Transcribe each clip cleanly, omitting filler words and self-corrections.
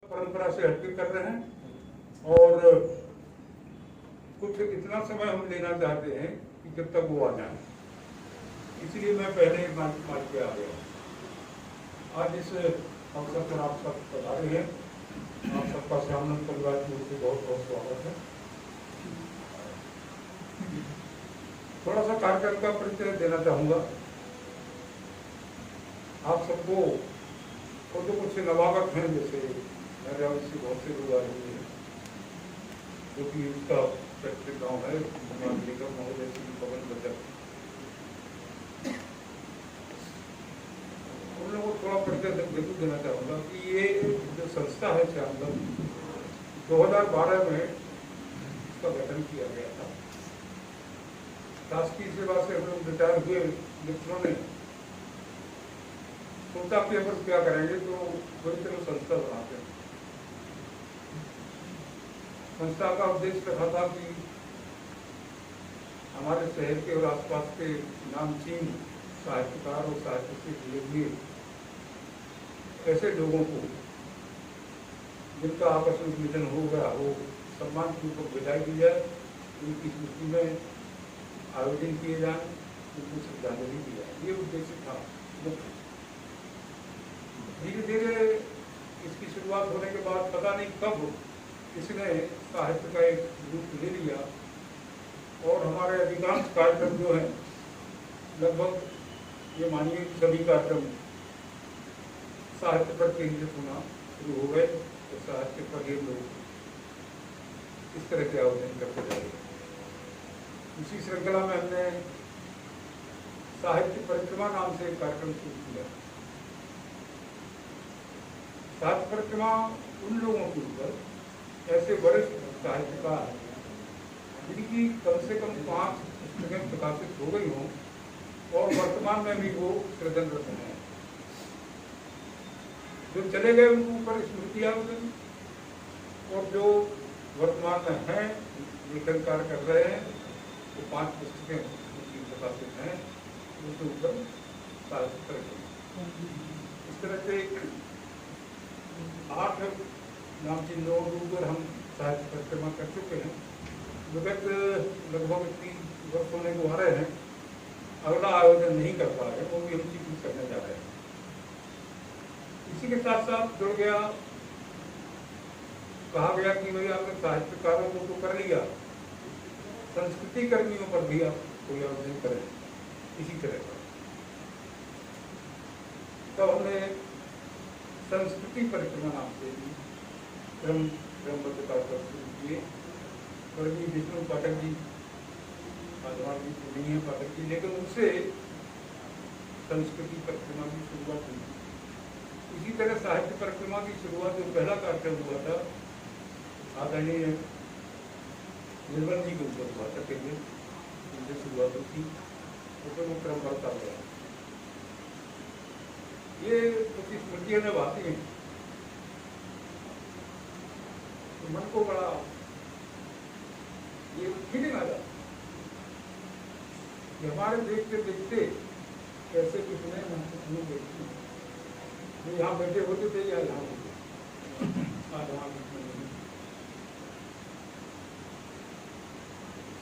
परंपरा से हटके कर रहे हैं और कुछ इतना समय हम लेना चाहते हैं कि जब तक वो आ जाए, इसलिए मैं पहले मार्च पे आ गया। आज इस अवसर पर आप सब पधारे हैं, आप सबका श्यामानंद परिवार की ओर से बहुत बहुत स्वागत है। थोड़ा सा कार्यक्रम का परिचय देना चाहूँगा आप सबको। और जो कुछ नवागत हैं, जैसे मेरे से बहुत से लोग आ रहे हैं जो कि इसका पैतृक गाँव है निगम महोदय श्री पवन बचत, उन लोगों को थोड़ा परिचय जरूर देना चाहूँगा कि ये जो संस्था है श्यामदम 2012 में इसका गठन किया गया था। शासकीय सेवा से हम लोग रिटायर हुए मित्रों ने सोचा कि अगर क्या करेंगे तो थोड़ी तरह संस्था बनाते हैं। संस्था का उद्देश्य रखा था कि हमारे शहर के और आसपास के नामचीन साहित्यकार और साहित्य से जुड़े हुए ऐसे लोगों को जिनका आकस्मिक निधन हो गया हो, सम्मान पूर्वक विदाई दी जाए, उनकी स्मृति में आयोजन किए जाए, उनको श्रद्धांजलि दी जाए। ये उद्देश्य था मुख्य। धीरे धीरे इसकी शुरुआत होने के बाद पता नहीं कब इसने साहित्य का एक रूप ले लिया और हमारे अधिकांश कार्यक्रम जो हैं, लगभग ये मानिए सभी कार्यक्रम साहित्य पर केंद्रित होना शुरू हो गए। तो साहित्य पर ये लोग इस तरह के आयोजन करते रहे। इसी श्रृंखला में हमने साहित्य परिक्रमा नाम से एक कार्यक्रम शुरू किया। साहित्य परिक्रमा उन लोगों के ऊपर, ऐसे वरिष्ठ साहित्यकार जिनकी कम से कम 5 पुस्तकें प्रकाशित हो गई हों और वर्तमान में भी वो सृजनरत हैं, जो चले गए उनके ऊपर स्मृति आयोजन, और जो वर्तमान में हैं लेखन कार्य कर रहे हैं, वो 5 पुस्तकें उनकी प्रकाशित हैं, उनके ऊपर साहित्य परिक्रमा। इस तरह से 8 नामचीन लोगों के ऊपर हम साहित्य परिक्रमा कर चुके हैं। विगत लगभग 3 वर्ष होने को आ रहे हैं। अगला आयोजन नहीं कर पा रहे, वो भी हम चीज करने जा रहे हैं। इसी के साथ साथ जुड़ गया, कहा गया कि भाई आपने साहित्यकारों को तो कर लिया, संस्कृति कर्मियों पर भी आप कोई आयोजन करें इसी तरह का। तो हमने संस्कृति परिक्रमा नाम से क्रमबद्ध कार्यक्रम शुरू किए। स्वर्गीय विष्णु पाठक जी, आजवान जी तो नहीं है पाठक जी, लेकिन उनसे संस्कृति परिक्रमा की शुरुआत हुई। इसी तरह साहित्य परिक्रमा की शुरुआत जो पहला कार्यक्रम हुआ था आदरणीय निर्मल जी के ऊपर हुआ था, उनसे शुरुआत हुई थी, तो फिर वो क्रम बढ़ता गया। ये कुछ स्मृतियों में बातें हैं तो मन को बड़ा ये फीलिंग आ जाता कि हमारे देखते देखते कैसे कितने महत्वपूर्ण व्यक्ति जो यहाँ बैठे होते थे या यहाँ होते आज वहाँ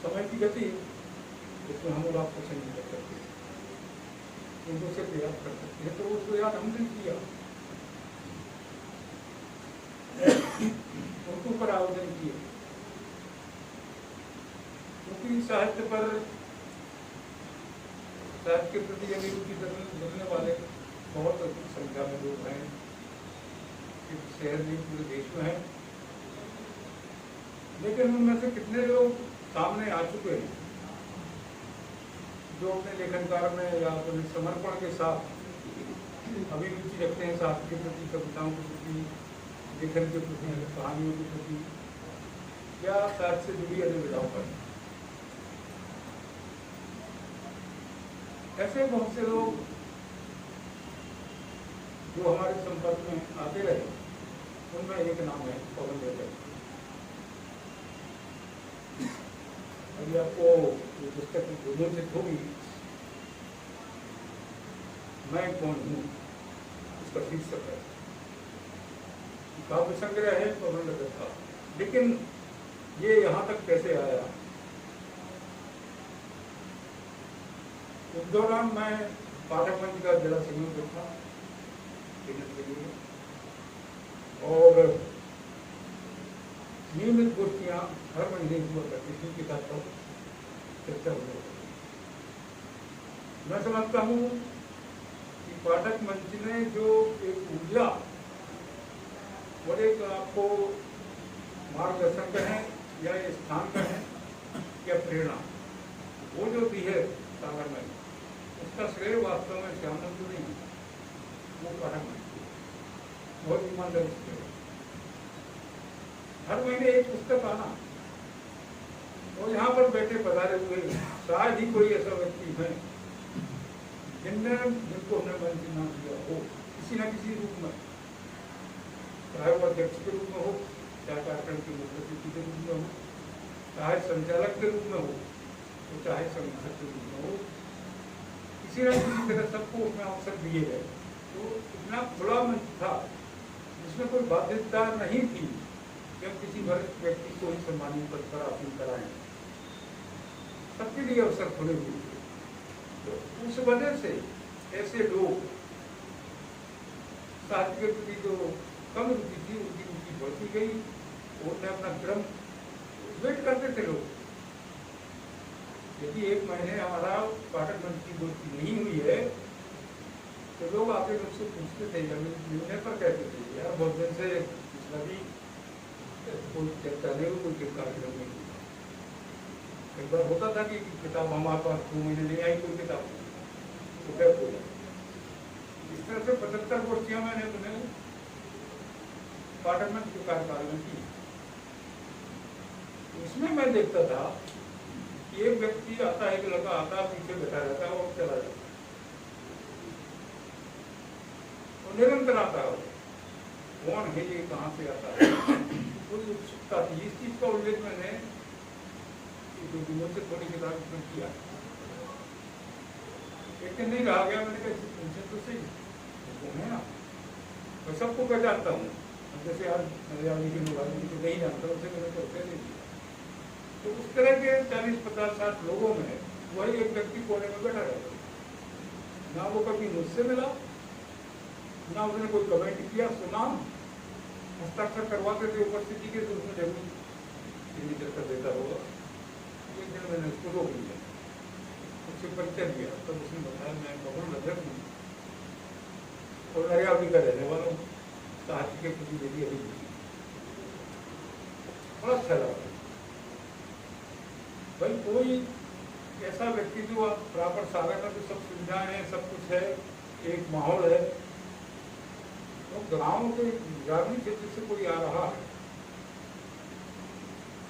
समय की गति इसमें हम लोग आपको नहीं कर सकते, उनको से प्रयास कर सकते हैं, तो उसको याद हमने किया, उनको पर आयोजन किए। क्योंकि साहित्य पर, साहित्य के प्रति अभिरुचि रखने वाले बहुत अधिक संख्या में लोग हैं, शहर में पूरे देश में हैं, लेकिन उनमें से कितने लोग सामने आ चुके हैं जो अपने लेखन कार्य में या अपने समर्पण के साथ अभिरुचि रखते हैं साहित्य के प्रति, कविताओं के प्रति, लेखन के प्रति, कहानियों के प्रति, या साहित्य से जुड़ी अन्य विधाओं पर। ऐसे बहुत से लोग जो हमारे संपर्क में आते रहे, उनमें एक नाम है पवन बचत। अभी आपको ये पुस्तक रोमांचित होगी, मैं कौन हूँ, इसका शीर्षक है। काव्य संग्रह है प्रबंध का, लेकिन ये यहाँ तक कैसे आया? उस दौरान मैं पाठक मंच का जिला संयोजक था के लिए, और नियमित गोष्ठियाँ हर महीने हुआ करती थी के साथ चर्चा हुआ। मैं समझता हूँ कि पाठक मंच ने जो एक ऊर्जा और एक आपको मार्गदर्शन कहें या स्थान कहें या प्रेरणा, वो जो दी है सागर में, उसका श्रेय वास्तव में श्यामनंद नहीं है, वो पाठक मंच बहुत ईमानदारी से। हर महीने एक पुस्तक आना, और यहाँ पर बैठे पधारे हुए शायद ही कोई ऐसा व्यक्ति है जिनको हमने मंच नाम दिया हो किसी न किसी रूप में, चाहे वो अध्यक्ष के रूप में हो, चाहे कार्यक्रम के मुख्य अतिथि के रूप में हो, चाहे संचालक के रूप में हो, तो चाहे संगठक के रूप में हो, किसी न किसी तरह सबको उसमें अवसर दिए गए। तो इतना खुला मंच था जिसमें कोई बाध्यता नहीं थी कि हम किसी वरिष्ठ व्यक्ति को ही सम्मानित पद पर आसीन कराएं, सबके लिए अवसर खुले हुए थे। तो उस वजह से ऐसे लोग साहित्य के प्रति जो कम रुचि थी उनकी रुचि बढ़ती गई, उन्होंने अपना क्रम वेट करते थे लोग। यदि एक महीने हमारा पाठक मंच की गोष्ठी नहीं हुई है तो लोग आके मुझसे पूछते थे, मिलने पर कहते थे यार बहुत दिन से पिछला भी कोई चर्चा नहीं हो, कोई कार्यक्रम नहीं। एक बार होता था कि किताब हमारे पास 2 महीने नहीं आई, कोई किताब तो क्या हो जाए। इस तरह से 75 गोष्ठियां मैंने अपने पाठक मंच के कार्यकाल में की। इसमें मैं देखता था कि एक व्यक्ति आता है, एक लड़का आता है, पीछे बैठा रहता है और चला जाता है, और निरंतर आता है। कौन है ये, कहाँ से आता है, कोई उत्सुकता थी। इस चीज का उल्लेख मैंने से थोड़ी किताब में किया। एक दिन नहीं रहा गया, मैंने कहा पूछे तो सही कौन है ना, मैं सबको पहचानता हूँ, जैसे आज मलयाली के मोबाइल को नहीं जानता, उसे मैंने परिचय नहीं दिया। तो उस तरह के 40, 50, 60 लोगों में वही एक व्यक्ति कोने में बैठा रहता, ना वो कभी मुझसे मिला, ना उसने कोई कमेंट किया, सुना, हस्ताक्षर करवाते थे उपस्थिति के, तो उसमें जरूर सिग्नेचर कर देता होगा। एक दिन मैंने उसको रोक लिया, उससे परिचय दिया, तब उसने बताया मैं बहुत नजर हूँ और नरियावली का रहने वाला हूँ, साहित्य के प्रति मेरी अभिरुचि। बड़ा अच्छा लगा भाई, कोई ऐसा व्यक्ति जो प्रॉपर सागर में तो सब सुविधाएं हैं, सब कुछ है, एक माहौल है, तो गाँव के ग्रामीण क्षेत्र से कोई आ रहा है,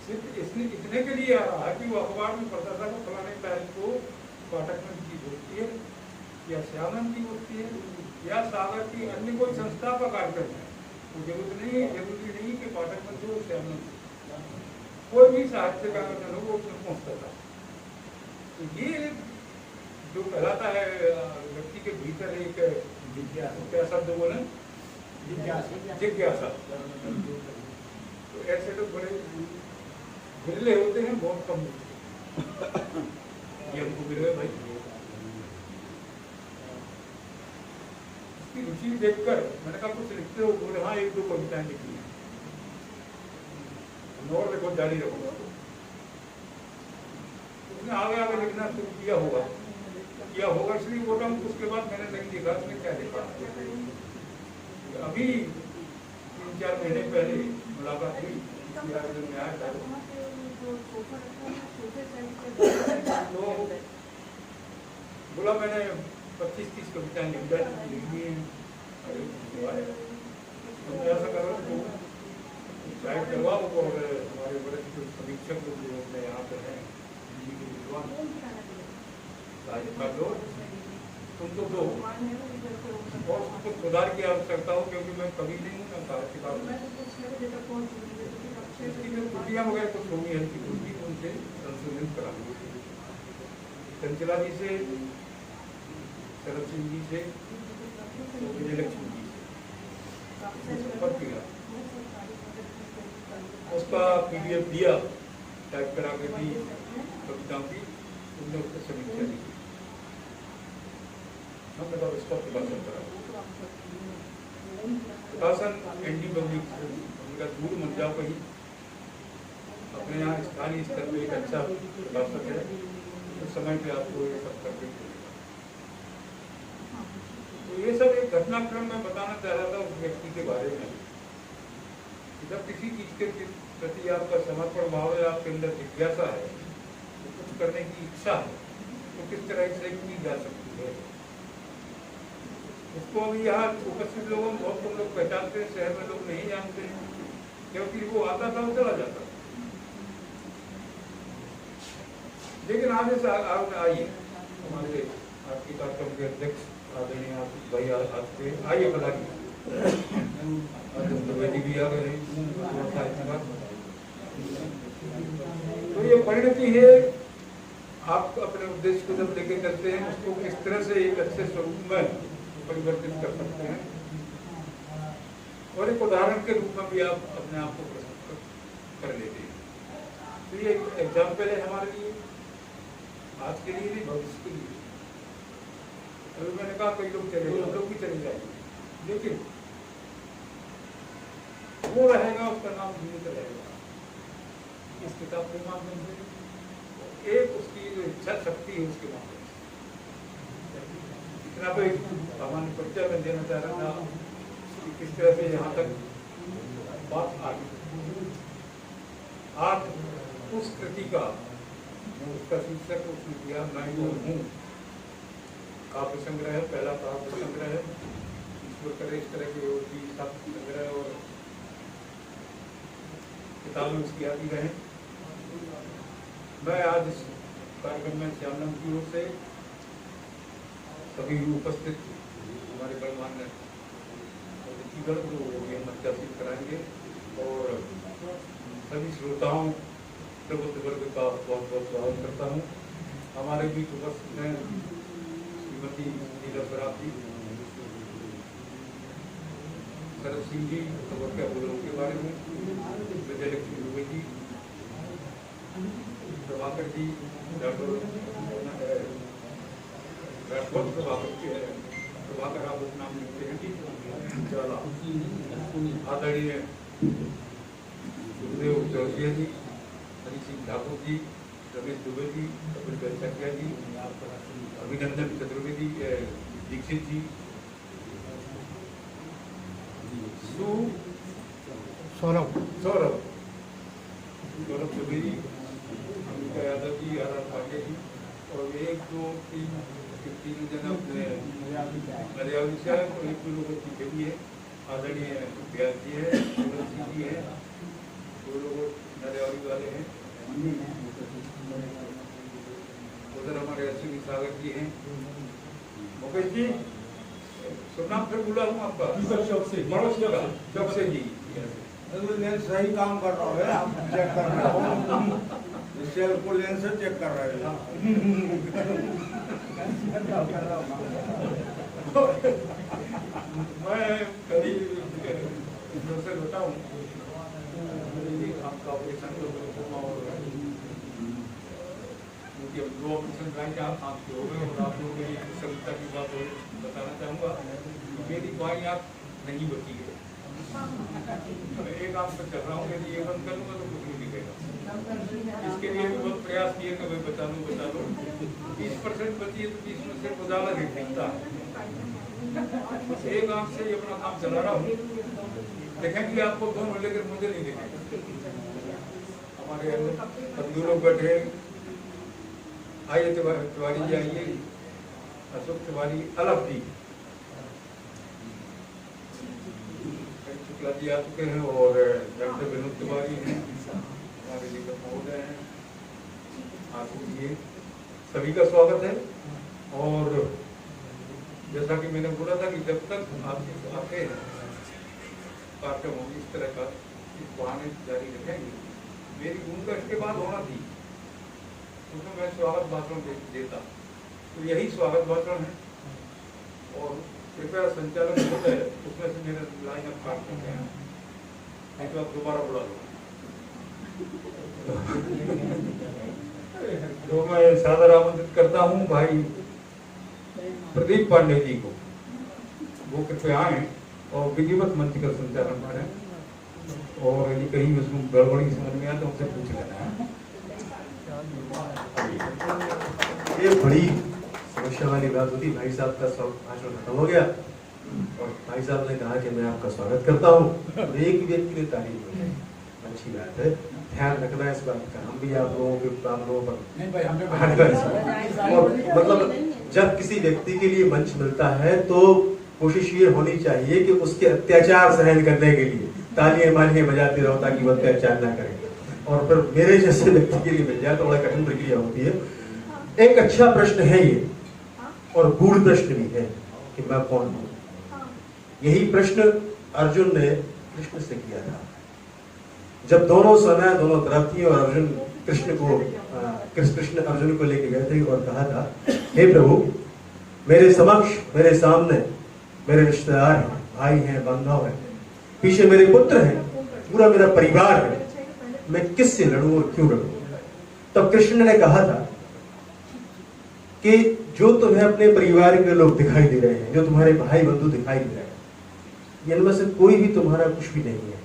सिर्फ इतने के लिए आ रहा है कि वो अखबार में पढ़ता था कि फलाने तारीख को पाठक मंच की गोष्ठी है या श्यामनंद की गोष्ठी है या सागर की अन्य कोई संस्था का कार्यक्रम है। तो जरूरी नहीं कि पाठक मंच हो, श्यामनंद, कोई भी साहित्य का आयोजन हो वो उसमें पहुँचता था। तो ये जो कहलाता है व्यक्ति के भीतर एक जिज्ञासा, क्या शब्द बोले, जिज्ञासा। तो ऐसे तो बड़े बिरले होते हैं, बहुत कम होते हैं। ये हमको मिल गए भाई। इसकी रुचि देखकर मैंने कहा कुछ लिखते हो, बोले हाँ 1-2 कविताएं लिखी हैं, और देखो जारी रखो। उसने आगे आगे लिखना शुरू किया होगा इसलिए बोल रहा हूँ। उसके बाद मैंने नहीं लिखा, उसने क्या लिखा। अभी 3-4 महीने पहले मुलाकात हुई, में आया था, तो बोला मैंने 25-30 कविताएं लिखी हैं, ऐसा करो तो शायद करवाओ, और हमारे वरिष्ठ समीक्षक लोग जो अपने यहाँ पे हैं, दिल्ली के विद्वान राजस्थान लोग, तुम तो दो, और उसको सुधार की आवश्यकता हो, क्योंकि मैं कभी नहीं हूँ, मैं साहित्यकार इसकी जो त्रुटियाँ वगैरह कुछ होंगी, हल्की फुल्की, उनसे संशोधित कराऊंगी। चंचला जी से, शरद सिंह जी से, विजय लक्ष्मी जी से संपर्क किया। उसका PDF दिया, टाइप करा के दी कविताओं की, उनने उसको समीक्षा दी। हमने कहा इसका प्रकाशन करा, प्रकाशन एंटी पब्लिक, उनका दूर मत जाओ कहीं, अपने यहाँ स्थानीय स्तर पे एक अच्छा प्रकाशक है, उस समय पे आपको ये सब करके मिलेगा। तो ये सब एक घटनाक्रम में बताना चाह रहा था उस व्यक्ति के बारे में। जब किसी चीज के प्रति आपका समर्पण भाव है, आपके अंदर जिज्ञासा है, तो कुछ करने की इच्छा है, तो किस तरह से की जा सकती है। उसको अभी यहाँ उपस्थित लोगों में बहुत लोग पहचानते हैं, शहर में लोग नहीं जानते हैं, क्योंकि वो आता था वो चला जाता था। लेकिन आगे से आइए, हमारे आपके कार्यक्रम के अध्यक्ष आदरणीय आशीष भाई आपके आइए बताइए, भी आ गए। तो ये परिणति है, आप अपने उद्देश्य को जब लेके चलते हैं, उसको किस तरह से एक अच्छे स्वरूप में परिवर्तित कर सकते हैं, और एक उदाहरण के रूप में भी आप अपने आप को प्रस्तुत कर लेते हैं। तो ये एक एग्जाम्पल है हमारे लिए, आज के लिए नहीं, भविष्य के लिए। अभी मैंने कहा कई लोग चले, हम लोग भी चले जाएंगे, लेकिन वो रहेगा, उसका नाम जीवित रहेगा इस किताब के माध्यम से। एक उसकी जो इच्छा शक्ति है उसके माध्यम से, इतना तो एक सामान्य परिचय में देना चाह रहा था कि किस तरह से यहाँ तक बात आ गई। आज उस कृति का उसका शीर्षक उसने दिया मैं जो हूँ, काव्य संग्रह है, पहला काव्य संग्रह है, ईश्वर करे इस तरह के संग्रह और किताबें उसकी आती रहे। मैं आज इस कार्यक्रम में श्यामनंद की ओर से सभी उपस्थित हमारे गणमान्य अतिथिगण को ये मंचासीन कराएंगे, और सभी श्रोताओं प्रबुद्ध वर्ग का बहुत बहुत स्वागत करता हूँ। हमारे बीच उपस्थित हैं श्रीमती नीला सराफ जी, शरद सिंह जी, खबर क्या बोलो के बारे में, विजयलक्ष्मी दुबे जी, प्रभाकर जी, डॉक्टर प्रभाकर आप नाम लिखते हैं कि आदरणीय सुखदेव चौरसिया जी, हरी सिंह ठाकुर जी, रमेश दुबे जी, कपिल बैसकिया जी, अभिनंदन चतुर्वेदी, दीक्षित जी, सौरभ दुबे जी, अमिता यादव जी, आराम पांडे जी, और एक दो तीन जन अपने मलयावी से है, और एक दो लोग पीछे भी है, आदरणीय व्यास जी है, सूरज सिंह जी है, दो लोग मलयावी वाले हैं, उधर हमारे अश्विनी सागर जी हैं, मुकेश जी, सुनाम फिर बोला हूँ आपका चौक से जी, लेंस सही काम कर रहा है, आप चेक कर रहे हो, सेल को लेंस से चेक कर रहे हो। मैं कभी से बताऊँ आपका ऑपरेशन और दो ऑपरेशन बैंक आप आपके हो गए, और आप लोगों को ये सभ्यता की बात बताना चाहूँगा, मेरी बाई आँख नहीं बची है, एक आँख पर चल रहा हूँ, यदि ये बंद करूँगा तो कुछ नहीं दिखेगा। इसके लिए भी बहुत प्रयास किए कि मैं बचा लूँ 20% बची है, तो 20 में सिर्फ उजाला नहीं दिखता है, एक आँख से ही अपना काम चला रहा हूँ। देखेंगे आपको दोनों, लेकर मुझे नहीं दिखेगा। हमारे बंधु लोग बैठे, आइए तिवारी जी, आइए अशोक तिवारी, अलग जी, शुक्ला जी आ चुके हैं, और डॉक्टर विनोद तिवारी हैं, हमारे लेखक महोदय हैं, आशीष जी, सभी का स्वागत है। और जैसा कि मैंने बोला था कि जब तक आप आते हैं कार्यक्रम होगी इस तरह का, इस बहाने जारी रखेंगे। मेरी भूमिका इसके बाद होना थी, उसमें मैं स्वागत भाषण देता, तो यही स्वागत भाषण है। और कृपया संचालक होता है, उसमें से मेरे लाइन अप काट देते हैं, नहीं तो आप दोबारा बुला लो। तो मैं सादर आमंत्रित करता हूँ भाई प्रदीप पांडे जी को, वो कृपया आए और विधिवत मंच का संचालन करें। और यदि कहीं उसमें गड़बड़ी समझ में आए तो उनसे पूछ लेना है। ये बड़ी समस्या वाली बात होती। भाई साहब का भाषण खत्म हो गया और भाई साहब ने कहा कि मैं आपका स्वागत करता हूँ, एक व्यक्ति ने तारीफ की। अच्छी बात है, ध्यान रखना इस बात का। हम भी आप लोगों पर नहीं भाई, हमें और मतलब जब किसी व्यक्ति के लिए मंच मिलता है तो कोशिश ये होनी चाहिए कि उसके अत्याचार सहन करने के लिए तालियां मालियां बजाते रहो ताकि वो अत्याचार ना करें। और फिर मेरे जैसे व्यक्ति के लिए मिल जाए तो बड़ा कठिन प्रक्रिया होती है। एक अच्छा प्रश्न है ये, और गूढ़ प्रश्न भी है कि मैं कौन हूं। यही प्रश्न अर्जुन ने कृष्ण से किया था जब दोनों सेनाएं दोनों तरफ थी और अर्जुन कृष्ण अर्जुन को लेके गए थे और कहा था, हे प्रभु, मेरे समक्ष मेरे सामने मेरे रिश्तेदार हैं, भाई हैं, बांधव हैं, पीछे मेरे पुत्र हैं, पूरा मेरा परिवार है, मैं किससे लड़ूं और क्यों लड़ूं। तब कृष्ण ने कहा था कि जो तुम्हें अपने परिवार के लोग दिखाई दे रहे हैं, जो तुम्हारे भाई बंधु दिखाई दे रहे हैं, इनमें से कोई भी तुम्हारा कुछ भी नहीं है।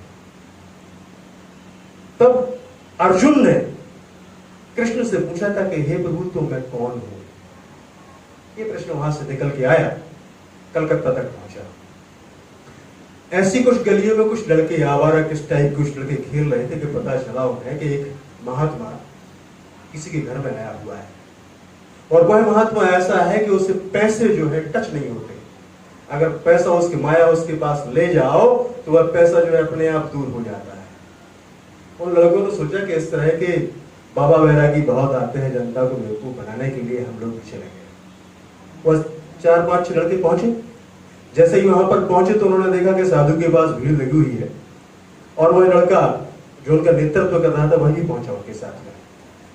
तब अर्जुन ने कृष्ण से पूछा था कि हे प्रभु, तो मैं कौन हूं। ये प्रश्न वहां से निकल के आया, कलकत्ता तक पहुंचा। ऐसी कुछ गलियों में कुछ लड़के आवारा किस टाइप कुछ लड़के खेल रहे थे कि पता चला उन्हें कि एक महात्मा किसी के घर में आया हुआ है और वह महात्मा ऐसा है कि उसे पैसे जो है टच नहीं होते। अगर पैसा उसकी माया उसके पास ले जाओ तो वह पैसा जो है अपने आप दूर हो जाता है। उन लड़कों ने सोचा कि इस तरह के बाबा वैरागी बहुत आते हैं जनता को बेवकूफ बनाने के लिए, हम लोग पीछे लगे। वह 4-5 लड़के पहुंचे। जैसे ही वहां पर पहुंचे तो उन्होंने देखा कि साधु के पास भीड़ लगी हुई है और वह लड़का जो उनका नेतृत्व कर रहा था वही पहुंचा उनके साथ में।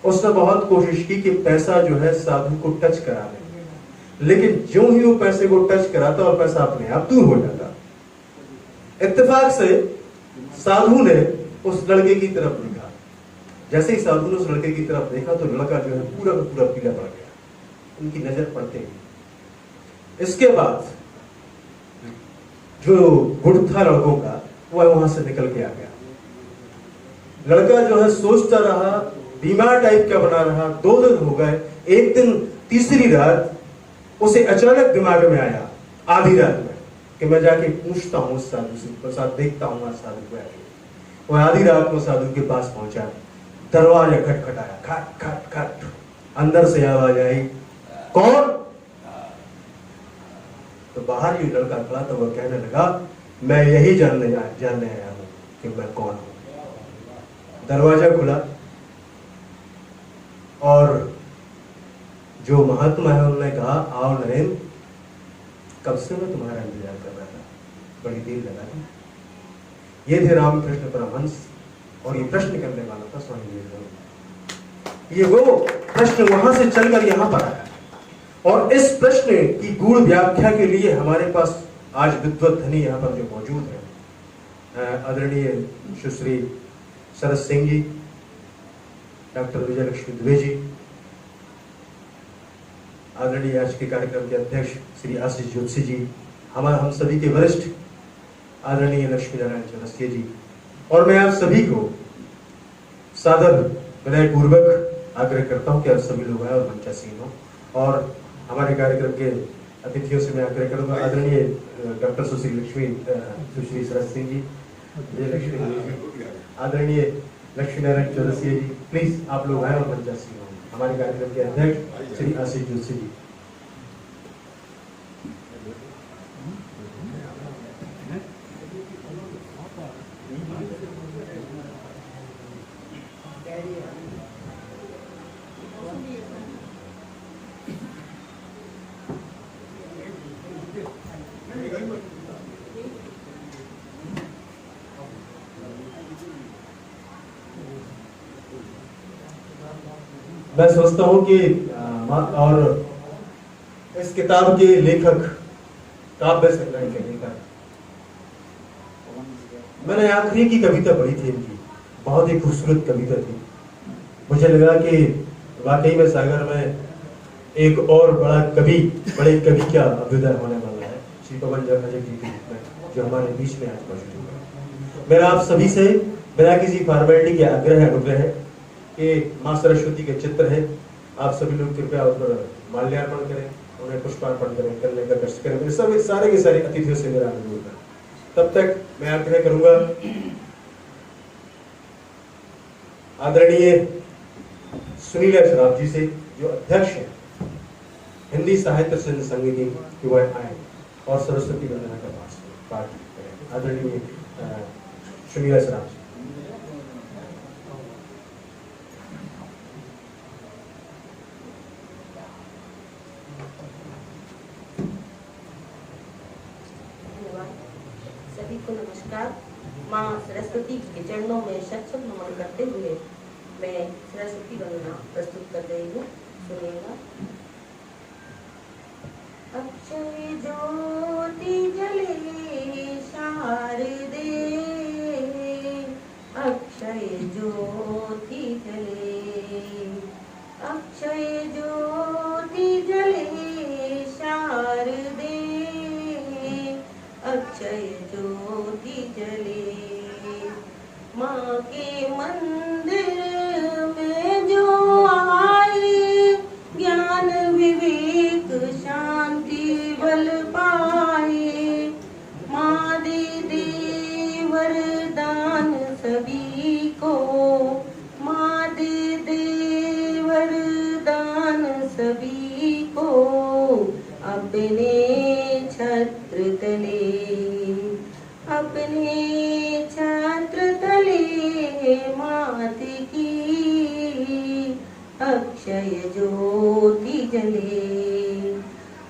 उसने बहुत कोशिश की कि पैसा जो है साधु को टच करा दे, लेकिन जो ही वो पैसे को टच कराता और पैसा अपने आप दूर हो जाता। इत्तेफाक से साधु ने उस लड़के की तरफ देखा। जैसे ही साधु ने उस लड़के की तरफ देखा तो लड़का जो है पूरा का पूरा पीला पड़ गया उनकी नजर पड़ते ही। इसके बाद जो गुड़ था लड़कों का वह वहां से निकल के आ गया। लड़का जो है सोचता रहा, बीमार टाइप का बना रहा। 2 दिन हो गए। एक दिन तीसरी रात उसे अचानक दिमाग में आया, आधी रात में, कि मैं जाके पूछता हूँ उस साधु से, प्रसाद देखता हूँ साधु को। वह आधी रात को साधु के पास पहुंचा। दरवाजा खटखटाया, खट खट खट। अंदर से आवाज आई, कौन? तो बाहर ही लड़का खड़ा तो वह कहने लगा, मैं यही जानने आया हूं कि मैं कौन हूं। दरवाजा खुला और जो महात्मा है उन्होंने कहा, आओ नरेंद्र, कब से मैं तुम्हारा इंतजार कर रहा था, बड़ी देर लगा दी। ये थे रामकृष्ण परमहंस और ये प्रश्न करने वाला था स्वामी विवेकानंद। ये वो प्रश्न वहां से चलकर यहां पर आया और इस प्रश्न की गूढ़ व्याख्या के लिए हमारे पास आज विद्वत धनी यहाँ पर जो मौजूद है, आदरणीय सुश्री शरद सिंह जी, डॉक्टर विजयलक्ष्मी दुबे जी, आदरणीय आज के कार्यक्रम के अध्यक्ष श्री आशीष जोशी जी, हम सभी के वरिष्ठ आदरणीय लक्ष्मी नारायण चौरसिया जी, और मैं आप सभी को सादर विनय पूर्वक आग्रह करता हूं कि आप सभी लोग आए और मंचासीन हो। और हमारे कार्यक्रम के अतिथियों से मैं आग्रह करूंगा, आदरणीय डॉक्टर सुश्री शरद सिंह जी, विजयलक्ष्मी जी, आदरणीय लक्ष्मी नारायण चौरसिया जी, प्लीज आप लोग आए और मंचासीन हो। हमारे कार्यक्रम के अध्यक्ष श्री आशीष जोशी जी। मैं समझता हूं कि और इस किताब के लेखक, काव्य संग्रह के लेखक मैंने आखिरी की कविता पढ़ी थी इनकी, बहुत ही खूबसूरत कविता थी। मुझे लगा कि वाकई में सागर में एक और बड़े कवि का अभ्युदय होने वाला है, श्री पवन जहाज जी के रूप में, जो हमारे बीच में आज मौजूद होगा। मेरा आप सभी से बिना किसी फॉर्मेलिटी के आग्रह अनुग्रह है कि माँ सरस्वती के चित्र है, आप सभी लोग कृपया उस पर माल्यार्पण करें, उन्हें पुष्पार्पण करें, करने का कष्ट करें। मेरे सब सारे के सारे अतिथियों से मेरा अनुरोध है। तब तक मैं आग्रह करूंगा आदरणीय सुनील शराब जी से, जो अध्यक्ष हैं हिंदी साहित्य संघ की, कि वह आए और सरस्वती वंदना का पाठ करें। आदरणीय सुनील शराब जी। सभी को नमस्कार। माँ सरस्वती के चरणों में शत नमन करते हुए मैं सरस्वती वंदना प्रस्तुत कर रही हूँ। सुनिएगा। अक्षय ज्योति जले शारदे, अक्षय ज्योति जले, अक्षय ज्योति जले शारदे, अक्षय ज्योति जले। माँ के मंदिर में जो आए, ज्ञान विवेक शांति बल पाए। माँ दे दे वरदान सभी को, माँ दे दे वरदान सभी को, अपने छत्र तले, अपने छत्र तले मात की अक्षय ज्योति जले,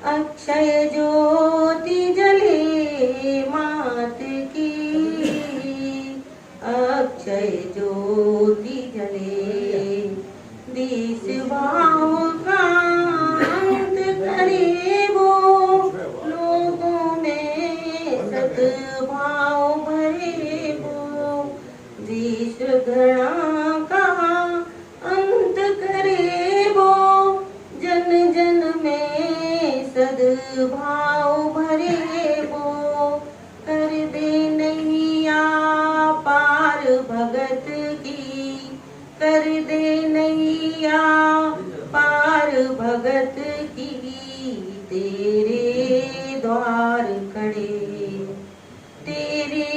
अक्षय ज्योति जले मात की अक्षय ज्योति जले। देश भाव का अंत करे वो, लोगों में सद्भाव भरे वो। देश घड़ा का अंत करे वो, जन जन में सद्भाव भरे वो। कर दे नैया पार भगत की, कर दे नैया पार भगत की। तेरे द्वार खड़े, तेरे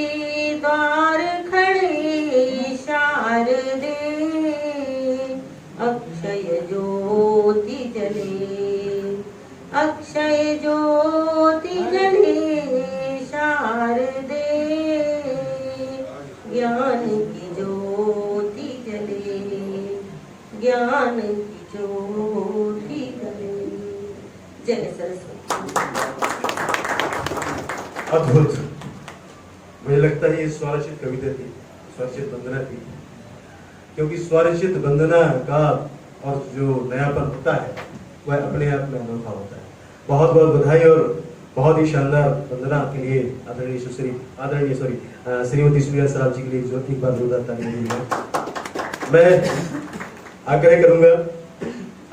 द्वार खड़े शारदे, अक्षय ज्योति जले, अक्षय ज्योति जले शारदे। ज्ञान की ज्योति जले, ज्ञान की ज्योति जले। जय सरस्वती। अद्भुत। मुझे लगता है ये स्वरचित कविता थी, स्वरचित वंदना थी, क्योंकि स्वरचित वंदना का और जो नयापन होता है वह अपने आप में अनोखा होता है। बहुत बहुत बधाई और बहुत ही शानदार वंदना के लिए आदरणीय श्रीमती सुनील शराब जी के लिए एक बार जोरदार ताली दी है। मैं आग्रह करूंगा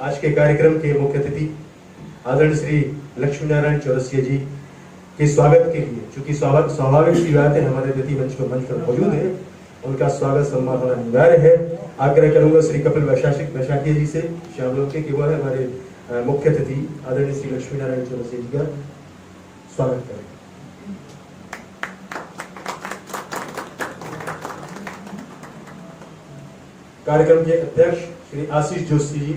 आज के कार्यक्रम के मुख्य अतिथि आदरणीय श्री लक्ष्मी नारायण चौरसिया जी के स्वागत के लिए, चूंकि स्वाभाविक सी बात है हमारे अतिथि मंच पर मौजूद है, उनका स्वागत सम्मान होना अनिवार्य है। आग्रह करूंगा श्री कपिल वैशाखिया जी से, श्यामलोक के, वो है हमारे मुख्य अतिथि आदरणीय श्री लक्ष्मी नारायण चौरसिया जी का स्वागत करें। कार्यक्रम के अध्यक्ष श्री आशीष जोशी जी,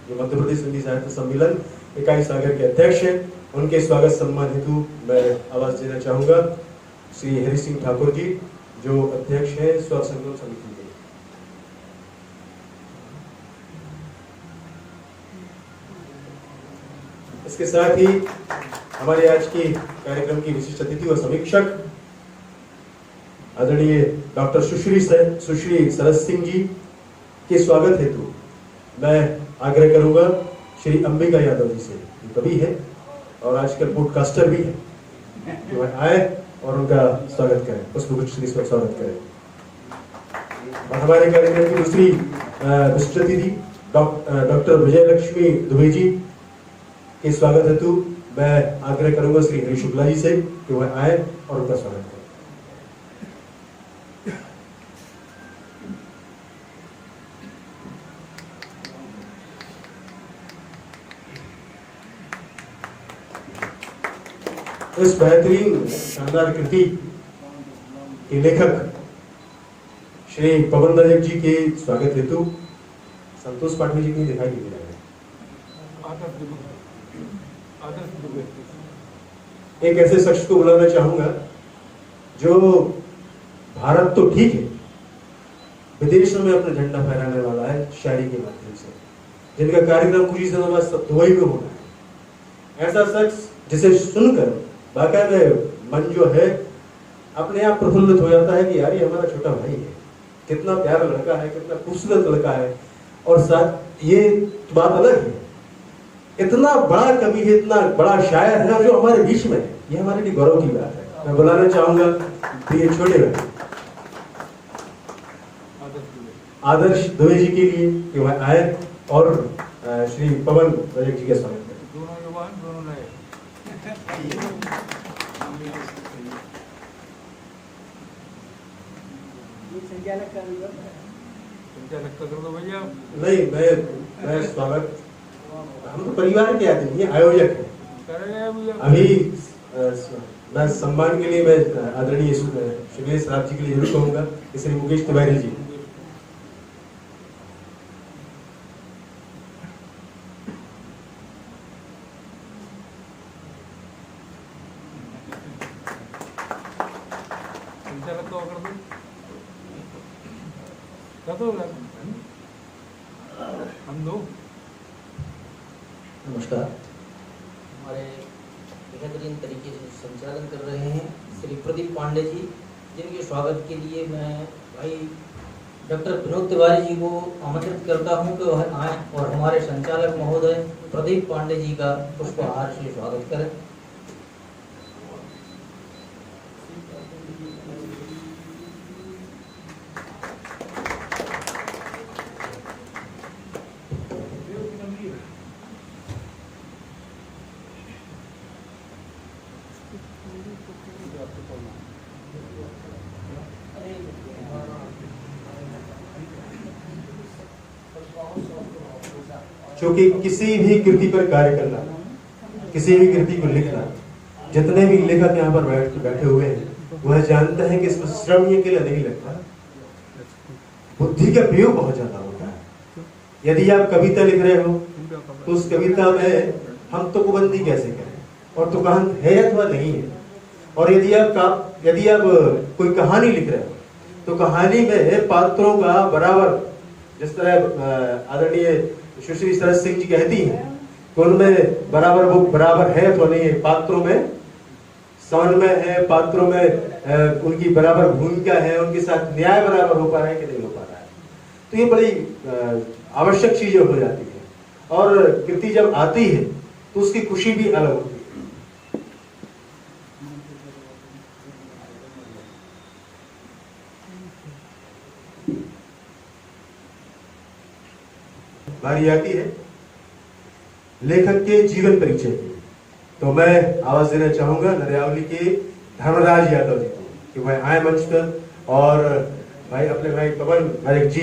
जो मध्य प्रदेश हिंदी साहित्य सम्मेलन इकाई सागर के अध्यक्ष हैं, उनके स्वागत सम्मान हेतु मैं आवाज देना चाहूंगा श्री हरि सिंह ठाकुर जी, जो अध्यक्ष हैं स्वर संगम समिति के। इसके साथ ही हमारे आज के कार्यक्रम की विशिष्ट अतिथि और समीक्षक आदरणीय डॉक्टर सुश्री सरस सिंह जी के स्वागत हेतु मैं आग्रह करूंगा श्री अंबिका यादव जी से, जो कवि है और आजकल पॉडकास्टर भी है, कि वह आए और उनका स्वागत करें, पुष्पगुच्छ से इस पर स्वागत करें। और हमारे कार्यक्रम की दूसरी विशिष्ट अतिथि डॉक्टर विजय लक्ष्मी दुबे जी के स्वागत हेतु मैं आग्रह करूंगा श्री हरि शुक्ला जी से कि वह आए और उनका स्वागत करें। इस बेहतरीन शानदार कृति के लेखक श्री पवन राजक जी के स्वागत हेतु संतोष पाठवी जी की दिखाई दे रहा है। एक ऐसे शख्स को बुलाना चाहूंगा जो भारत तो ठीक है, विदेशों में अपना झंडा फहराने वाला है शायरी के माध्यम से, जिनका कार्यक्रम कुछ ही दिनों बाद दुबई में होना है। ऐसा शख्स जिसे सुनकर बाकायदा मन जो है अपने आप प्रफुल्लित हो जाता है कि यार ये हमारा छोटा भाई है, कितना प्यारा लड़का है, कितना खूबसूरत लड़का है। और साथ ये बात अलग है, इतना बड़ा कवि है, इतना बड़ा शायर है जो हमारे बीच में है, ये हमारे लिए गौरव की बात है। मैं बुलाना चाहूंगा ये छोटे भाई आदर्श दुबे जी के लिए कि वह आए और श्री पवन राजक जी के स्वागत करें। संचालक कर दो भैया। नहीं, मैं स्वागत, हम तो परिवार के आदमी हैं, आयोजक हैं। अभी मैं सम्मान के लिए मैं आदरणीय शुक्लेश साहब जी के लिए जरूर कहूंगा, श्री मुकेश तिवारी जी। नमस्कार। हमारे बेहतरीन तरीके से संचालन कर रहे हैं श्री प्रदीप पांडे जी, जिनके स्वागत के लिए मैं भाई डॉक्टर विनोद तिवारी जी को आमंत्रित करता हूं कि वह आए और हमारे संचालक महोदय प्रदीप पांडे जी का पुष्पहार से स्वागत करें। क्योंकि किसी भी कृति पर कार्य करना, किसी भी कृति को लिखना, जितने भी लेखक यहाँ पर बैठे हुए हैं वह जानते हैं कि इसमें श्रम ये अकेला नहीं लगता, बुद्धि का प्रयोग बहुत ज्यादा होता है। यदि आप कविता लिख रहे हो तो उस कविता में हम तुकबंदी कैसे करें और तुकांत है अथवा नहीं है। और यदि आप कोई कहानी लिख रहे हो तो कहानी में पात्रों का बराबर, जिस तरह आदरणीय सुश्री सरस सिंह जी कहती हैं तो उनमें बराबर है अथवा नहीं है, पात्रों में समन्वय है, पात्रों में उनकी बराबर भूमिका है, उनके साथ न्याय बराबर हो पा रहा है कि नहीं हो पा रहा है। तो ये बड़ी आवश्यक चीजें हो जाती है और कृति जब आती है तो उसकी खुशी भी अलग होती है। बारी आती है लेखक के जीवन परिचय की, तो मैं आवाज देना चाहूंगा नरियावली के धर्मराज यादव जी को कि वह आए मंच पर और अपने भाई पवन राजक जी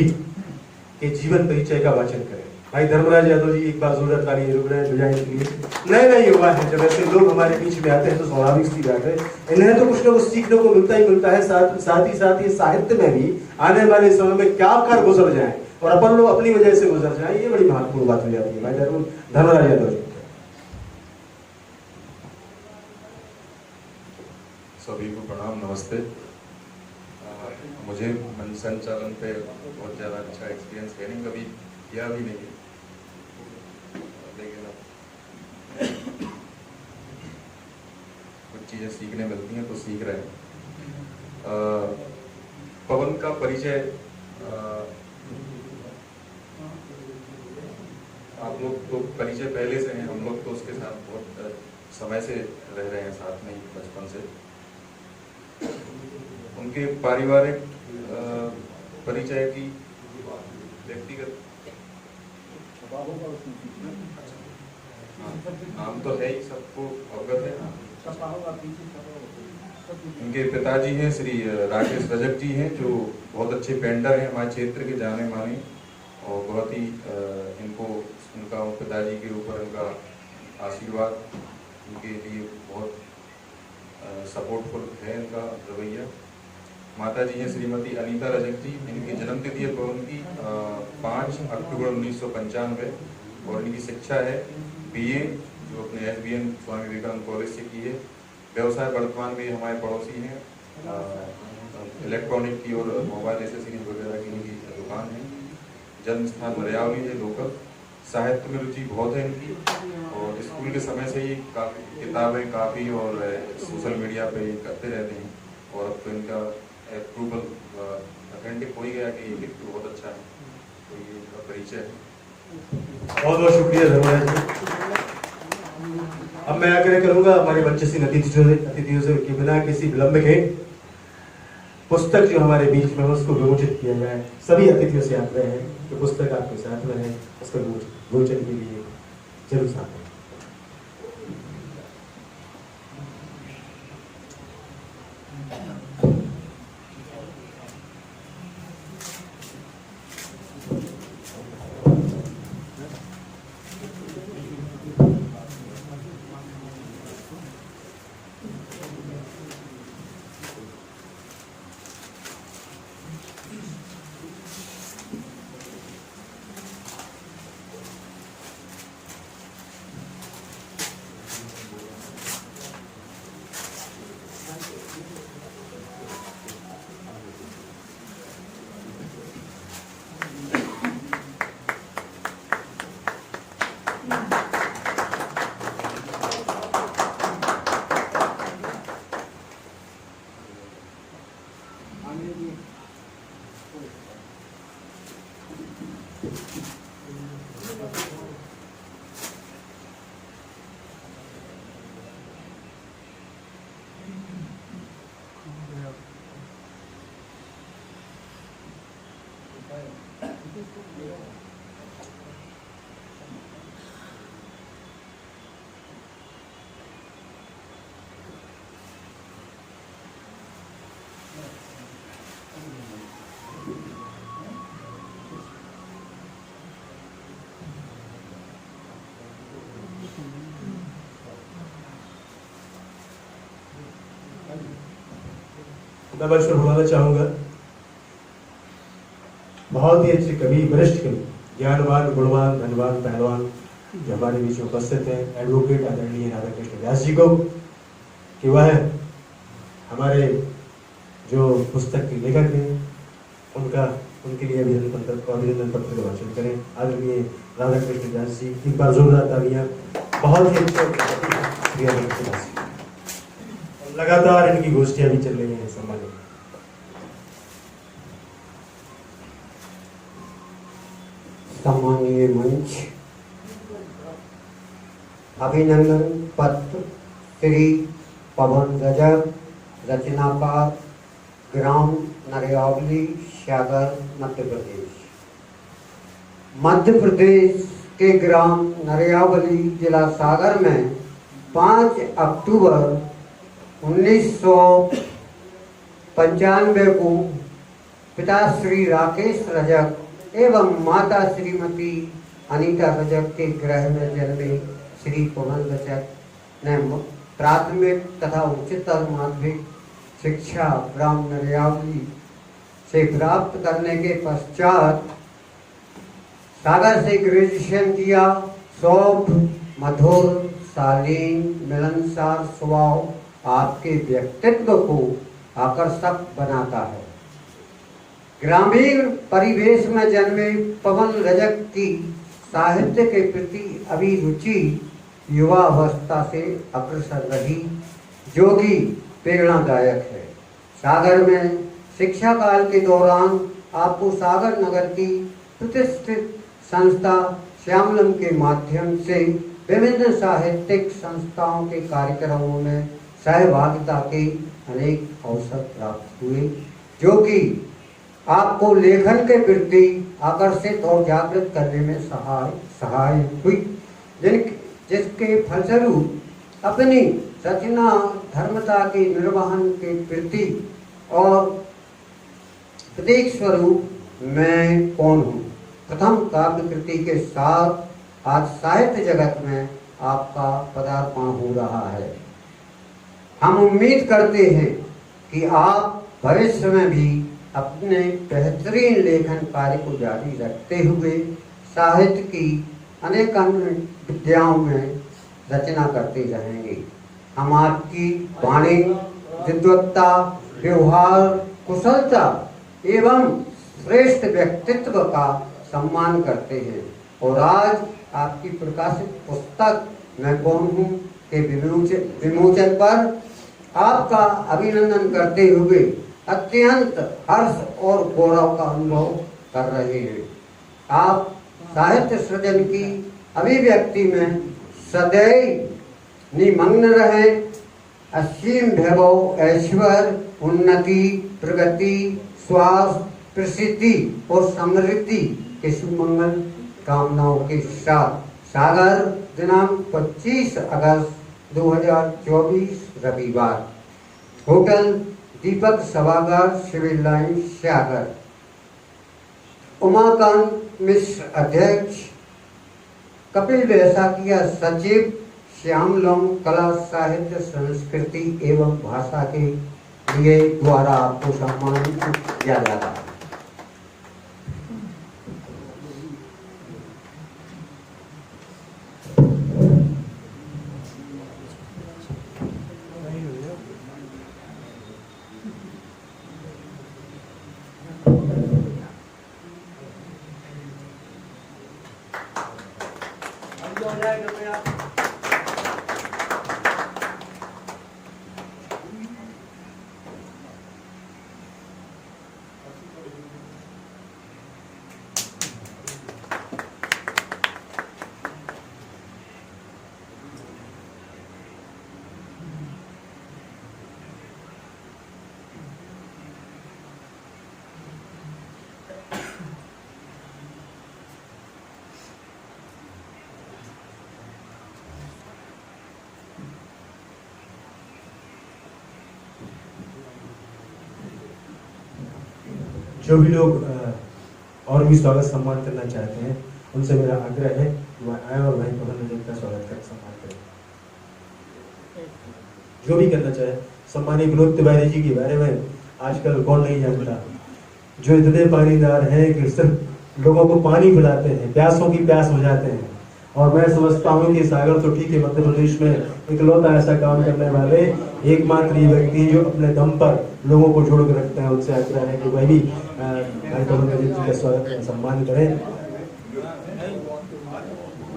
के जीवन परिचय का वाचन करें। भाई धर्मराज यादव जी एक बार जोरदार ताली रुक रहे हैं बजाने के लिए। नए युवा है, जब ऐसे लोग हमारे बीच में आते हैं तो स्वाभाविक सी बात है, इन्हें तो कुछ ना कुछ सीखने को मिलता ही मिलता है। साथ ही साहित्य में भी आने वाले समय में क्या कर गुजर जाए और अपन लोग अपनी वजह से गुजर जाए, ये बड़ी महत्वपूर्ण बात हो जाती है। भाई धर्मराज यादव जी। सभी को प्रणाम, नमस्ते। मुझे मंच संचालन पे बहुत ज़्यादा अच्छा एक्सपीरियंस है नहीं, कभी किया भी नहीं, लेकिन कुछ चीज़ें सीखने मिलती हैं तो सीख रहे हैं। पवन का परिचय आप लोग तो परिचय पहले से हैं, हम लोग तो उसके साथ बहुत समय से रह रहे हैं साथ में ही, बचपन से। उनके पारिवारिक परिचय की व्यक्तिगत नाम तो है ही, सबको अवगत है। इनके पिताजी हैं श्री राकेश रजक जी हैं, जो बहुत अच्छे पेंटर हैं, हमारे क्षेत्र के जाने माने, और बहुत ही इनको उनका पिताजी के ऊपर उनका आशीर्वाद, उनके लिए बहुत सपोर्टफुल है इनका रवैया। माता जी हैं श्रीमती अनीता रजक जी, इनकी जन्मतिथि है उनकी 5 अक्टूबर 1995, और इनकी शिक्षा है BA, जो अपने SBN स्वामी विवेकानंद कॉलेज से की है। व्यवसाय वर्तमान में हमारे पड़ोसी हैं, इलेक्ट्रॉनिक की और मोबाइल एसेसरीज वगैरह की इनकी दुकान है। जन्म स्थान मरियावली है लोकल। साहित्य में रुचि बहुत है इनकी, और स्कूल के समय से ही काफ़ी किताबें, काफ़ी और सोशल मीडिया पे करते रहते हैं, और अब तो इनका अप्रूवल अथेंटिक हो ही गया कि ये व्यक्ति बहुत अच्छा है, तो ये इनका परिचय है। बहुत बहुत शुक्रिया धर्मराज जी। अब मैं आग्रह करूंगा हमारे मंचस्थ अतिथियों से कि बिना किसी विलंब के पुस्तक जो हमारे बीच में है उसको विमोचित किया जाए। सभी अतिथियों से आग्रह है कि पुस्तक आपके साथ में है, उसको विमोचन के लिए जरूर साथ में। मैं मंच पर बुलाना चाहूंगा बहुत ही अच्छे कवि, वरिष्ठ कवि, ज्ञानवान, गुणवान, धनवान, पहलवान जो हमारे बीच में उपस्थित है, एडवोकेट आदरणीय राधा कृष्ण व्यास जी को, कि वह हमारे जो पुस्तक के लेखक हैं उनके लिए अभिनंदन पत्र का वाचन करें। आदरणीय राधा कृष्ण व्यास जी, एक बार जोरदार तालियां। बहुत ही अच्छे लगातार इनकी गोष्ठियां भी चल रही हैं समाज में। सम्मानीय मंच, अभिनंदन पत्र श्री पवन रजक, रचनाकार, ग्राम नरियावली, सागर, मध्य प्रदेश। मध्य प्रदेश के ग्राम नरियावली, जिला सागर में 5 अक्टूबर 1995 को पिता श्री राकेश रजक एवं माता श्रीमती अनीता रजक के गृह में जन्मे श्री पवन रजक ने प्राथमिक तथा उच्चतर माध्यमिक शिक्षा ग्राम नरियावली से प्राप्त करने के पश्चात सागर से ग्रेजुएशन किया। सौम्य, मधुर, शालीन, मिलनसार स्वभाव आपके व्यक्तित्व को आकर्षक बनाता है। ग्रामीण परिवेश में जन्मे पवन रजक की साहित्य के प्रति अभिरुचि युवा अवस्था से अग्रसर रही, जो कि प्रेरणादायक है। सागर में शिक्षा काल के दौरान आपको सागर नगर की प्रतिष्ठित संस्था श्यामलम के माध्यम से विभिन्न साहित्यिक संस्थाओं के कार्यक्रमों में सहभागिता के अनेक अवसर प्राप्त हुए, जो कि आपको लेखन के प्रति आकर्षित और जागृत करने में सहाय हुई, जिसके फलस्वरूप अपनी रचना धर्मता के निर्वहन के प्रति और प्रतीक स्वरूप मैं कौन हूँ प्रथम काव्य कृति के साथ आज साहित्य जगत में आपका पदार्पण हो रहा है। हम उम्मीद करते हैं कि आप भविष्य में भी अपने बेहतरीन लेखन कार्य को जारी रखते हुए साहित्य की अनेक अन्य विद्याओं में रचना करते रहेंगे। हम आपकी वाणी, विद्वत्ता, व्यवहार, कुशलता एवं श्रेष्ठ व्यक्तित्व का सम्मान करते हैं और आज आपकी प्रकाशित पुस्तक मैं कौन हूँ के विमोचन पर आपका अभिनंदन करते हुए अत्यंत हर्ष और गौरव का अनुभव कर रहे हैं। आप साहित्य सृजन की अभिव्यक्ति में सदैव निमग्न रहे। असीम वैभव, ऐश्वर्य, उन्नति, प्रगति, स्वास्थ्य, प्रसिद्धि और समृद्धि के सुमंगल कामनाओं के साथ सागर दिनांक 25 अगस्त 2024 रविवार, होटल दीपक सभागार, सिविल लाइन, सागर। उमाकांत मिश्र अध्यक्ष, कपिल वैसाखिया सचिव, श्यामलोम कला साहित्य संस्कृति एवं भाषा के लिए द्वारा आपको सम्मानित किया जाता है। जो भी लोग और भी स्वागत सम्मान करना चाहते हैं, उनसे मेरा आग्रह है कि वह आए और वहीं पवन नजर का स्वागत कर सम्मान करें। जो भी करना चाहे। सम्मानीय विनोद तिवारी जी के बारे में आजकल कौन नहीं जानता, जो इतने पानीदार हैं कि सिर्फ लोगों को पानी पिलाते हैं, प्यासों की प्यास बुझाते हैं। और मैं समझता हूँ कि सागर तो ठीक है, मध्य प्रदेश में इकलौता ऐसा काम करने वाले एकमात्र ये व्यक्ति जो अपने दम पर लोगों को जोड़ कर रखते हैं। उनसे आग्रह है कि वह भी भाई पवन जी का स्वागत सम्मान करें।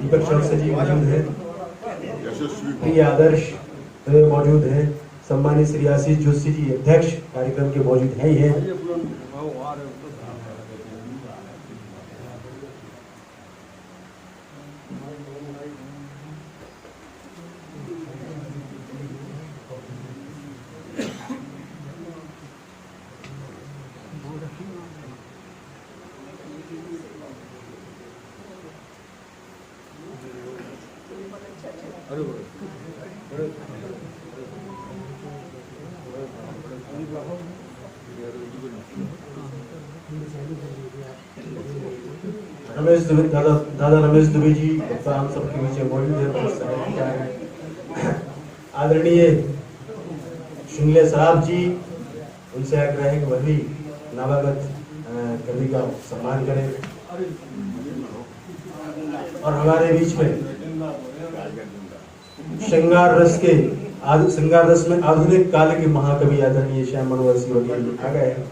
दीपक चौरसे जी मौजूद हैं, प्रिय आदर्श मौजूद हैं, सम्मानित श्री आशीष जोशी जी अध्यक्ष कार्यक्रम के मौजूद है ही हैं। रमेश दुबे, दादा रमेश दुबे जी हम सबके बीच मौजूद है। आदरणीय शिंगले साहब जी, उनसे आग्रह है कि वह भी नवागत कवि का सम्मान करें। और हमारे बीच में श्रृंगार रस में आधुनिक काल के महाकवि आदरणीय श्याम मनोहर सिंह वकील आ गए हैं,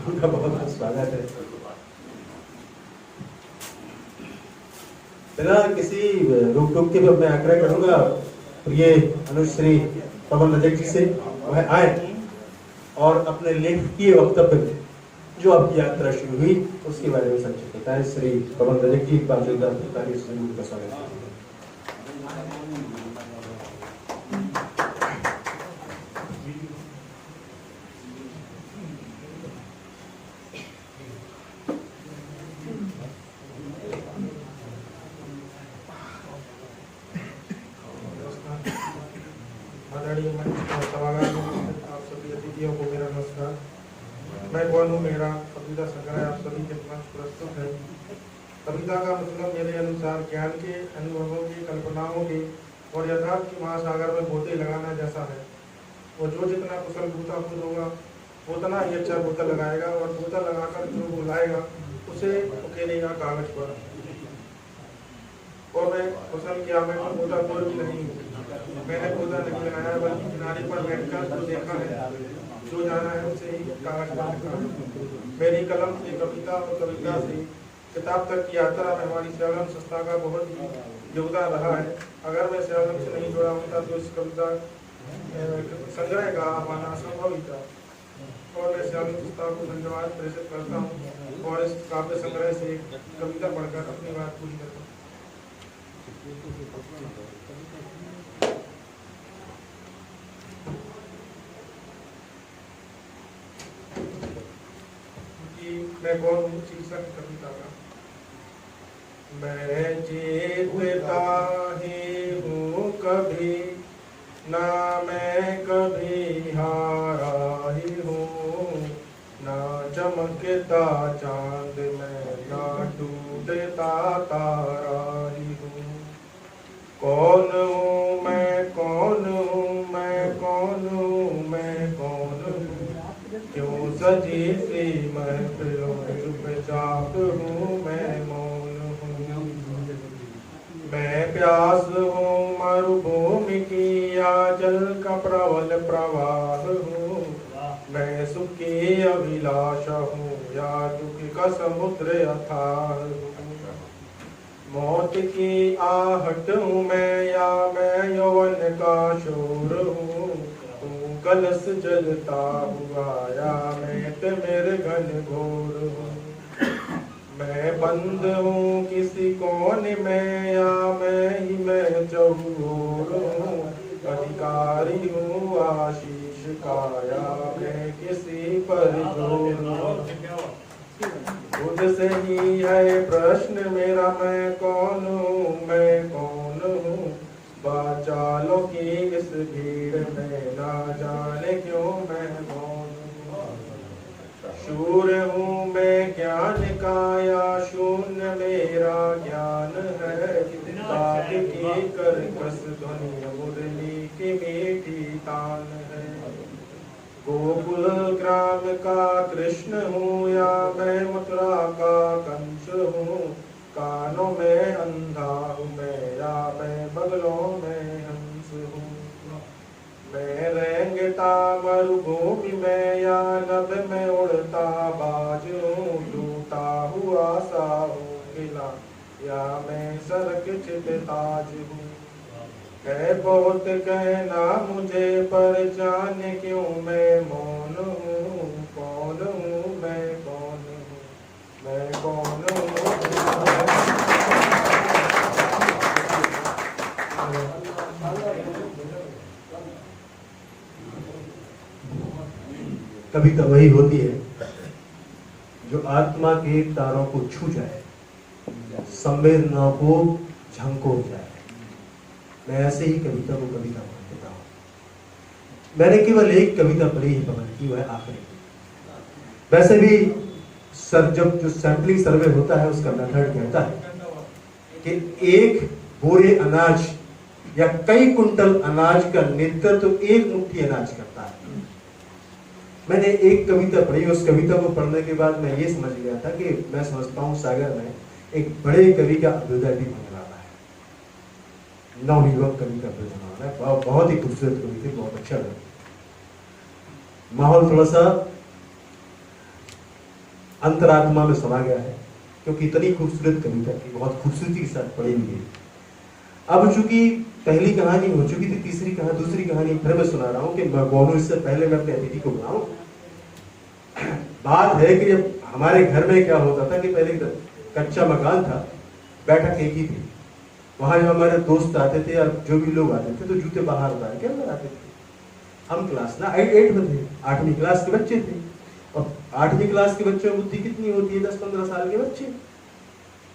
उनका बहुत बहुत स्वागत है। बिना किसी रोक टोक के मैं आग्रह करूंगा प्रिय अनुश्री पवन रजक जी से वह आए और अपने लेखकीय वक्तव्य जो आपकी यात्रा शुरू हुई उसके बारे में संक्षिप्त बताएं। श्री पवन रजक जी का स्वागत है। मैं कौन हूँ मेरा कविता संग्रह आप सभी के पास प्रस्तुत है। कविता का मतलब मेरे अनुसार ज्ञान के, अनुभवों के, कल्पनाओं के और यथार्थ के महासागर में गोते लगाना जैसा है। और जो जितना कुशल गोताखोर होगा उतना ही अच्छा गोता लगाएगा, और गोता लगाकर जो बुलाएगा उसे उकेलेगा कागज पर। और मैं कुशल क्या, मैं तो गोताखोर भी नहीं हूँ, मैंने गोता नहीं लगाया, बल्कि किनारे पर बैठकर जो देखा है, जो जाना है उसे ही कागज पर लिखा है। मेरी कलम से कविता और कविता से किताब तक की यात्रा में हमारी स्यालम संस्था का बहुत ही योगदान रहा है। अगर मैं स्यालम से नहीं जुड़ा होता तो इस कविता संग्रह का आना असंभव ही था। और मैं स्यालम संस्था को धन्यवाद प्रेषित करता हूँ और इस काव्य संग्रह से कविता पढ़कर अपनी बात पूरी करता हूँ। मैं कौन हूँ शीर्षक कविता का। मैं जीतता ही हूँ कभी ना, मैं कभी हारा ही हूँ ना, चमकता चांद में ना टूटता तारा ही हूँ। कौन हूँ मैं, कौन हूँ मैं, कौन हूँ मैं, कौन हूँ, क्यों सजी सी महफिलों चुपचाप हूँ मैं मौन हूँ। मैं प्यास हूँ मरुभूमि की या जल का प्रबल प्रवाह हूँ। मैं सुख की अभिलाषा हूँ या दुख का समुद्र अथाह हूँ। मौत की आहट हूँ मैं या मैं यौवन का शोर हूँ। कलश जलता हुआ या मैं मेरे घन घोर हूँ। मैं बंद हूँ किसी कोन में या मैं ही मैं चहुओर हूँ। अधिकारी हूँ आशीष का या मैं किसी पर जोर हूँ। मुझसे ही है प्रश्न मेरा, मैं कौन हूँ, मैं कौन हूँ। बाचालों की इस भीड़ में ना जाने क्यों मैं मौन हूँ। शूर हूँ मैं ज्ञान का या शून्य मेरा ज्ञान है। काट की कर्कश ध्वनि मुरली की मीठी तान है। गोकुल ग्राम का कृष्ण हूँ या मैं मथुरा का कंस हूँ। कानों में अंधा हूँ मैं या मैं बगलों में हंस हूँ। मैं रेंगता मरुभूमि में या नभ में उड़ता बाज हूँ। टूटा हुआ सा हूँ किला या मैं सड़क छिपताज हूँ। है बहुत कहना मुझे पर जाने क्यों मैं मौन हूँ। कौन हूँ मैं, कौन हूँ मैं, कौन हूँ। कविता वही होती है जो आत्मा के तारों को छू जाए, संवेदनाओं को झंकोर जाए। मैं ऐसे ही कविता को कविता मान देता हूँ। मैंने केवल एक कविता पढ़ी है पवन की, वह आखिरी। वैसे भी सर जब जो सैंपलिंग सर्वे होता है उसका मेथड कहता है कि एक बोरे अनाज या कई कुंटल अनाज का नेतृत्व तो एक मुट्ठी अनाज करता है। मैंने एक कविता पढ़ी, उस कविता को पढ़ने के बाद मैं ये समझ गया था कि मैं समझता हूँ सागर में एक बड़े कवि का अभ्युदय भी होने वाला है। नवयुवक कवि का अभ्युदय होने वाला है। बहुत ही खूबसूरत कवि थी, बहुत अच्छा लगा। माहौल थोड़ा सा अंतरात्मा में समा गया है क्योंकि इतनी खूबसूरत कविता थी, बहुत खूबसूरती के साथ पढ़ी हुई है। अब चूंकि पहली कहानी हो चुकी थी, तीसरी कहानी, दूसरी कहानी फिर मैं सुना रहा हूँ कि मैं बोलूं इससे पहले मैं अपने अतिथि को बुलाऊं। बात है कि जब हमारे घर में क्या होता था कि पहले कच्चा मकान था, बैठक एक ही थी। वहां जब हमारे दोस्त आते थे या जो भी लोग आते थे तो जूते बाहर उतार के अंदर आते थे। हम क्लास ना 8 में थे, 8वीं क्लास के बच्चे थे। और 8वीं क्लास के बच्चों में बुद्धि कितनी होती है, 10-15 साल के बच्चे।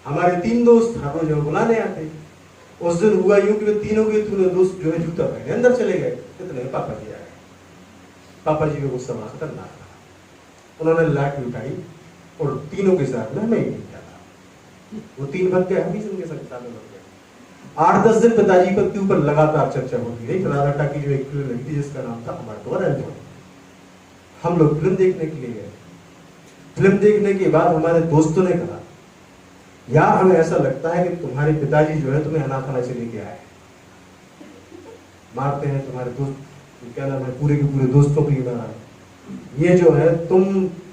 हमारे 3 दोस्त हर रोज बुलाने आते। उस दिन हुआ यूं कि तीनों के दोस्त जो है जूता पहने अंदर चले गए। इतने पापा जी आए। पापा जी को गुस्सा बड़ा खतरनाक था। उन्होंने लाठी उठाई और तीनों के साथ में मैं ही नहीं था। वो 3 भक्त गए, हम भी उनके साथ में भग गए। 8-10 दिन पिताजी के ऊपर लगातार चर्चा होती रही। राधा टाकी जो एक फिल्म लगी थी जिसका नाम था हमारा द्वार एल्बम, हम लोग फिल्म देखने के लिए गए। फिल्म देखने के बाद हमारे दोस्तों ने कहा, यार हमें ऐसा लगता है कि तुम्हारे पिताजी जो है तुम्हें अनाथालय से लेके आए, मारते हैं तुम्हारे दोस्त, क्या नाम है, पूरे के पूरे दोस्तों को ही मारा, ये जो है तुम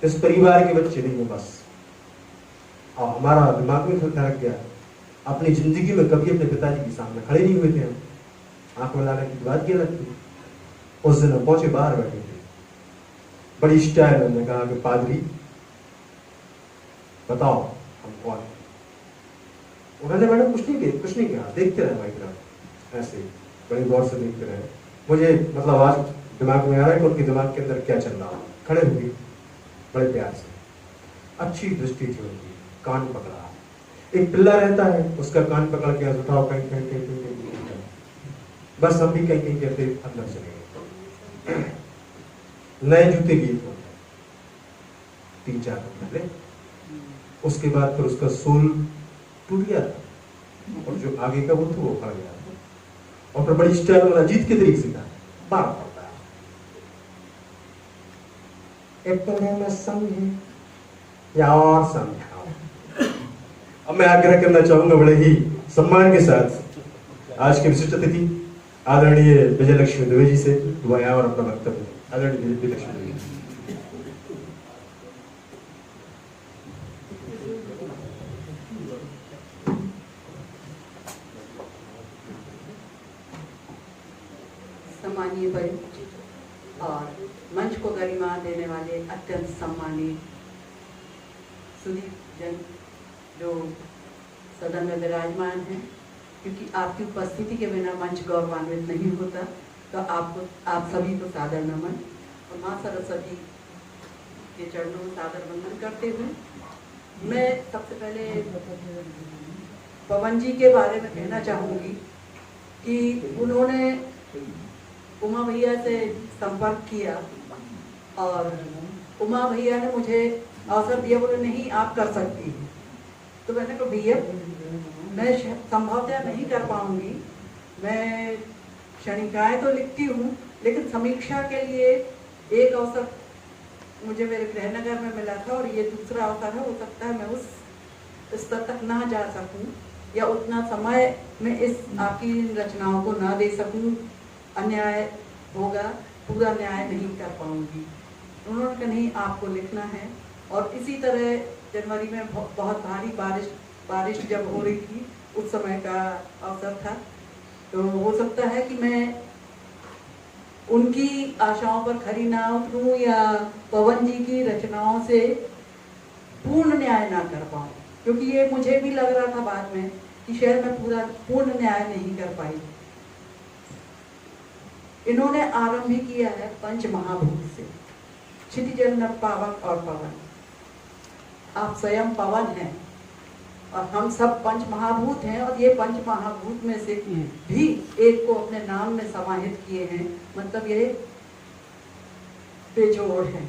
इस परिवार के बच्चे नहीं हो बस। और हमारा दिमाग में खटक गया, अपनी जिंदगी में कभी अपने पिताजी के सामने खड़े नहीं हुए थे हम, आंख में लाने की बात की अलग थी। उस दिन हम पहुंचे, बाहर बैठे थे, बड़ी स्टाइल में कहा कि पादरी बताओ हम कौन है। उन्होंने मैडम कुछ नहीं कहा, देखते रहे भाई तरफ, ऐसे बड़े गौर से देखते रहे। मुझे मतलब आज दिमाग में आ रहा है कि उनके दिमाग के अंदर क्या चल रहा है। खड़े हुए बड़े प्यार से, अच्छी दृष्टि थी उनकी, कान पकड़ा, एक पिल्ला रहता है उसका कान पकड़ के उठाओ, कहीं कहीं कहीं कहीं, बस हम भी कहीं कहीं कहते अंदर चले गए। नए जूते लिए थे 3-4 दिन पहले, उसके बाद फिर उसका सोल टूट गया था और जो आगे का वो था वो उखड़ गया था। और फिर बड़ी स्टाइल वाला अजीत के तरीके से था, बार पड़ता है, एक तो मैं समझे या और समझाओ। अब मैं आग्रह करना चाहूंगा बड़े ही सम्मान के साथ आज के विशिष्ट अतिथि आदरणीय विजय लक्ष्मी दुबे जी से दुआएं और अपना वक्तव्य। आदरणीय विजय लक्ष्मी दुबे जी। सम्मानीय वरिष्ठ और मंच को गरिमा देने वाले अत्यंत सम्मानित सुदीप जन जो सदन में विराजमान हैं, क्योंकि आपकी उपस्थिति के बिना मंच गौरवान्वित नहीं होता, तो आप सभी को सादर नमन और माँ सरस्वती के चरणों में सादर वंदन करते हुए मैं सबसे पहले पवन जी के बारे में कहना चाहूँगी कि उन्होंने उमा भैया से संपर्क किया और उमा भैया ने मुझे अवसर दिया, बोले नहीं आप कर सकती हैं। तो मैंने कहा भैया मैं संभवतः नहीं कर पाऊंगी, मैं क्षणिकाएं तो लिखती हूँ लेकिन समीक्षा के लिए एक अवसर मुझे मेरे गृहनगर में मिला था और ये दूसरा अवसर है, हो सकता है मैं उस स्तर तक ना जा सकूं या उतना समय में इस आपकी रचनाओं को ना दे सकूं, अन्याय होगा, पूरा न्याय नहीं कर पाऊंगी। उन्होंने कहा नहीं आपको लिखना है। और इसी तरह जनवरी में बहुत भारी बारिश जब हो रही थी उस समय का अवसर था, तो हो सकता है कि मैं उनकी आशाओं पर खरी ना उतरूं या पवन जी की रचनाओं से पूर्ण न्याय ना कर पाऊं, क्योंकि ये मुझे भी लग रहा था बाद में कि शायद मैं पूर्ण न्याय नहीं कर पाई। इन्होंने आरंभ भी किया है पंच महाभूत से, क्षितिज नभ पावक और पवन। आप स्वयं पवन हैं और हम सब पंच महाभूत हैं और ये पंच महाभूत में से भी एक को अपने नाम में समाहित किए हैं, मतलब ये बेजोड़ है।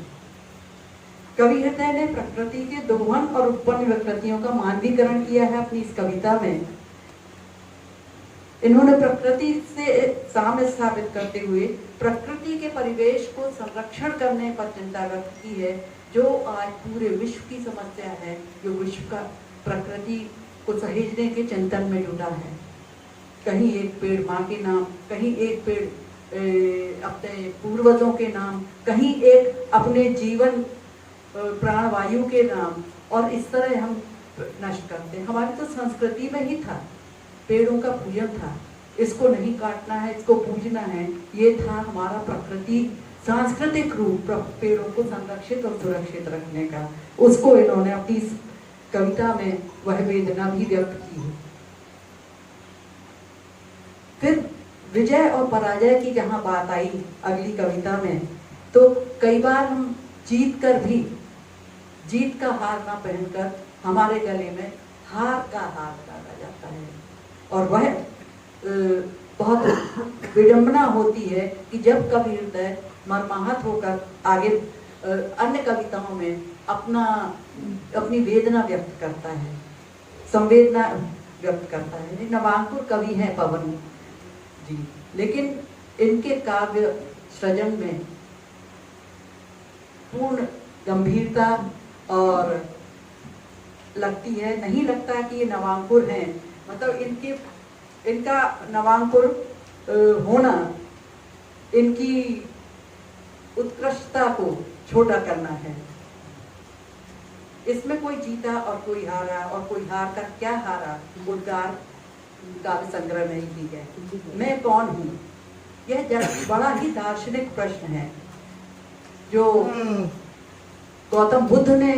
कवि हृदय ने प्रकृति के दोहन और उत्पन्न विकृतियों का मानवीकरण किया है अपनी इस कविता में। इन्होंने प्रकृति से साम्य स्थापित करते हुए प्रकृति के परिवेश को संरक्षण करने पर चिंता व्यक्त की है, जो आज पूरे विश्व की समस्या है, जो विश्व का प्रकृति को सहेजने के चिंतन में जुटा है। कहीं एक पेड़ माँ के नाम, कहीं एक पेड़ अपने पूर्वजों के नाम, कहीं एक अपने जीवन प्राणवायु के नाम, और इस तरह हम नष्ट करते हैं। हमारी तो संस्कृति में ही था, पेड़ों का पूजन था, इसको नहीं काटना है, इसको पूजना है, ये था हमारा प्रकृति सांस्कृतिक रूप पेड़ों को संरक्षित और सुरक्षित रखने का। उसको इन्होंने अपनी कविता में वह वेदना भी व्यक्त की है। फिर विजय और पराजय की जहाँ बात आई अगली कविता में, तो कई बार हम जीत कर भी जीत का हार ना पहनकर हमारे गले में हार का हार डाला जाता है, और वह बहुत विडंबना होती है कि जब कवि हृदय मर्माहत होकर आगे अन्य कविताओं में अपनी वेदना व्यक्त करता है, संवेदना व्यक्त करता है। नवांकुर कवि हैं पवन जी, लेकिन इनके काव्य सृजन में पूर्ण गंभीरता और लगती है, नहीं लगता कि ये नवांकुर हैं। मतलब इनका नवांकुर होना इनकी उत्कृष्टता को छोटा करना है। इसमें कोई जीता और कोई हारा, और कोई हार कर क्या हारा, उद्गार काव्य संग्रह में ही है। मैं कौन हूँ, यह बड़ा ही दार्शनिक प्रश्न है जो गौतम बुद्ध ने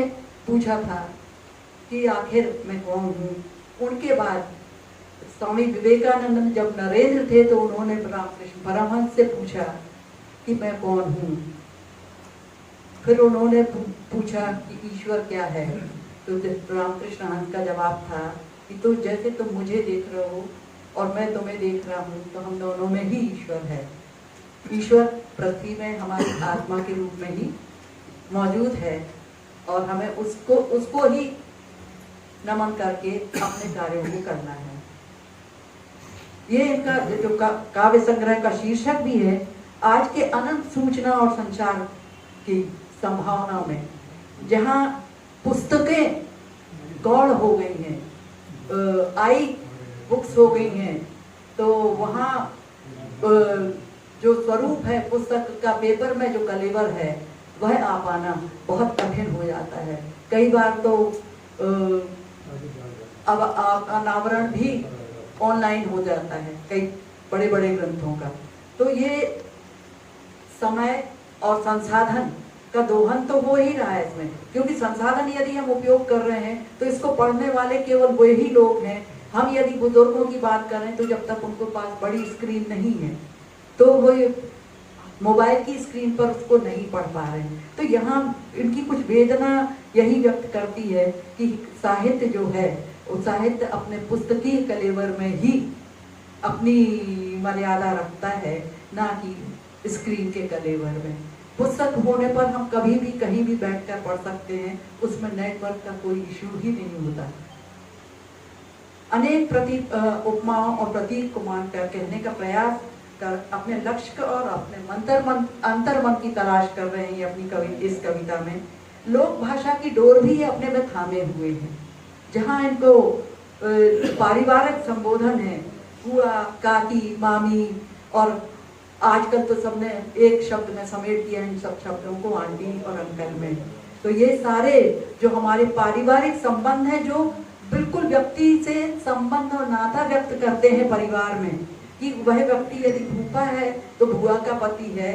पूछा था कि आखिर मैं कौन हूँ। उनके बाद स्वामी विवेकानंद जब नरेंद्र थे तो उन्होंने रामकृष्ण परमहंस से पूछा कि मैं कौन हूँ। फिर उन्होंने पूछा कि ईश्वर क्या है, तो रामकृष्ण हंस का जवाब था कि तो जैसे तुम मुझे देख रहे हो और मैं तुम्हें देख रहा हूँ, तो हम दोनों में ही ईश्वर है। ईश्वर पृथ्वी में हमारी आत्मा के रूप में ही मौजूद है और हमें उसको ही नमन करके अपने कार्यों को करना है। ये इनका जो काव्य संग्रह का शीर्षक भी है। आज के अनंत सूचना और संचार की संभावनाओं में जहाँ पुस्तकें गौड़ हो गई हैं, आई बुक्स हो गई हैं, तो वहाँ जो स्वरूप है पुस्तक का, पेपर में जो कलेवर है वह आ पाना बहुत कठिन हो जाता है। कई बार तो अब अनावरण भी ऑनलाइन हो जाता है कई बड़े बड़े ग्रंथों का। तो ये समय और संसाधन का दोहन तो हो ही रहा है इसमें, क्योंकि संसाधन यदि हम उपयोग कर रहे हैं तो इसको पढ़ने वाले केवल वही लोग हैं। हम यदि बुजुर्गों की बात करें तो जब तक उनको पास बड़ी स्क्रीन नहीं है तो वो मोबाइल की स्क्रीन पर उसको नहीं पढ़ पा रहे हैं। तो यहाँ इनकी कुछ वेदना यही व्यक्त करती है कि साहित्य जो है वो साहित्य अपने पुस्तकीय कलेवर में ही अपनी मर्यादा रखता है, ना कि स्क्रीन के कलेवर में। पुस्तक होने पर हम कभी भी कहीं भी बैठकर पढ़ सकते हैं, उसमें नेटवर्क का कोई इशू ही नहीं होता। अनेक उपमाओं और प्रतीक को मानकर कहने का प्रयास कर अपने लक्ष्य और अपने अंतर्मन की तलाश कर रहे हैं अपनी इस कविता में। लोक भाषा की डोर भी ये अपने में थामे हुए हैं। जहाँ इनको पारिवारिक संबोधन है, बुआ, काकी, मामी, और आजकल तो सबने एक शब्द में समेट दिया इन सब शब्दों को, आंटी और अंकल में। तो ये सारे जो हमारे पारिवारिक संबंध है, जो बिल्कुल व्यक्ति से संबंध और नाता व्यक्त करते हैं परिवार में, कि वह व्यक्ति यदि फूफा है तो बुआ का पति है,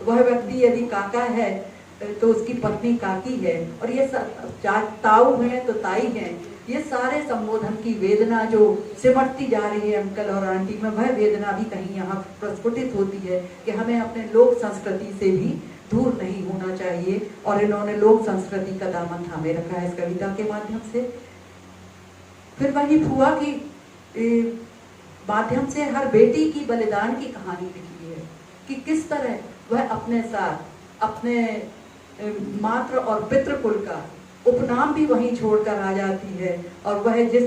वह व्यक्ति यदि काका है तो उसकी पत्नी काकी है, और ये ताऊ है तो ताई है। ये सारे संबोधन की वेदना जो सिमटती जा रही है अंकल और आंटी में, वह वेदना भी कहीं यहाँ प्रस्फुटित होती है कि हमें अपने लोक संस्कृति से भी दूर नहीं होना चाहिए। और इन्होंने लोक संस्कृति का दामन थामे रखा है इस कविता के माध्यम से। फिर वही फुआ की माध्यम से हर बेटी की बलिदान की कहानी लिखी है कि किस तरह वह अपने साथ अपने मातृ और पितृकुल का उपनाम भी वहीं छोड़कर आ जाती है, और वह जिस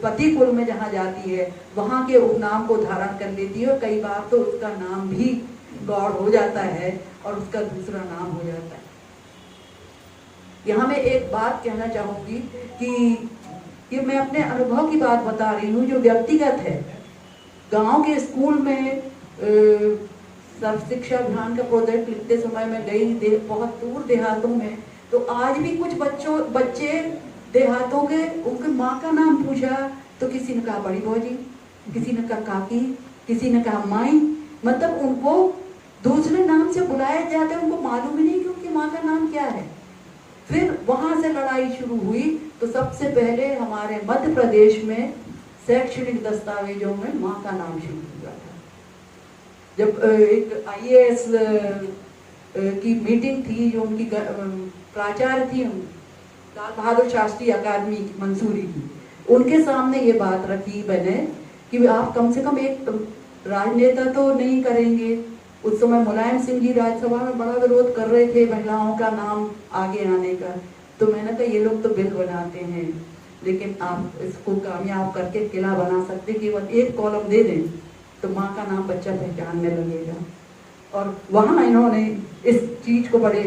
पति कुल में जहाँ जाती है वहाँ के उपनाम को धारण कर लेती है, और कई बार तो उसका नाम भी गौड़ हो जाता है और उसका दूसरा नाम हो जाता है। यहाँ मैं एक बात कहना चाहूँगी कि ये मैं अपने अनुभव की बात बता रही हूँ जो व्यक्तिगत है। गांव के स्कूल में सर्व शिक्षा अभियान का प्रोजेक्ट लिखते समय मैं गई बहुत दूर देहातों में, तो आज भी कुछ बच्चे देहातों के उनके माँ का नाम पूछा तो किसी ने कहा बड़ी भौजी, किसी ने कहा काकी, किसी ने कहा माई। मतलब उनको दूसरे नाम से बुलाया जाता है, उनको मालूम ही नहीं कि उनकी माँ का नाम क्या है। फिर वहां से लड़ाई शुरू हुई। तो सबसे पहले हमारे मध्य प्रदेश में शैक्षणिक दस्तावेजों में माँ का नाम शुरू हुआ था। जब एक IAS की मीटिंग थी, जो उनकी प्राचार्य थी लाल बहादुर शास्त्री अकादमी मंसूरी की, उनके सामने ये बात रखी मैंने कि आप कम से कम एक राजनेता तो नहीं करेंगे, उस समय मुलायम सिंह जी राज्यसभा में बड़ा विरोध कर रहे थे महिलाओं का नाम आगे आने का। तो मैंने कहा ये लोग तो बिल बनाते हैं, लेकिन आप इसको कामयाब करके किला बना सकते, केवल एक कॉलम दे दें तो माँ का नाम बच्चा पहचानने लगेगा। और वहाँ इन्होंने इस चीज को बड़े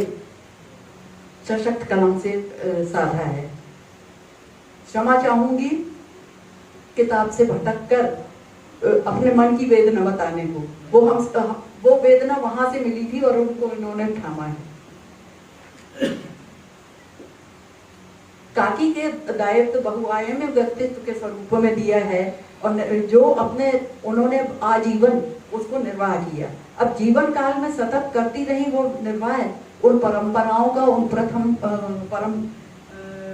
सशक्त कलम से साधा है। क्षमा चाहूंगी किताब से भटक कर अपने मन की वेदना बताने को। वो वेदना वहां से मिली थी और उनको इन्होंने थामा है। काकी के दायित्व बहुआयामी व्यक्तित्व के स्वरूप में दिया है और जो अपने उन्होंने आजीवन उसको निर्वाह किया। अब जीवन काल में सतत करती रही वो निर्वाह उन परंपराओं का, उन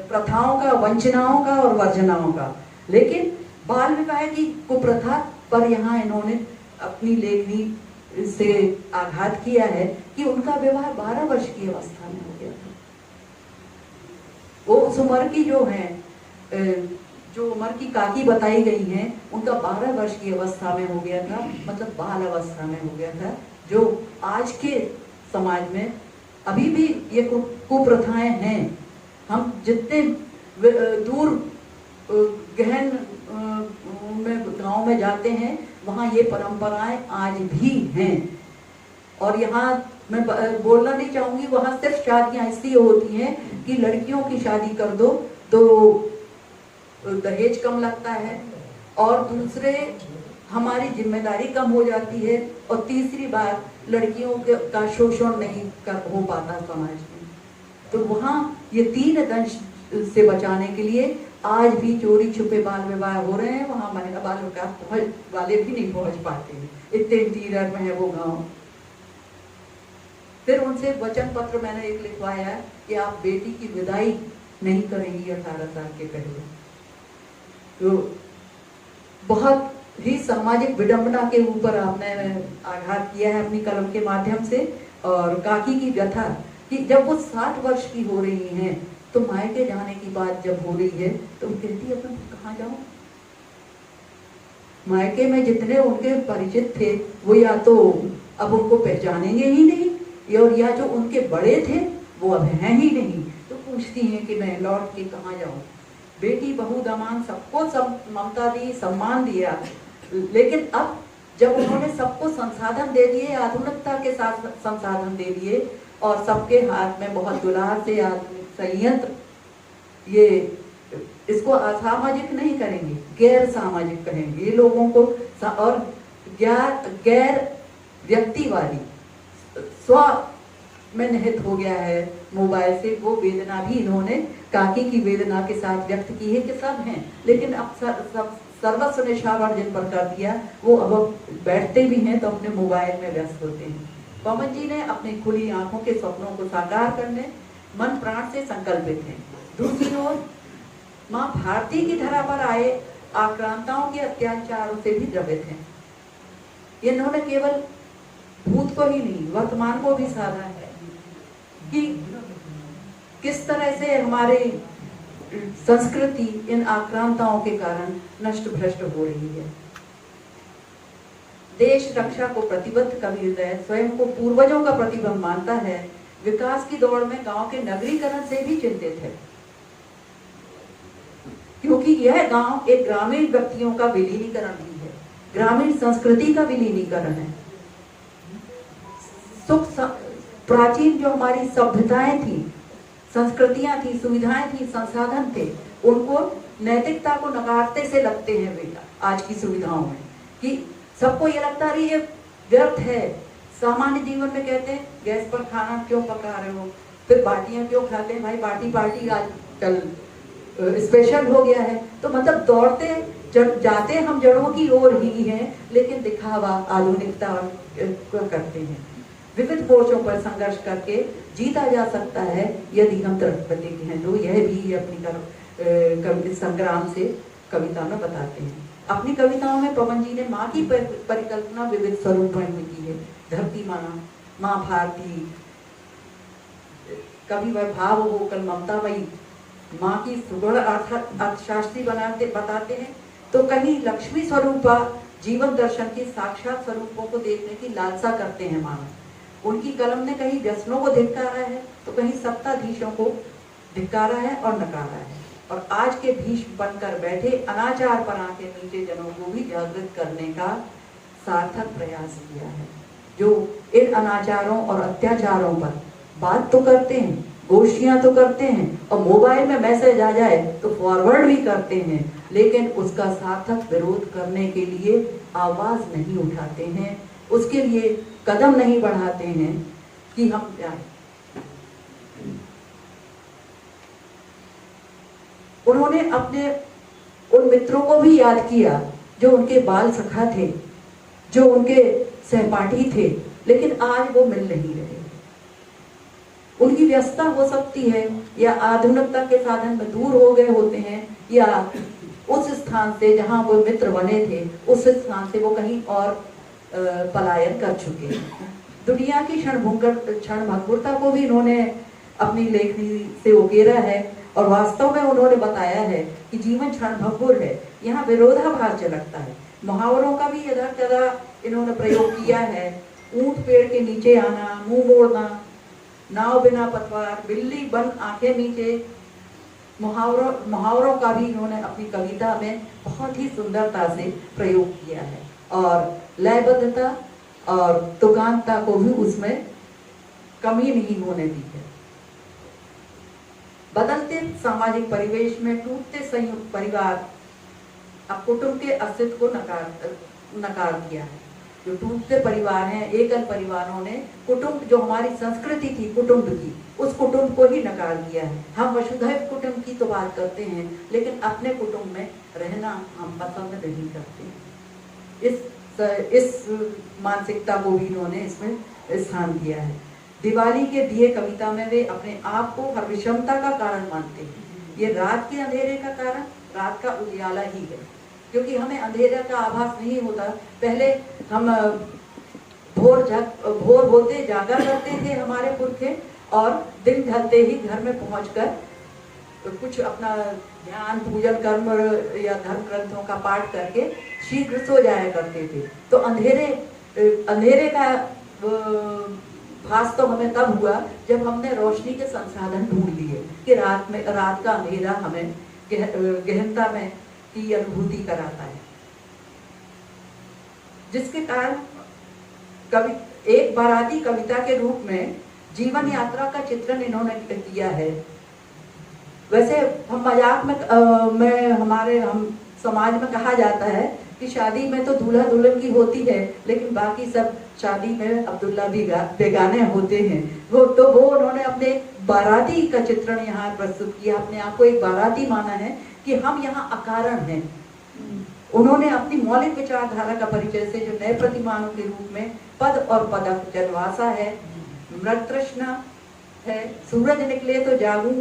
प्रथाओं का, वंचनाओं का और वर्जनाओं का। लेकिन बाल विवाह की कुप्रथा पर यहाँ इन्होंने अपनी लेखनी से आघात किया है कि उनका विवाह 12 वर्ष की अवस्था में हो गया था। वो उस उम्र की जो है, जो उम्र की काकी बताई गई हैं, उनका 12 वर्ष की अवस्था में हो गया था, मतलब बाल अवस्था में हो गया था, जो आज के समाज में अभी भी ये कुप्रथाएं हैं। हम जितने दूर गहन में गांव में जाते हैं वहाँ ये परंपराएं आज भी हैं। और यहाँ मैं बोलना नहीं चाहूंगी, वहाँ सिर्फ शादियां इसलिए होती हैं कि लड़कियों की शादी कर दो तो दहेज कम लगता है, और दूसरे हमारी जिम्मेदारी कम हो जाती है, और तीसरी बात लड़कियों का शोषण नहीं हो पाता समाज में। तो वहाँ ये 3 दंश से बचाने के लिए आज भी चोरी छुपे बाल विवाह हो रहे हैं। वहाँ महिला बाल विकास वाले भी नहीं पहुंच पाते हैं, इतने इंटीरियर में है वो गांव। फिर उनसे वचन पत्र मैंने एक लिखवाया कि आप बेटी की विदाई नहीं करेंगी 18 साल के पहले। तो बहुत ही सामाजिक विडंबना के ऊपर आपने आघात किया है अपनी कलम के माध्यम से। और काकी की व्यथा कि जब वो 60 वर्ष की हो रही हैं तो मायके जाने की बात जब हो रही है तो वो कहती है अपन कहाँ जाऊं। मायके में जितने उनके परिचित थे वो या तो अब उनको पहचानेंगे ही नहीं, और या जो उनके बड़े थे वो अब हैं ही नहीं। तो पूछती हैं कि मैं लौट के कहाँ जाऊं। बेटी बहू दामाद सबको सब ममता दी, सम्मान दिया, लेकिन अब जब उन्होंने सबको संसाधन दे दिए, आधुनिकता के साथ संसाधन दे दिए, और सबके हाथ में बहुत दुलार से संयंत्र, ये इसको असामाजिक नहीं करेंगे, गैर सामाजिक कहेंगे ये लोगों को, और गैर व्यक्तिवादी, स्व में निहित हो गया है मोबाइल से। वो वेदना भी इन्होंने काकी की वेदना के साथ व्यक्त की है कि सब हैं, लेकिन अब सब सर्वस्व निशावर जिन पर कर दिया, वो अब बैठते भी हैं तो अपने मोबाइल में व्यस्त होते हैं। पवन जी ने अपनी खुली आंखों के सपनों को साकार करने मन प्राण से संकल्पित हैं। दूसरी ओर माँ भारती की धरा पर आए आक्रांताओं के अत्याचारों से भी द्रवित हैं। इन्होंने केवल भूत को ही नहीं वर्तमान को भी साधा है कि किस तरह से हमारे संस्कृति इन आक्रांताओं के कारण नष्ट भ्रष्ट हो रही है। देश रक्षा को प्रतिबद्ध कबीरदास स्वयं को पूर्वजों का प्रतिबंध मानता है। विकास की दौड़ में गांव के नगरीकरण से भी चिंतित है, क्योंकि यह गांव एक ग्रामीण व्यक्तियों का विलीनीकरण भी है, ग्रामीण संस्कृति का विलीनीकरण है। प्राचीन जो हमारी सभ्यताएं थी, संस्कृतियां थी, सुविधाएं थी, संसाधन थे, उनको नैतिकता को नकारते से लगते हैं बेटा आज की सुविधाओं में, कि सबको ये लगता है ये व्यर्थ है। सामान्य जीवन में कहते हैं गैस पर खाना क्यों पका रहे हो, फिर बाटियां क्यों खाते हैं, भाई पार्टी आज कल स्पेशल हो गया है। तो मतलब दौड़ते जाते हम जड़ों की ओर ही हैं, लेकिन दिखावा आधुनिकता करते हैं। विविध मोर्चों पर संघर्ष करके जीता जा सकता है यदि हम दृढ़ हैं। तो यह भी अपनी संग्राम से कविता में बताते हैं। अपनी कविताओं में पवन जी ने माँ की परिकल्पना विविध स्वरूपों में की है। धरती माँ, माँ भारती, कभी वह भाव हो कल ममतामयी, माँ की सुगढ़ अर्थशास्त्री बताते हैं तो कहीं लक्ष्मी स्वरूपा जीवन दर्शन की साक्षात स्वरूपों को देखने की लालसा करते हैं मानव। उनकी कलम ने कहीं व्यसनों को धिक्कारा है तो कहीं सत्ताधीशों को धिक्कारा है और नकारा है, और आज के भीष्म बनकर बैठे अनाचार पना के नीचे जनों को भी जागृत करने का सार्थक प्रयास किया है। जो इन अनाचारों और अत्याचारों पर बात तो करते हैं, गोष्ठियां तो करते हैं, और मोबाइल में मैसेज आ जाए तो फॉरवर्ड भी करते हैं, लेकिन उसका सार्थक विरोध करने के लिए आवाज नहीं उठाते हैं, उसके लिए कदम नहीं बढ़ाते हैं कि हम जाएं। उन्होंने अपने उन मित्रों को भी याद किया जो उनके बाल सखा थे, जो उनके सहपाठी थे, लेकिन आज वो मिल नहीं रहे। उनकी व्यस्तता हो सकती है, या आधुनिकता के साधन में दूर हो गए होते हैं, या उस स्थान से जहां वो मित्र बने थे उस स्थान से वो कहीं और पलायन कर चुके हैं। दुनिया की क्षणभंगुरता को भी इन्होंने अपनी लेखनी से उकेरा है, और वास्तव में उन्होंने बताया है कि जीवन क्षणभंगुर है, यहाँ विरोधाभास झलकता है। मुहावरों का भी यदा कदा इन्होंने प्रयोग किया है। ऊंट पेड़ के नीचे आना, मुंह मोड़ना, नाव बिना पतवार, बिल्ली बन आंखें नीचे, मुहावरों का भी इन्होंने अपनी कविता में बहुत ही सुंदरता से प्रयोग किया है, और लयबद्धता और तुकांतता को भी उसमें कमी नहीं होने दी है। बदलते सामाजिक परिवेश में टूटते संयुक्त परिवार अब कुटुंब के अस्तित्व को नकार दिया है। जो टूटते परिवार हैं, एकल परिवारों ने कुटुंब, जो हमारी संस्कृति थी कुटुंब की, उस कुटुंब को ही नकार दिया है। हम वसुधैव कुटुंब की तो बात करते हैं, लेकिन अपने कुटुंब में रहना हम पसंद नहीं करते। इस मानसिकता को भी इन्होंने इसमें स्थान दिया है। दिवाली के दिए कविता में वे अपने आप को हर विषमता का कारण मानते हैं। ये रात के अंधेरे का कारण रात का उजियाला ही है, क्योंकि हमें अंधेरे का आभास नहीं होता। पहले हम भोर होते जागा करते थे हमारे पुरखे, और दिन ढलते ही घर में पहुंचकर कुछ अपना ध्यान, पूजन, कर्म या धर्म ग्रंथों का पाठ करके शीघ्र सो जाया करते थे। तो अंधेरे का भास तो हमें तब हुआ जब हमने रोशनी के संसाधन ढूंढ लिए कि रात का अंधेरा हमें गहनता में की अनुभूति कराता है, जिसके कारण एक बाराती कविता के रूप में जीवन यात्रा का चित्रण इन्होंने किया है। वैसे हम मजाक में हम समाज में कहा जाता है कि शादी में तो दूल्हा दुल्हन की होती है, लेकिन बाकी सब शादी में अब्दुल्ला भी बेगाने होते हैं। वो उन्होंने अपने बाराती का चित्रण यहाँ प्रस्तुत किया, अपने आप को एक बाराती माना है कि हम यहाँ अकारण हैं। उन्होंने अपनी मौलिक विचारधारा का परिचय से जो नए प्रतिमानों के रूप में पद और पदक, जनवासा है, मृग तृष्णा है, सूरज निकले तो जागू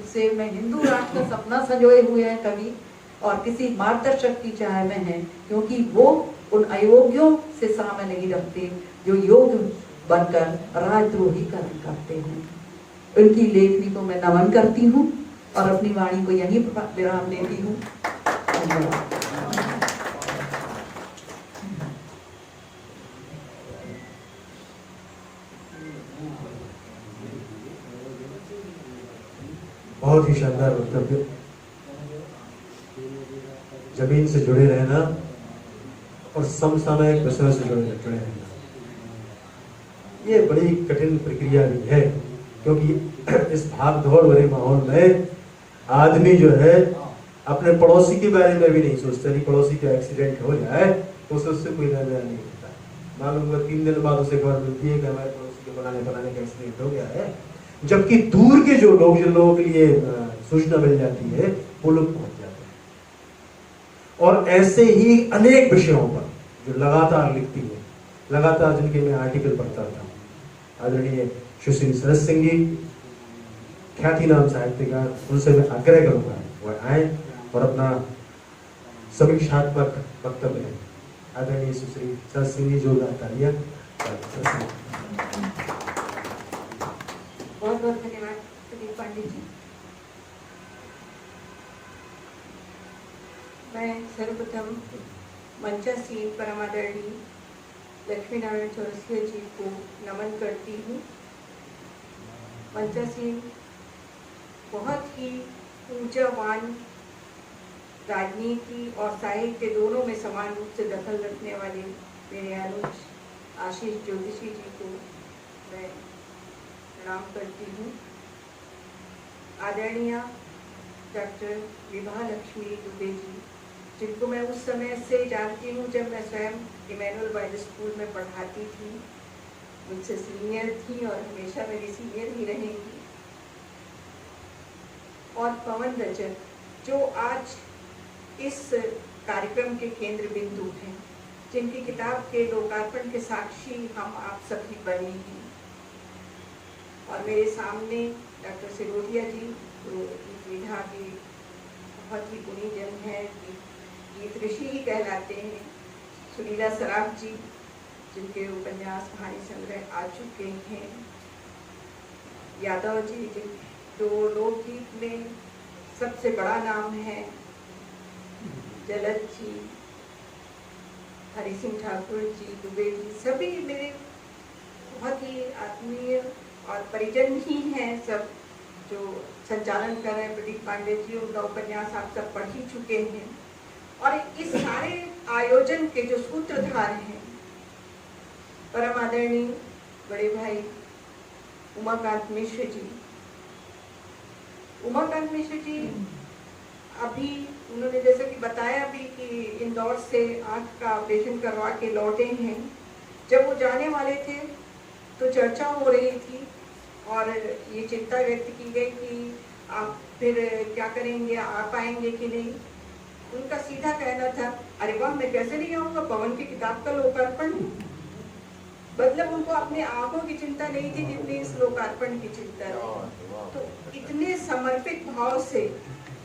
से मैं हिंदू राष्ट्र का सपना संजोए हुए हैं कवि, और किसी मार्गदर्शक की चाह में है, क्योंकि वो उन अयोग्यों से सामने नहीं रखते जो योग बनकर राजद्रोही करते हैं। उनकी लेखनी को मैं नमन करती हूँ और अपनी वाणी को यहीं विराम देती हूँ। बहुत ही शानदार वक्तव्य। जमीन से जुड़े रहना और समसामयिक विषयों से जुड़े रहना, ये बड़ी कठिन प्रक्रिया भी है, क्योंकि इस भाग दौड़ भरे माहौल में आदमी जो है अपने पड़ोसी के बारे में भी नहीं सोचता। नहीं, पड़ोसी का एक्सीडेंट हो जाए तो उससे कोई नजर नहीं होता। मालूम हुआ 3 दिन बाद उसे खबर मिलती है कि हमारे पड़ोसी के बनाने का एक्सीडेंट हो गया है, जबकि दूर के जो जिन लोगों के लिए सूचना मिल जाती है वो लोग पहुंच जाते हैं। और ऐसे ही अनेक विषयों पर जो लगातार लिखती है, लगातार जिनके मैं आर्टिकल पढ़ता था, आदरणीय सुश्री सरस सिंह जी, ख्याति नाम साहित्यकार, उनसे मैं आग्रह करूंगा वह आए और अपना समीक्षात्मक वक्तव्य आदरणीय सुश्री सरस सिंह जी जोरदार तालियां। बहुत बहुत धन्यवाद। पंडित जी। मैं सर्वप्रथम मंचासीन परमादरणीय लक्ष्मी नारायण चौरसिया जी को नमन करती हूँ। मंचासीन बहुत ही ऊर्जावान, राजनीति और साहित्य दोनों में समान रूप से दखल रखने वाले मेरे अनुज आशीष ज्योतिषी जी को मैं प्रणाम करती हूँ। आदरणीय डॉक्टर विभा लक्ष्मी दुबे जी, जिनको मैं उस समय से जानती हूँ जब मैं स्वयं इमैनुअल बॉयज स्कूल में पढ़ाती थी, मुझसे सीनियर थी और हमेशा मेरी सीनियर ही रहेंगी। और पवन रजक, जो आज इस कार्यक्रम के केंद्र बिंदु हैं, जिनकी किताब के लोकार्पण के साक्षी हम आप सभी बने हैं। और मेरे सामने डॉक्टर सिरोदिया जी, जो इस विधा के बहुत ही गुणी जन हैं, गीत ऋषि ही कहलाते हैं। सुनीला सराफ जी, जिनके उपन्यास कहानी संग्रह आ चुके हैं। यादव जी, जो लोकगीत में सबसे बड़ा नाम है। जलद जी, हरि सिंह ठाकुर जी, दुबे जी, सभी मेरे बहुत ही आत्मीय और परिजन ही हैं। सब जो संचालन कर रहे हैं, प्रदीप पांडे जी, उनका उपन्यास आप सब पढ़ ही चुके हैं। और इस सारे आयोजन के जो सूत्रधार हैं, परम आदरणीय बड़े भाई उमाकांत मिश्र जी। उमाकांत मिश्र जी अभी उन्होंने जैसे कि बताया भी कि इंदौर से आंख का ऑपरेशन करवा के लौटे हैं। जब वो जाने वाले थे तो चर्चा हो रही थी और ये चिंता व्यक्त की गई कि आप फिर क्या करेंगे, आ पाएंगे कि नहीं। उनका सीधा कहना था, अरे वाह, मैं कैसे नहीं आऊँगा, पवन की किताब का लोकार्पण। मतलब उनको अपने आंखों की चिंता नहीं थी जितनी इस लोकार्पण की चिंता थी। तो इतने समर्पित भाव से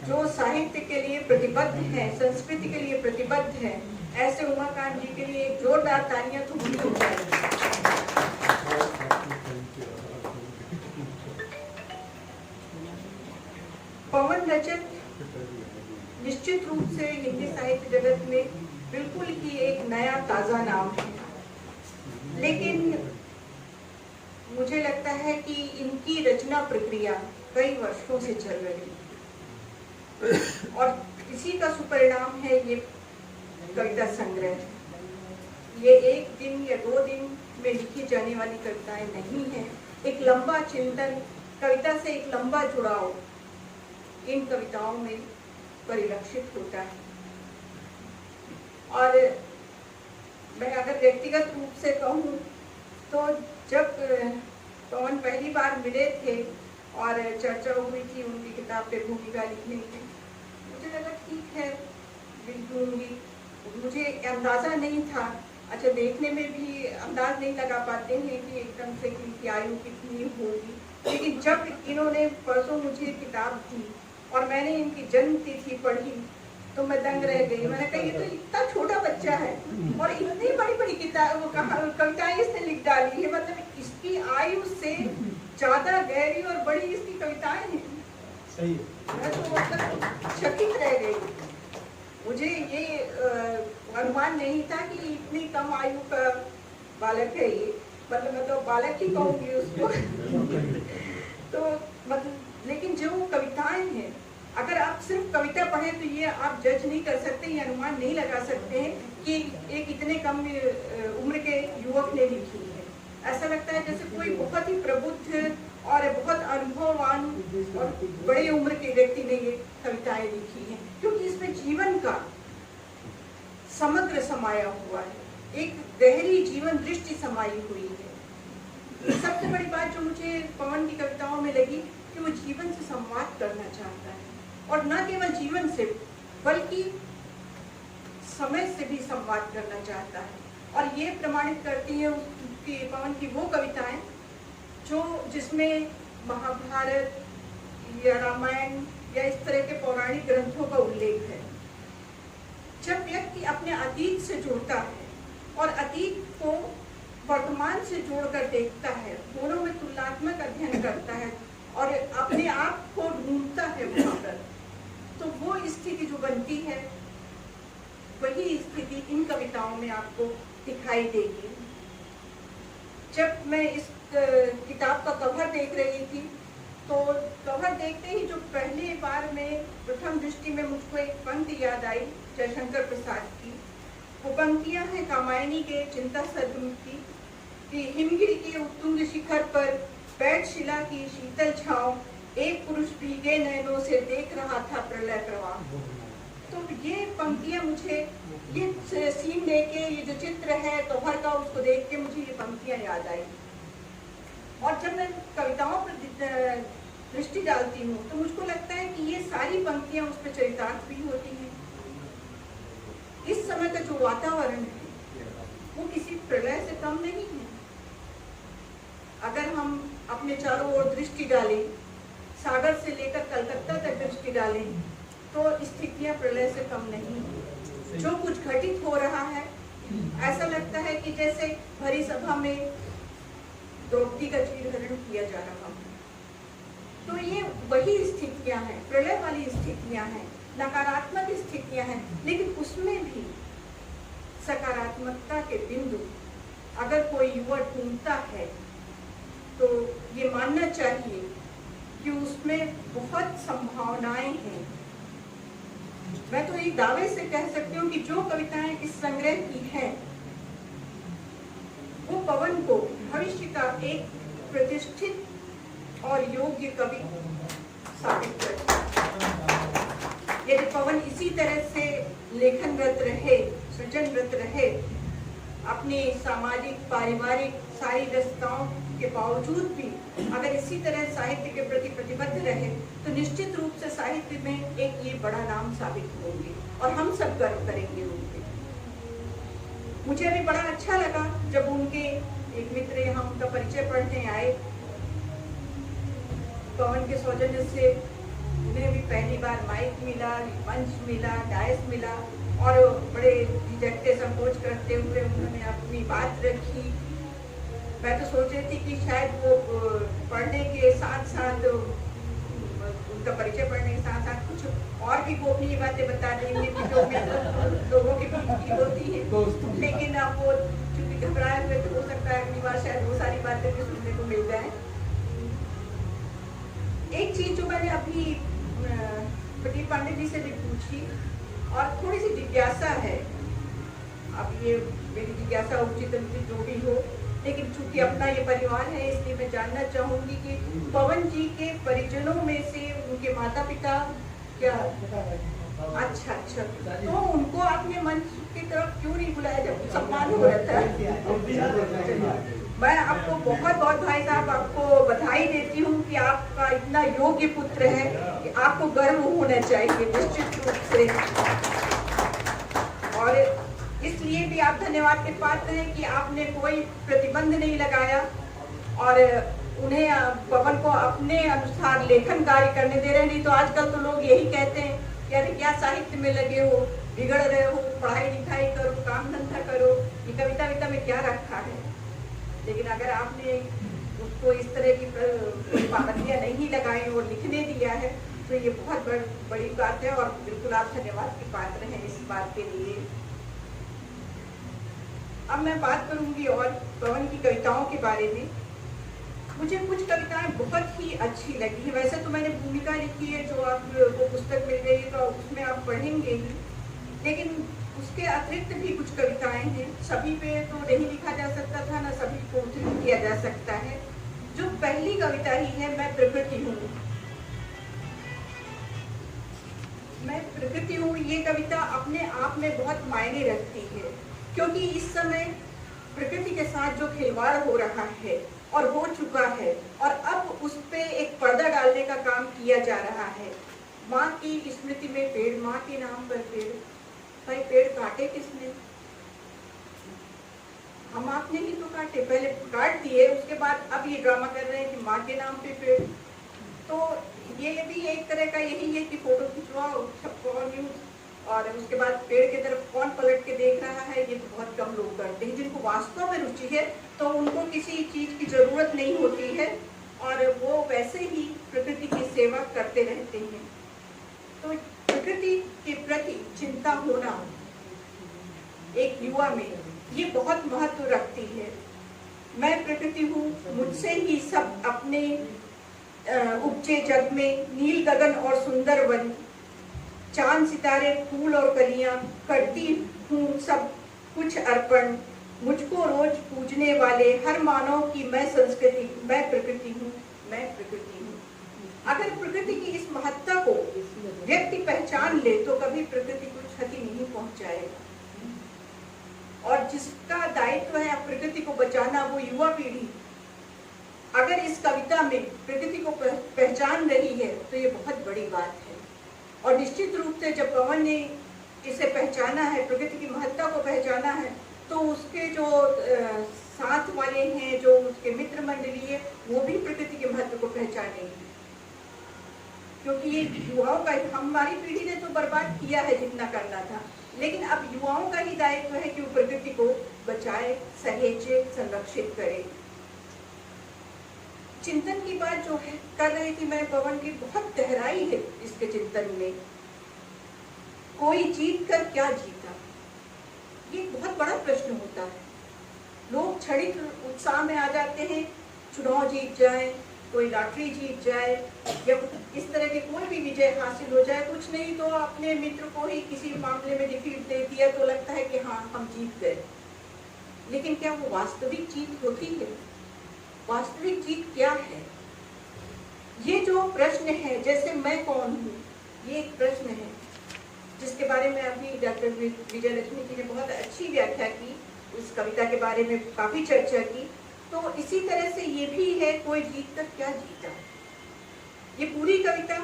जो साहित्य के लिए प्रतिबद्ध है, संस्कृति के लिए प्रतिबद्ध है, ऐसे उमाकांत जी के लिए एक जोरदार तालियां तो पूरी हो जाएगी। पवन रजक निश्चित रूप से हिंदी साहित्य जगत में बिल्कुल ही एक नया ताजा नाम है, लेकिन मुझे लगता है कि इनकी रचना प्रक्रिया कई वर्षों से चल रही है और इसी का सुपरिणाम है ये कविता संग्रह। ये एक दिन या 2 दिन में लिखी जाने वाली कविताएं नहीं है। एक लंबा चिंतन, कविता से एक लंबा जुड़ाव इन कविताओं में परिलक्षित होता है। और मैं अगर व्यक्तिगत रूप से कहूँ तो जब पवन पहली बार मिले थे और चर्चा हुई थी उनकी किताब पे भूमिका लिखने की, मुझे लगा ठीक है, लिखूंगी। मुझे अंदाजा नहीं था, अच्छा देखने में भी अंदाज नहीं लगा पाते हैं कि एकदम से इनकी आयु कितनी होगी, लेकिन जब इन्होंने परसों मुझे किताब दी और मैंने इनकी जन्म तिथि पढ़ी तो मैं दंग रह गई। मैंने कहा ये तो इतना छोटा बच्चा है और इतनी बड़ी बड़ी कविताएं इसने लिख डाली है, मतलब इसकी आयु से ज्यादा गहरी और बड़ी इसकी कविताएं हैं। सही, मैं तो मतलब चकित रह गई। मुझे ये अनुमान नहीं था कि इतनी कम आयु का बालक है ये, मतलब मैं तो बालक ही कहूँगी उसको। तो मतलब लेकिन जो कविताएं हैं, अगर आप सिर्फ कविता पढ़ें तो ये आप जज नहीं कर सकते, ये अनुमान नहीं लगा सकते हैं कि एक इतने कम उम्र के युवक ने लिखी है। ऐसा लगता है जैसे कोई बहुत ही प्रबुद्ध और बहुत अनुभववान और बड़े उम्र के व्यक्ति ने ये कविताएं लिखी हैं, क्योंकि इसमें जीवन का समग्र समाया हुआ है, एक गहरी जीवन दृष्टि समाई हुई है। सबसे बड़ी बात जो मुझे पवन की कविताओं में लगी कि वो जीवन से संवाद करना चाहता है, और न केवल जीवन से बल्कि समय से भी संवाद करना चाहता है। और ये प्रमाणित करती है उसकी, पवन की वो कविताएं जो जिसमें महाभारत या रामायण या इस तरह के पौराणिक ग्रंथों का उल्लेख है। जब व्यक्ति अपने अतीत से जुड़ता है और अतीत को वर्तमान से जोड़कर देखता है, दोनों में तुलनात्मक अध्ययन करता है और अपने आप को ढूंढता है वहां पर, तो वो स्थिति जो बनती है इन कविताओं में आपको दिखाई देगी। जब मैं इस किताब का कवर देख रही थी तो कवर देखते ही जो पहली बार में प्रथम दृष्टि में मुझको एक पंक्ति याद आई जयशंकर प्रसाद की। वो पंक्तियां हैं कामायनी के चिंता सदगुरु की कि हिमगिरी के उत्तुंग शिखर पर बैठ शिला की शीतल छांव, एक पुरुष भीगे नयनों से देख रहा था प्रलय प्रवाह। तो ये पंक्तियां मुझे, ये सीन देके, ये जो चित्र है तोहर का, उसको देख के मुझे ये पंक्तियां याद आई। और जब मैं कविताओं पर दृष्टि डालती हूँ तो मुझको लगता है कि ये सारी पंक्तियां उस पर चरितार्थ भी होती हैं। इस समय का जो वातावरण है वो किसी प्रलय से कम नहीं है। अगर हम अपने चारों ओर दृष्टि डालें, सागर से लेकर कलकत्ता तक दृष्टि डालें, तो स्थितियां प्रलय से कम नहीं है। जो कुछ घटित हो रहा है, ऐसा लगता है कि जैसे भरी सभा में द्रौपदी का चीरहरण किया जा रहा है। तो ये वही स्थितियां हैं, प्रलय वाली स्थितियां हैं, नकारात्मक स्थितियां हैं, लेकिन उसमें भी सकारात्मकता के बिंदु अगर कोई युवा ढूंढता है तो ये मानना चाहिए कि उसमें बहुत संभावनाएं हैं। मैं तो एक दावे से कह सकती हूँ कि जो कविताएं इस संग्रह की हैं वो पवन को भविष्य का एक प्रतिष्ठित और योग्य कवि साबित करती है। यदि पवन इसी तरह से लेखनरत रहे, सृजनरत रहे, अपनी सामाजिक पारिवारिक सारी व्यस्तताओं के बावजूद भी अगर इसी तरह साहित्य के प्रति प्रतिबद्ध रहे तो निश्चित रूप से साहित्य में एक ये बड़ा नाम साबित होंगे और हम सब गर्व करेंगे उनके। मुझे भी बड़ा अच्छा लगा जब उनके एक मित्र यहाँ उनका परिचय पढ़ने आए। पवन के सौजन्य से उन्हें भी पहली बार माइक मिला, मंच मिला, डायस मिला और बड़े झिझकते संकोच करते हुए उन्होंने अपनी बात रखी। मैं तो सोच रही थी कि शायद वो पढ़ने के साथ साथ, उनका परिचय पढ़ने के साथ साथ कुछ और भी गोपनीय बातें बता देंगे जो लोगों के बीच की होती है, लेकिन अब वो चूंकि घबराए हुए तो हो सकता है अगली बार शायद वो सारी बातें भी सुनने को मिल जाए। एक चीज जो मैंने अभी प्रदीप पांडे जी से भी पूछी और थोड़ी सी जिज्ञासा है, अब ये मेरी जिज्ञासा उचित अनुचित जो भी हो, लेकिन चूंकि अपना ये परिवार है इसलिए मैं जानना चाहूंगी कि पवन जी के परिजनों में से उनके माता पिता क्या, अच्छा तो उनको आपने मंच की तरफ क्यों नहीं बुलाया जब सम्मान हो रहा था? मैं आपको बहुत बहुत भाई साहब आपको बधाई देती हूँ कि आपका इतना योग्य पुत्र है कि आपको गर्व होना चाहिए निश्चित रूप से, और इसलिए भी आप धन्यवाद के पात्र हैं कि आपने कोई प्रतिबंध नहीं लगाया और उन्हें पवन को अपने अनुसार लेखन कार्य करने दे रहे। नहीं तो आजकल तो लोग यही कहते हैं कि अरे क्या साहित्य में लगे हो, बिगड़ रहे हो, पढ़ाई लिखाई करो, काम धंधा करो, ये कविता विता में क्या रखा है। लेकिन अगर आपने उसको इस तरह की पाबंदियां नहीं लगाई और लिखने दिया है तो ये बहुत बड़ी बात है और बिल्कुल आप धन्यवाद के पात्र हैं इस बात के लिए। अब मैं बात करूंगी और पवन की कविताओं के बारे में। मुझे कुछ कविताएं बहुत ही अच्छी लगी हैं। वैसे तो मैंने भूमिका लिखी है जो आपको पुस्तक मिल गई है तो उसमें आप पढ़ेंगे ही, लेकिन उसके अतिरिक्त भी कुछ कविताएं हैं। सभी पे तो नहीं लिखा जा सकता था, ना सभी को उद्धृत किया जा सकता है। जो पहली कविता ही है, मैं प्रकृति हूँ। मैं प्रकृति हूँ, ये कविता अपने आप में बहुत मायने रखती है क्योंकि इस समय प्रकृति के साथ जो खिलवाड़ हो रहा है और हो चुका है और अब उस पे एक पर्दा डालने का काम किया जा रहा है। माँ की स्मृति में पेड़, माँ के नाम पर पेड़, भाई पेड़ काटे किसने? हम आपने ही तो काटे, पहले काट दिए, उसके बाद अब ये ड्रामा कर रहे हैं कि माँ के नाम पे पेड़। तो ये भी एक तरह का यही है कि फोटो खिंचवाओ, छपवाओ न्यूज, और उसके बाद पेड़ की तरफ कौन पलट के देख रहा है ये तो बहुत कम लोग करते हैं। जिनको वास्तव में रुचि है तो उनको किसी चीज की जरूरत नहीं होती है और वो वैसे ही प्रकृति की सेवा करते रहते हैं। तो प्रकृति के प्रति चिंता होना एक युवा में ये बहुत महत्व रखती है। मैं प्रकृति हूँ, मुझसे ही सब अपने उपजे जग में, नील गगन और सुंदर वन, चांद सितारे फूल और कलियां, करती हूँ सब कुछ अर्पण, मुझको रोज पूजने वाले हर मानव की मैं संस्कृति, मैं प्रकृति हूँ, मैं प्रकृति हूँ। अगर प्रकृति की इस महत्ता को व्यक्ति पहचान ले तो कभी प्रकृति को क्षति नहीं पहुंचाएगा। और जिसका दायित्व है प्रकृति को बचाना, वो युवा पीढ़ी अगर इस कविता में प्रकृति को पहचान रही है तो ये बहुत बड़ी बात है। और निश्चित रूप से जब पवन ने इसे पहचाना है, प्रकृति की महत्ता को पहचाना है, तो उसके जो साथ वाले हैं, जो उसके मित्र मंडली है, वो भी प्रकृति के महत्व को पहचानेंगे। क्योंकि ये युवाओं का, हमारी पीढ़ी ने तो बर्बाद किया है जितना करना था, लेकिन अब युवाओं का ही दायित्व है कि वो प्रकृति को बचाए, सहेजे, संरक्षित करे। चिंतन की बात जो है कर रही थी मैं पवन की, बहुत गहराई है इसके चिंतन में। कोई जीत कर क्या जीता, ये बहुत बड़ा प्रश्न होता है। लोग क्षणिक उत्साह में आ जाते हैं, चुनाव जीत जाए, कोई लॉटरी जीत जाए, या इस तरह के कोई भी विजय हासिल हो जाए, कुछ नहीं तो अपने मित्र को ही किसी मामले में डिफीट दे दिया तो लगता है कि हाँ हम जीत गए। लेकिन क्या वो वास्तविक जीत होती है? वास्तविक जीत क्या है? ये जो प्रश्न है, जैसे मैं कौन हूँ, ये एक प्रश्न है जिसके बारे में अभी डॉक्टर विजय लक्ष्मी जी ने बहुत अच्छी व्याख्या की, उस कविता के बारे में काफी चर्चा की। तो इसी तरह से ये भी है, कोई जीत कर क्या जीता। ये पूरी कविता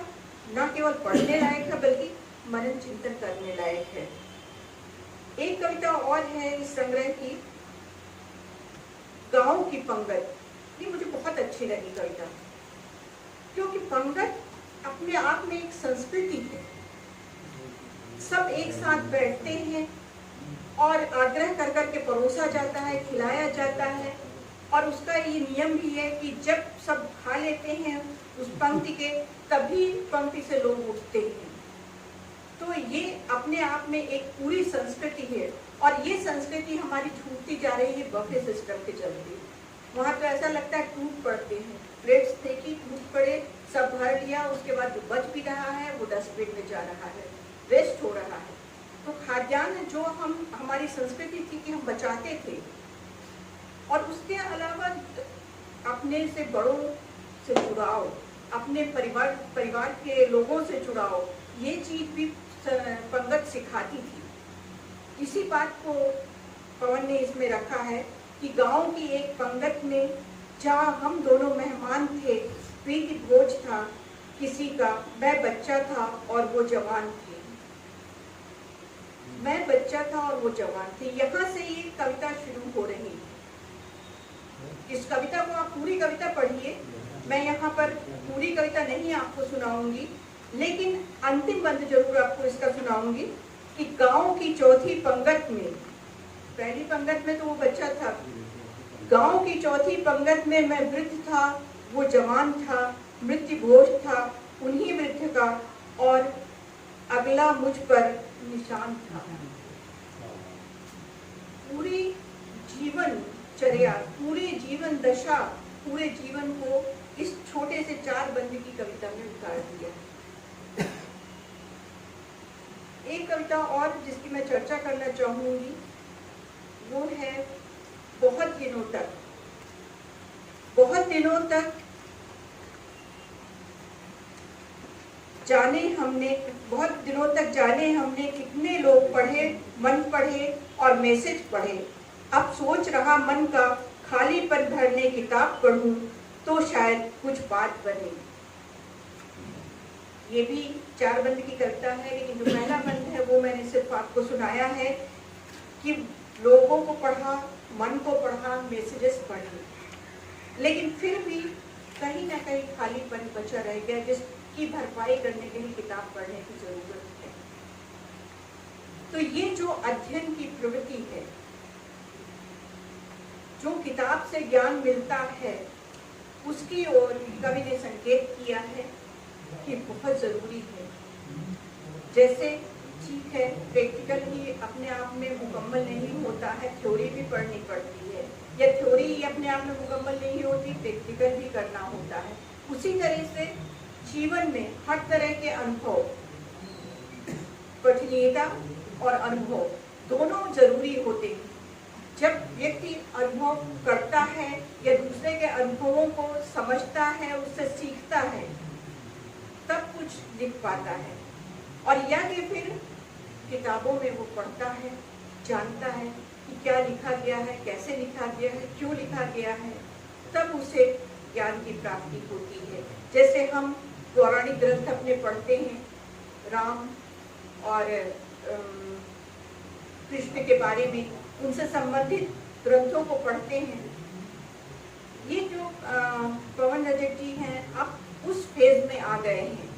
न केवल पढ़ने लायक है बल्कि मनन चिंतन करने लायक है। एक कविता और है इस संग्रह की, गांव की पंगत। ये मुझे बहुत अच्छी लगी कविता, क्योंकि पंगत अपने आप में एक संस्कृति है। सब एक साथ बैठते हैं और आग्रह कर करके परोसा जाता है, खिलाया जाता है, और उसका ये नियम भी है कि जब सब खा लेते हैं उस पंक्ति के, तभी पंक्ति से लोग उठते हैं। तो ये अपने आप में एक पूरी संस्कृति है, और ये संस्कृति हमारी छूटती जा रही है बफे सिस्टम के चलते। वहाँ तो ऐसा लगता है टूट पड़ते हैं, प्लेट्स देखी टूट पड़े, सब भर लिया, उसके बाद जो बच भी रहा है वो डस्टबिन में जा रहा है, वेस्ट हो रहा है। तो खाद्यान्न जो हमारी संस्कृति थी कि हम बचाते थे, और उसके अलावा अपने से बड़ों से जुड़ाव, अपने परिवार के लोगों से जुड़ाव, ये चीज भी पंगत सिखाती थी। इसी बात को पवन ने इसमें रखा है कि गांव की एक पंगत में जहाँ हम दोनों मेहमान थे, प्रीति भोज था किसी का, मैं बच्चा था और वो जवान थे। मैं बच्चा था और वो जवान थे, यहाँ से ये कविता शुरू हो रही है। इस कविता को आप पूरी कविता पढ़िए, मैं यहाँ पर पूरी कविता नहीं आपको सुनाऊंगी, लेकिन अंतिम बंद जरूर आपको इसका सुनाऊंगी कि गांव की चौथी पंगत में, पहली पंगत में तो वो बच्चा था, गांव की चौथी पंगत में मैं वृद्ध था, वो जवान था, मृत्यु भोज था उन्हीं वृद्ध का, और अगला मुझ पर निशान था। पूरी जीवन चर्या, पूरी जीवन दशा, पूरे जीवन को इस छोटे से 4 बंद की कविता में उतार दिया। एक कविता और जिसकी मैं चर्चा करना चाहूंगी वो है बहुत दिनों तक। बहुत दिनों तक जाने हमने कितने लोग पढ़े, मन पढ़े और मैसेज पढ़े। अब सोच रहा मन का खालीपन भरने किताब पढ़ूं तो शायद कुछ बात बने। ये भी 4 बंद की कविता है, लेकिन जो पहला बंद है वो मैंने सिर्फ आपको सुनाया है कि लोगों को पढ़ा, मन को पढ़ा, मैसेजेस पढ़े, लेकिन फिर भी कहीं ना कहीं खालीपन बचा रह गया जिसकी भरपाई करने के लिए किताब पढ़ने की जरूरत है। तो ये जो अध्ययन की प्रवृत्ति है, जो किताब से ज्ञान मिलता है, उसकी ओर कवि ने संकेत किया है कि बहुत जरूरी है। जैसे ठीक है, प्रैक्टिकल ही अपने आप में मुकम्मल नहीं होता है, थ्योरी भी पढ़नी पड़ती है, या थ्योरी ही अपने आप में मुकम्मल नहीं होती, प्रैक्टिकल भी करना होता है। उसी तरह से जीवन में हर तरह के अनुभव, कठिनता और अनुभव दोनों जरूरी होते हैं। जब व्यक्ति अनुभव करता है या दूसरे के अनुभवों को समझता है, उससे सीखता है, तब कुछ लिख पाता है। और या कि फिर किताबों में वो पढ़ता है, जानता है कि क्या लिखा गया है, कैसे लिखा गया है, क्यों लिखा गया है, तब उसे ज्ञान की प्राप्ति होती है। जैसे हम पौराणिक ग्रंथ अपने पढ़ते हैं, राम और कृष्ण के बारे में, उनसे संबंधित ग्रंथों को पढ़ते हैं। ये जो पवन रजक जी हैं, अब उस फेज में आ गए हैं,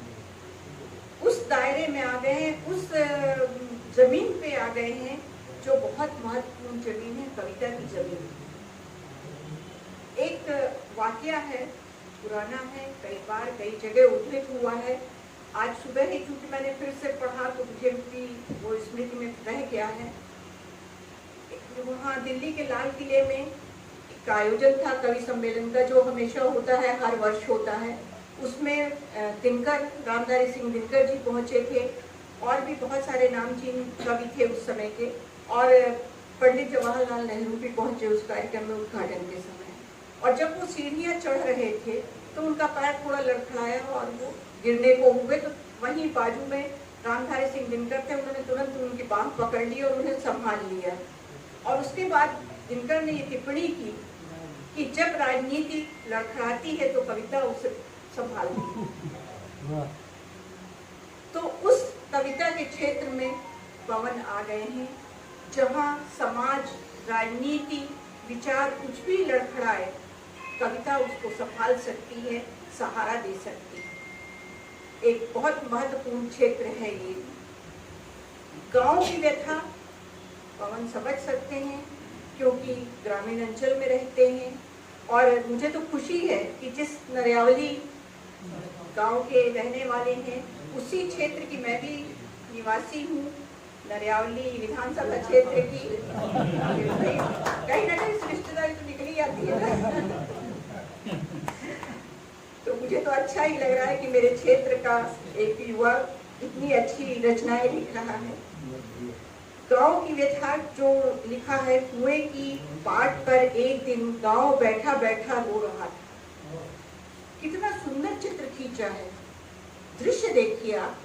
उस दायरे में आ गए हैं, उस जमीन पे आ गए हैं जो बहुत महत्वपूर्ण जमीन है, कविता की जमीन। एक वाकया है, पुराना है, कई बार कई जगह उद्धृत हुआ है। आज सुबह ही चूंकि मैंने फिर से पढ़ा तो मुझे भी वो स्मृति में रह गया है। वहाँ दिल्ली के लाल किले में एक आयोजन था कवि सम्मेलन का, जो हमेशा होता है, हर वर्ष होता है। उसमें दिनकर, रामधारी सिंह दिनकर जी पहुंचे थे, और भी बहुत सारे नामचीन कवि थे उस समय के, और पंडित जवाहरलाल नेहरू भी पहुंचे उस कार्यक्रम में उद्घाटन के समय। और जब वो सीढ़ियां चढ़ रहे थे तो उनका पैर थोड़ा लड़खड़ाया और वो गिरने को हुए, तो वहीं बाजू में रामधारी सिंह दिनकर थे, उन्होंने तुरंत उनकी बांह पकड़ ली और उन्हें संभाल लिया। और उसके बाद दिनकर ने ये टिप्पणी की कि जब राजनीति लड़खड़ाती है तो कविता उसे संभालती है। तो उस कविता के क्षेत्र में पवन आ गए हैं, जहाँ समाज, राजनीति, विचार कुछ भी लड़खड़ाए, कविता उसको संभाल सकती है, सहारा दे सकती है। एक बहुत महत्वपूर्ण क्षेत्र है ये। गांव की व्यथा पवन समझ सकते हैं, क्योंकि ग्रामीण अंचल में रहते हैं। और मुझे तो खुशी है कि जिस नरियावली गांव के रहने वाले हैं, उसी क्षेत्र की मैं भी निवासी हूँ, नरियावली विधानसभा क्षेत्र की। कहीं ना कहीं रिश्तेदारी तो निकल ही आती है। तो मुझे तो अच्छा ही लग रहा है कि मेरे क्षेत्र का एक युवा इतनी अच्छी रचनाएं लिख रहा है। गांव की व्यथा जो लिखा है, कुएं की पाट पर एक दिन गांव बैठा बैठा रो रहा था। कितना सुंदर चित्र खींचा है, दृश्य देखिए आप।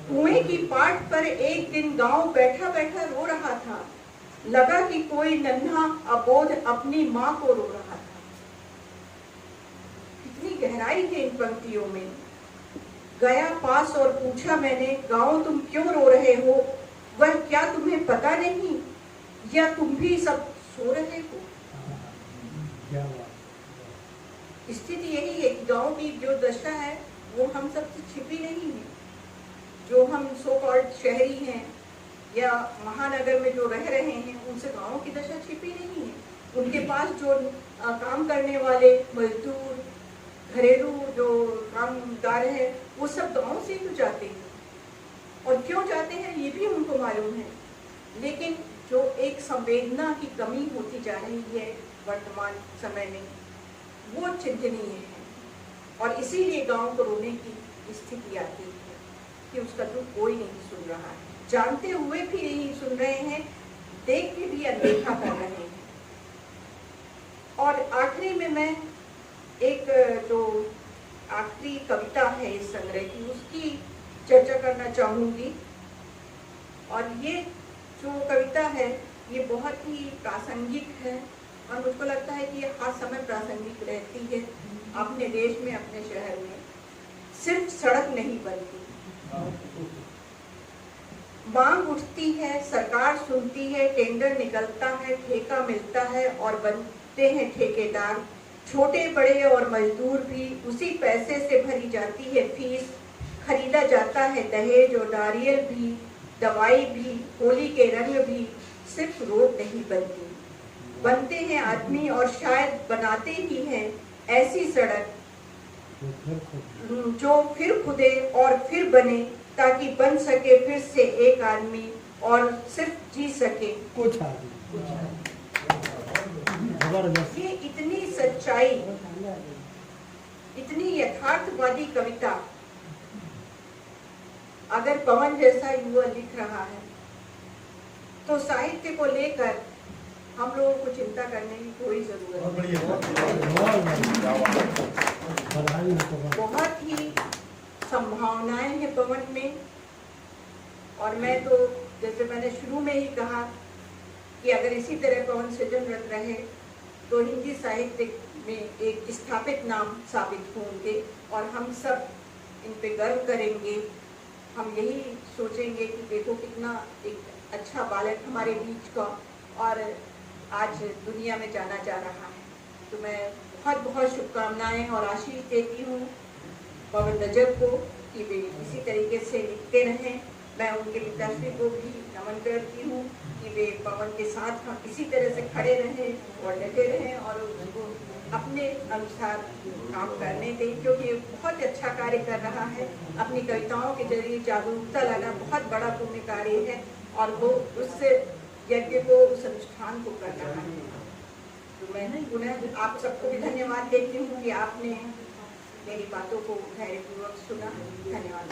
कुएं की पाट पर एक दिन गांव बैठा बैठा रो रहा था, लगा कि कोई नन्हा अबोध अपनी माँ को रो रहा था। कितनी गहराई है इन पंक्तियों में। गया पास और पूछा मैंने, गांव तुम क्यों रो रहे हो? वह क्या तुम्हें पता नहीं, या तुम भी सब सो रहे हो? स्थिति यही है कि गांव की जो दशा है वो हम सबसे छिपी नहीं है। जो हम सो कॉल्ड शहरी हैं या महानगर में जो रह रहे हैं, उनसे गांव की दशा छिपी नहीं है। उनके पास जो काम करने वाले मजदूर, घरेलू जो कामगार हैं, वो सब गांव से ही तो जाते हैं, और क्यों जाते हैं ये भी उनको मालूम है। लेकिन जो एक संवेदना की कमी होती जा रही है वर्तमान समय में, वो चिंतनीय है। और इसीलिए गांव को रोने की स्थिति आती है कि उसका दुख कोई नहीं सुन रहा है, जानते हुए भी नहीं सुन रहे हैं, देख के भी अनदेखा कर रहे हैं। और आखिरी में मैं एक जो आखिरी कविता है इस संग्रह की, उसकी चर्चा करना चाहूंगी। और ये जो कविता है ये बहुत ही प्रासंगिक है, और मुझको लगता है कि ये हर समय प्रासंगिक रहती है अपने देश में, अपने शहर में। सिर्फ सड़क नहीं बनती, मांग उठती है, सरकार सुनती है, टेंडर निकलता है, ठेका मिलता है और बनते हैं ठेकेदार। छोटे बड़े और मजदूर भी, उसी पैसे से भरी जाती है फीस, खरीदा जाता है दहेज और नारियल भी, दवाई भी, होली के रंग भी। सिर्फ रोड नहीं बनती, बनते हैं आदमी, और शायद बनाते ही हैं ऐसी सड़क जो फिर खुदे और फिर बने, ताकि बन सके फिर से एक आदमी और सिर्फ जी सके कुछ ये इतनी सच्चाई, इतनी यथार्थवादी कविता अगर पवन जैसा युवा लिख रहा है तो साहित्य को लेकर हम लोगों को चिंता करने की कोई जरूरत नहीं। बहुत ही संभावनाएं हैं पवन में, और मैं तो जैसे मैंने शुरू में ही कहा कि अगर इसी तरह पवन सृजनरत रहे तो हिंदी साहित्य में एक स्थापित नाम साबित होंगे और हम सब इन पे गर्व करेंगे। हम यही सोचेंगे कि देखो कितना एक अच्छा बालक हमारे बीच का और आज दुनिया में जाना जा रहा है। तो मैं बहुत बहुत शुभकामनाएं और आशीष देती हूँ पवन रजक को कि वे इसी तरीके से लिखते रहें। मैं उनके पिताश्री को भी नमन करती हूँ कि वे पवन के साथ हम इसी तरह से खड़े रहें और डटे रहें और उनको अपने अनुसार काम करने दें, क्योंकि ये बहुत अच्छा कार्य कर रहा है। अपनी कविताओं के जरिए जागरूकता लाना बहुत बड़ा पुण्य कार्य है और वो उससे यज्ञ को, उस अनुष्ठान को कर रहा है। तो मैं पुनः आप सबको भी धन्यवाद देती हूँ कि आपने मेरी बातों को धैर्यपूर्वक सुना। धन्यवाद।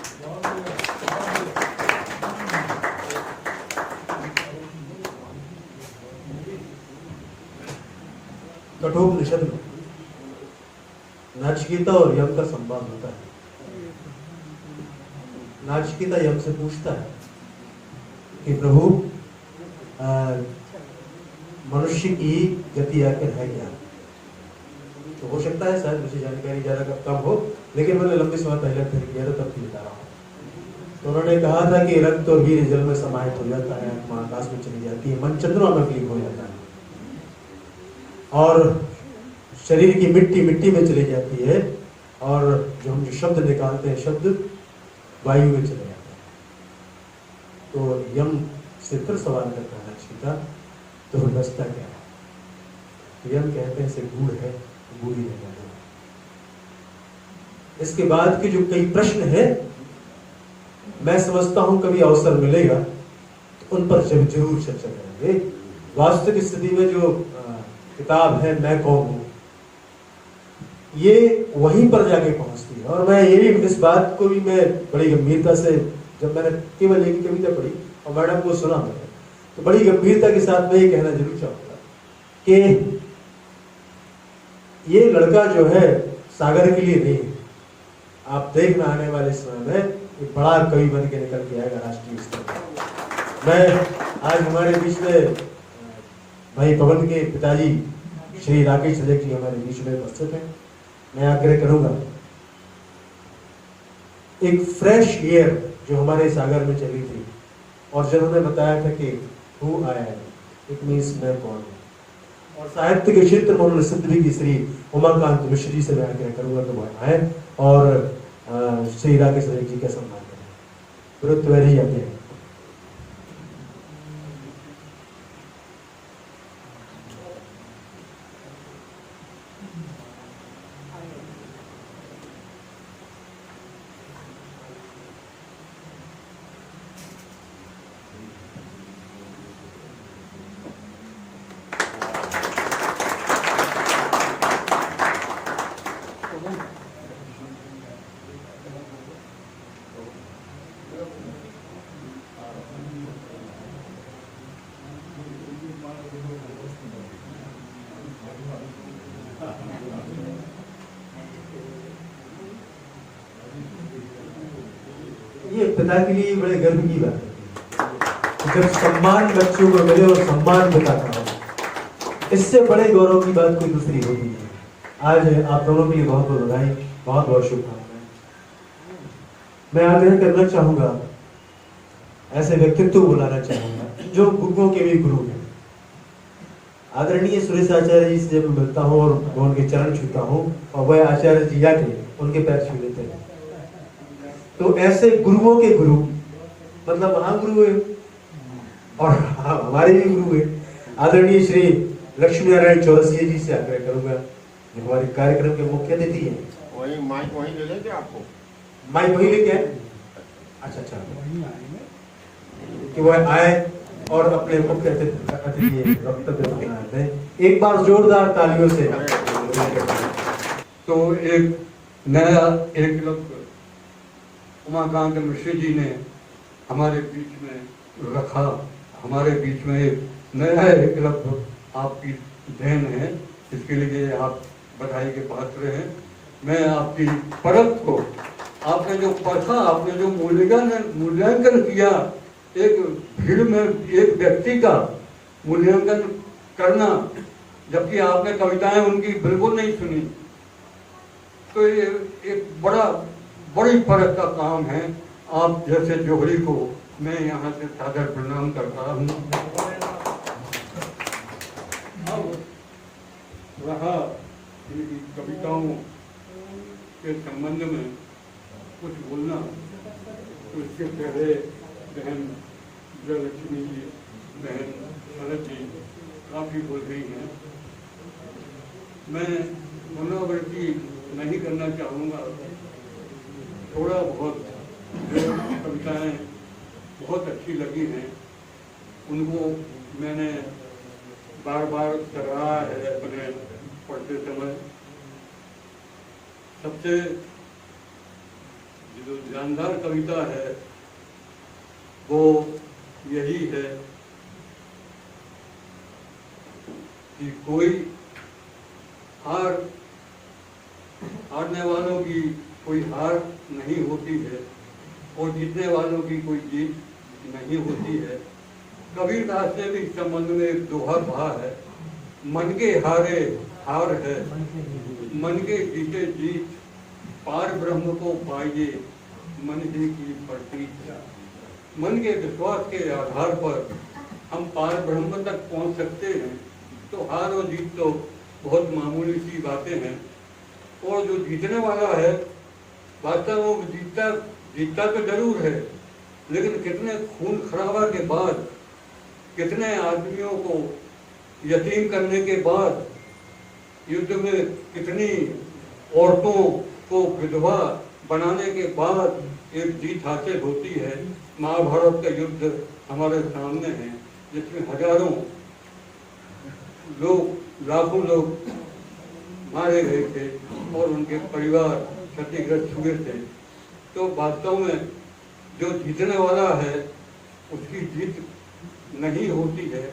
कठोपनिषद में नाचिकेता और यम का संवाद होता है। नाचिकेता यम से पूछता है कि प्रभु मनुष्य की गति आखिर है क्या? तो हो सकता है शायद मुझे जानकारी ज्यादा कम हो, लेकिन मैंने लंबे समय पहले फिर किया था तब भी बता रहा हूँ। तो उन्होंने कहा था कि रक्त और वीर जल में समाहित हो जाता है, आत्मा आकाश में चली जाती है, मन चंद्रमा में विलीन हो जाता है और शरीर की मिट्टी मिट्टी में चली जाती है और जो हम जो शब्द निकालते हैं शब्द वायु में चले जाते हैं। तो यम से फिर सवाल करता है सीता, तो बचता क्या है? तो यम कहते हैं इसे गूढ़ है, बूढ़ी नहीं है। इसके बाद के जो कई प्रश्न हैं, मैं समझता हूं कभी अवसर मिलेगा तो उन पर जरूर चर्चा करेंगे। वास्तविक स्थिति में जो किताब है मैं कौन हूं, ये वहीं पर जाके पहुंचती है। और मैं ये भी इस बात को भी मैं बड़ी गंभीरता से, जब मैंने केवल एक कविता पढ़ी और मैडम को सुना मैंने, तो बड़ी गंभीरता के साथ मैं ये कहना जरूर चाहूंगा कि ये लड़का जो है सागर के लिए नहीं है। आप देखना आने वाले समय में एक बड़ा कवि बन के निकल के आएगा राष्ट्रीय स्तर पर। मैं आज हमारे बीच में भाई पवन के पिताजी श्री राकेश रजक जी हमारे बीच में उपस्थित हैं। मैं आग्रह करूंगा एक फ्रेश एयर जो हमारे सागर में चली थी और जब हमें बताया था कि who I am, it means मैं कौन हूं, और साहित्य के क्षेत्र में उन्होंने सिद्ध भी की श्री उमाकांत मिश्र जी से मैं आग्रह करूंगा तो वो आए और श्री राकेश रजक जी का सम्मान करें। विरुद्ध आगे ये पिता के लिए बड़े गर्व की बात है जब सम्मान बच्चों को मिले और सम्मान बताता हो, इससे बड़े गौरव की बात कोई दूसरी होती है। आज आप दोनों के लिए बहुत बहुत बधाई, बहुत बहुत शुभकामनाएं। मैं आग्रह करना चाहूंगा, ऐसे व्यक्तित्व बुलाना चाहूंगा जो गुरुओं के भी गुरु हैं। आदरणीय सुरेश आचार्य जी से जब मिलता हूँ और मैं उनके चरण छूता हूँ और वह आचार्य जी आके उनके पैर छू लेते हैं, तो ऐसे गुरुओं के गुरु मतलब महागुरु है और हमारे भी गुरु है। आदरणीय श्री लक्ष्मी नारायण चौरसिया जी से आग्रह करूंगा जो हमारे कार्यक्रम के मुख्य अतिथि हैं। वही माइक वहीं ले लेंगे आपको, माइक वहीं लेके आए। अच्छा कि वह आए और अपने मुख्य अतिथि वक्तव्य सुनाए थे। एक बार जोरदार तालियों से। तो एक नया एकलव्य उमाकांत मिश्र जी ने हमारे बीच में रखा, हमारे बीच में एक नया एकलव्य आपकी देन है, इसके लिए आप बधाई के पात्र हैं। मैं आपकी परख को, आपने जो परखा, आपने जो मूल्यांकन किया, एक भीड़ में एक व्यक्ति का मूल्यांकन करना, जबकि आपने कविताएं उनकी बिल्कुल नहीं सुनी, तो ये एक बड़ी परख का काम है। आप जैसे जोहरी को मैं यहाँ से सादर प्रणाम करता हूँ। अब रहा इनकी कविताओं के संबंध में कुछ बोलना, तो इसके पहले बहन जयलक्ष्मी जी, बहन शरद जी काफ़ी बोल रही हैं। मैं पुनरावृत्ति नहीं करना चाहूँगा। थोड़ा बहुत जो कविताएं बहुत अच्छी लगी हैं उनको मैंने बार बार सराहा है अपने पढ़ते समय। सबसे जो जानदार कविता है वो यही है कि कोई हारने वालों की कोई हार नहीं होती है और जीतने वालों की कोई जीत नहीं होती है। कबीरदास ने भी इस संबंध में एक दोहा कहा है, मन के हारे हार है, मन के जीते जीत, पार ब्रह्म को पाइए मन ही की प्रतीत। मन के विश्वास के आधार पर हम पार ब्रह्म तक पहुंच सकते हैं, तो हार और जीत तो बहुत मामूली सी बातें हैं। और जो जीतने वाला है वास्तव में जीतता तो जरूर है, लेकिन कितने खून खराबा के बाद, कितने आदमियों को यतीम करने के बाद, युद्ध में कितनी औरतों को विधवा बनाने के बाद एक जीत हासिल होती है। महाभारत का युद्ध हमारे सामने है, जिसमें हजारों लोग, लाखों लोग मारे गए थे और उनके परिवार क्षतिग्रस्त हुए थे। तो वास्तव में जो जीतने वाला है उसकी जीत नहीं होती है,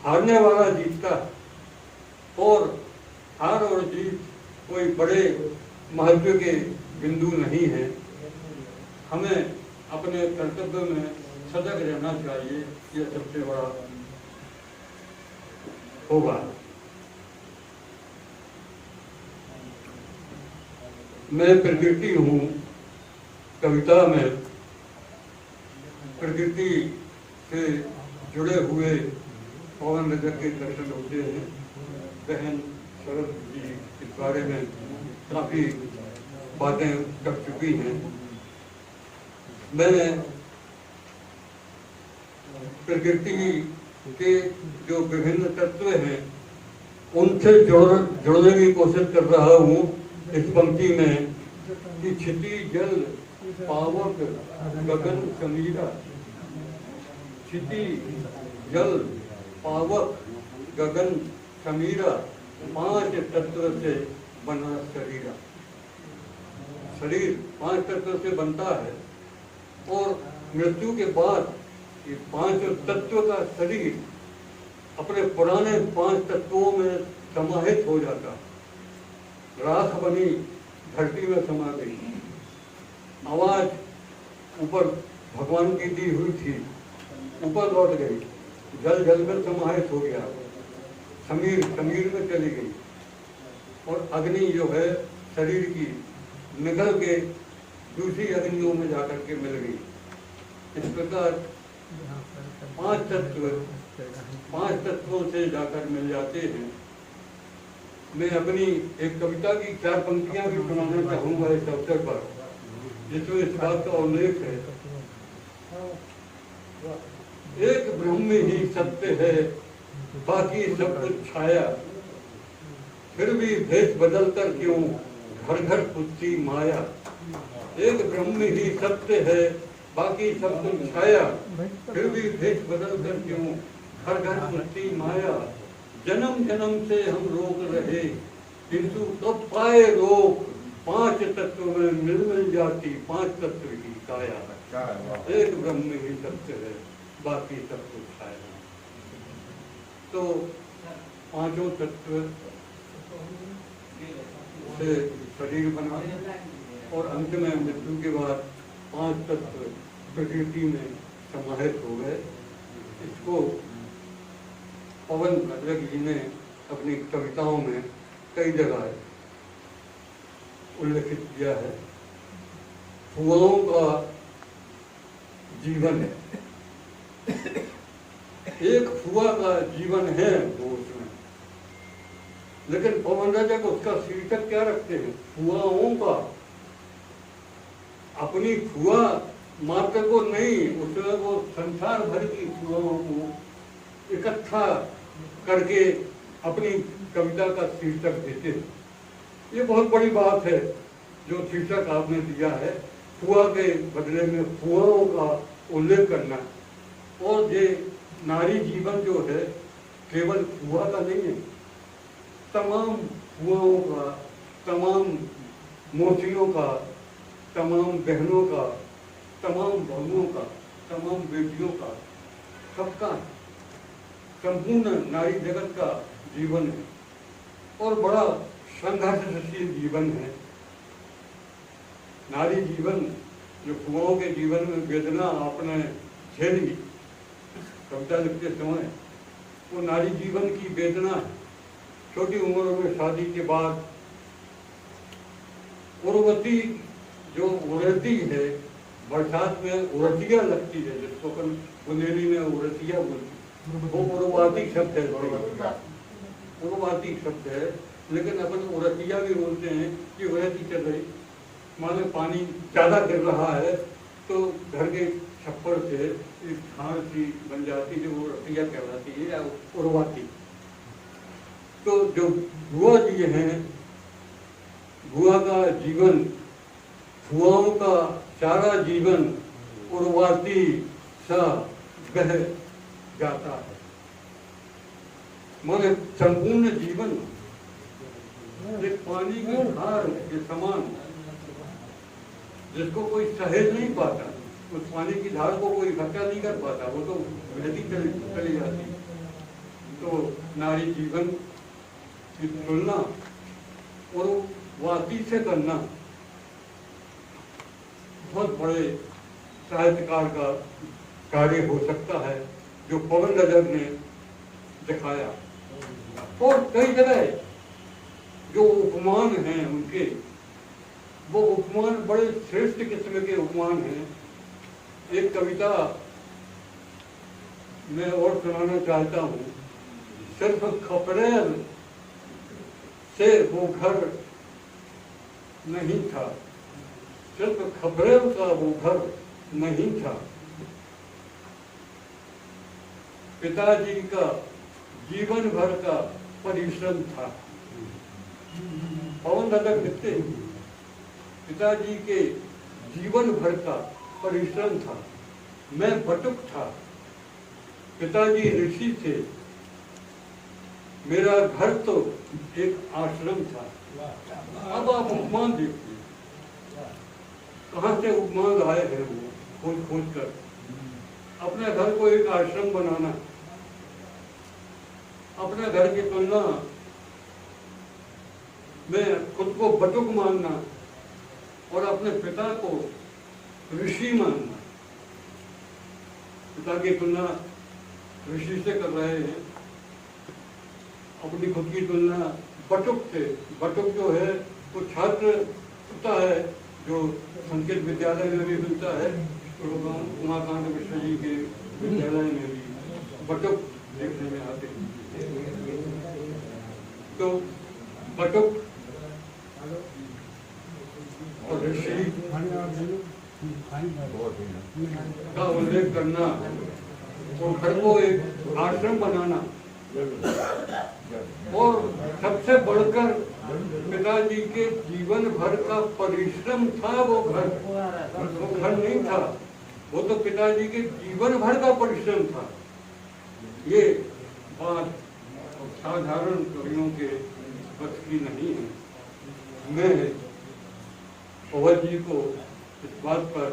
हारने वाला जीतता है। और हार और जीत कोई बड़े महत्व के बिंदु नहीं है। हमें अपने कर्तव्य में सजग रहना चाहिए, यह सबसे बड़ा होगा। मैं प्रकृति हूँ, कविता में प्रकृति से जुड़े हुए पवन नगर के दर्शन होते हैं। बहन शरद जी इस बारे में काफ़ी बातें कर चुकी हैं। मैं प्रकृति के जो विभिन्न तत्व हैं उनसे जुड़ने की कोशिश कर रहा हूँ इस पंक्ति में कि क्षिति जल पावक गगन समीरा। क्षिति जल पावक गगन समीरा, 5 तत्व से बना शरीर। शरीर 5 तत्व से बनता है और मृत्यु के बाद ये 5 तत्व का शरीर अपने पुराने 5 तत्वों में समाहित हो जाता। राख बनी धरती में समा गई, आवाज ऊपर भगवान की दी हुई थी ऊपर लौट गई, जल जल में समाहित हो गया, समीर समीर में चली गई और अग्नि जो है शरीर की निकल के दूसरी अग्नियों में जाकर के मिल गई। इस प्रकार 5 तत्वों से जाकर मिल जाते हैं। मैं अपनी एक कविता की 4 पंक्तियां भी सुनाना चाहूंगा इस अवसर पर, जिसमें इस बात का उल्लेख है। एक ब्रह्म ही सत्य है, बाकी सब कुछ छाया, फिर भी भेष बदल कर क्यों घर घर पूछती माया। एक ब्रह्म ही सत्य है, बाकी सब कुछ छाया, फिर भी भेष बदल कर क्यों हर घर मस्ती माया। जन्म जन्म से हम रोक रहे, किंतु कब पाए रोक, पांच तत्व में मिल जाती पांच तत्व की काया। एक ब्रह्म ही सत्य है, बाकी सब कुछ छाया। तो पांचों तत्व से शरीर बना और अंत में मृत्यु के बाद पांच तत्व प्रकृति में समाहित हो गए। इसको पवन भद्रक जी ने अपनी कविताओं में कई जगह उल्लेखित किया है। फुआओं का जीवन है, एक फुआ का जीवन है वो उसमें, लेकिन पवन रजक उसका शीर्षक क्या रखते हैं? फुआओं का। अपनी फुआ मात्र को नहीं, उसमें वो संसार भर की फुआओं को इकट्ठा करके अपनी कविता का शीर्षक देते हैं। ये बहुत बड़ी बात है जो शीर्षक आपने दिया है, फुआ के बदले में फुआओं का उल्लेख करना। और ये नारी जीवन जो है केवल फुआ का नहीं है, तमाम फुआओं का, तमाम मौसियों का, तमाम बहनों का, तमाम बहुओं का, तमाम बेटियों का, सबका संपूर्ण नारी जगत का जीवन है और बड़ा संघर्षशील जीवन है। नारी जीवन जो फुआओं के जीवन में वेदना आपने झेली कविता लिखते समय, वो नारी जीवन की वेदना है। छोटी उम्र में शादी के बाद उर्वती जो उड़ती है, बरसात में उड़तिया लगती है, जिसको अपन बुंदेली में उड़तिया बोलती, वो उर्वाती शब्द है। उर्वाती शब्द है, लेकिन अपन उड़तिया भी बोलते हैं कि उड़ती चल रही। मानो पानी ज्यादा गिर रहा है तो घर के छप्पर से एक खान सी बन जाती है, वो उड़तिया कहलाती है या उर्वाती। तो जो बुआ जी हैं, बुआ का जीवन, फुआओं का सारा जीवन उर्वाती सा बह जाता है। माने संपूर्ण जीवन एक पानी की धार के समान, जिसको कोई सहेज नहीं पाता, उस पानी की धार को कोई इकट्ठा नहीं कर पाता, वो तो बहती चली जाती। तो नारी जीवन की तुलना और वाती से करना बहुत बड़े साहित्यकार का कार्य हो सकता है, जो पवन रजक ने दिखाया। और कई जगह जो उपमान हैं उनके, वो उपमान बड़े श्रेष्ठ किस्म के उपमान हैं। एक कविता मैं और सुनाना चाहता हूँ। सिर्फ खपरेल से वो घर नहीं था, सिर्फ खपरेल का वो घर नहीं था, पिताजी का जीवन भर का परिश्रम था। पवन रजक लिखते हैं, पिताजी के जीवन भर का परिश्रम था। मैं बटुक था, पिताजी ऋषि थे, मेरा घर तो एक आश्रम था। अब आप उपमान देखिए, कहाँ से उपमान लाए हैं वो खोज खोज कर। अपने घर को एक आश्रम बनाना, अपने घर की तुलना में खुद को बटुक मानना और अपने पिता को ऋषि मानना। पिता की तुलना ऋषि से कर रहे हैं, अपनी खुद की तुलना बटुक से। बटुक जो है वो छात्र होता है जो संस्कृत विद्यालय में भी मिलता है, उमाकांत मिश्र जी के विद्यालय में भी बटुक देखने में आते हैं। तो बटुक और ऋषि का उल्लेख करना और घर को एक आश्रम बनाना, और सबसे बढ़कर पिताजी के जीवन भर का परिश्रम था वो घर नहीं था। वो तो पिताजी के जीवन भर का परिश्रम था। ये बात साधारण कवियों के बस की नहीं है। मैं पवन जी को इस बात पर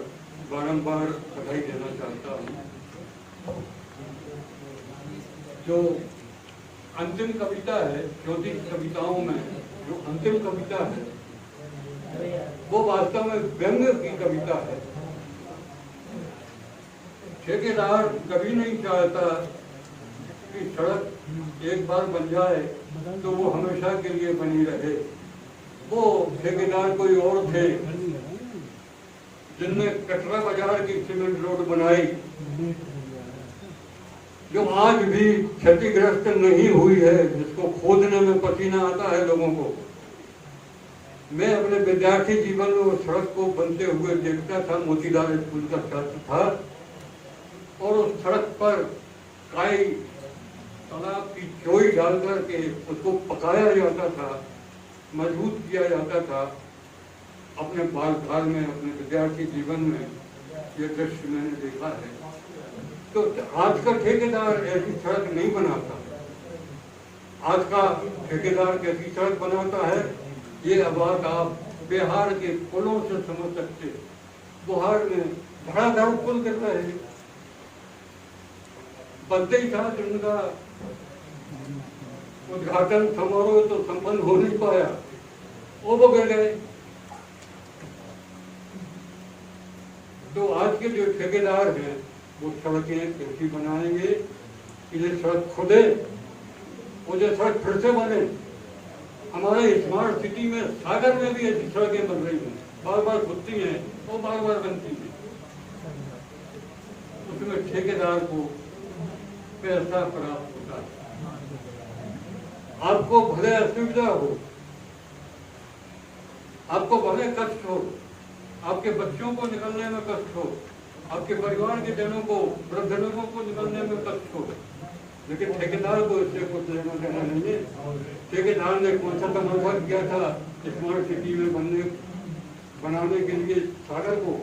बारंबार बधाई देना चाहता हूँ। जो अंतिम कविता है, 34 कविताओं में जो अंतिम कविता है, वो वास्तव में व्यंग्य की कविता है। ठेकेदार कभी नहीं चाहता कि सड़क एक बार बन जाए तो वो हमेशा के लिए बनी रहे। वो ठेकेदार कोई और थे जिनने कटरा बाजार की सीमेंट रोड बनाई, जो आज भी क्षतिग्रस्त नहीं हुई है, जिसको खोदने में पसीना आता है लोगों को। मैं अपने विद्यार्थी जीवन में उस सड़क को बनते हुए देखता था। मोतीलाल स्कूल का छात्र था और उस सड़क पर काई तालाब की चोई डालकर के उसको पकाया जाता था, मजबूत किया जाता था। अपने बालकाल में, अपने विद्यार्थी जीवन में ये दृश्य मैंने देखा है। तो आज का ठेकेदार ऐसी सड़क नहीं बनाता। आज का ठेकेदार कैसी सड़क बनाता है, ये बात आप बिहार के पुलों से समझ सकते। बिहार में धड़ाधड़ पुल कर रहे हैं, बनते ही था उनका उद्घाटन समारोह तो संपन्न हो नहीं पाया, वो बगल गए। तो आज के जो ठेकेदार हैं वो सड़कें कैसी बनाएंगे, इन्हें सड़क खुदे, वो जो सड़क फिर से बने। हमारे स्मार्ट सिटी में, सागर में भी ऐसी सड़कें बन रही हैं, बार बार खुदती हैं और बार बार बनती हैं। उसमें ठेकेदार को पैसा प्राप्त होता है। आपको भले असुविधा हो, आपको भले कष्ट हो, आपके बच्चों को निकलने में कष्ट हो, आपके परिवार के जनों को, वृद्ध लोगों को निकलने में कष्ट हो, लेकिन ठेकेदार को इससे कुछ लेना देना नहीं है। ठेकेदार ने कौन सा तमाशा किया था स्मार्ट सिटी में बनाने के लिए सागर को,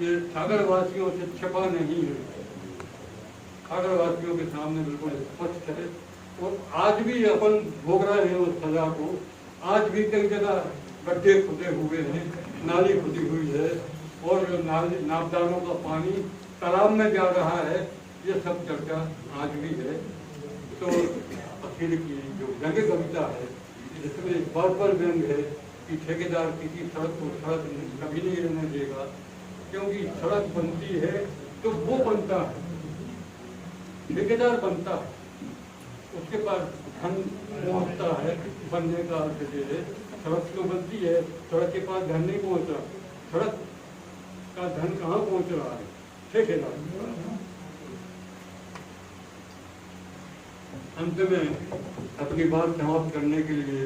ये सागर वासियों से छिपा नहीं है, सागर वासियों के सामने बिल्कुल स्पष्ट है। और आज भी अपन भोग रहे हैं उस सजा को। आज भी कई जगह गड्ढे खुदे हुए हैं, नाली खुदी हुई है और नापदानों का पानी तालाब में जा रहा है। ये सब चर्चा आज भी है। तो अखिल की जो व्यंग्य कविता है, जिसमें इस बात पर व्यंग है कि ठेकेदार किसी सड़क को सड़क कभी नहीं रहने देगा, क्योंकि सड़क बनती है तो वो बनता है, ठेकेदार बनता है, उसके पास धन पहुंचता है। बनने का अर्थ है सड़क तो बनती है, सड़क के पास धन नहीं पहुंचा। सड़क का धन कहाँ पहुंच रहा है? ठेकेदार। अंत में अपनी बात समाप्त करने के लिए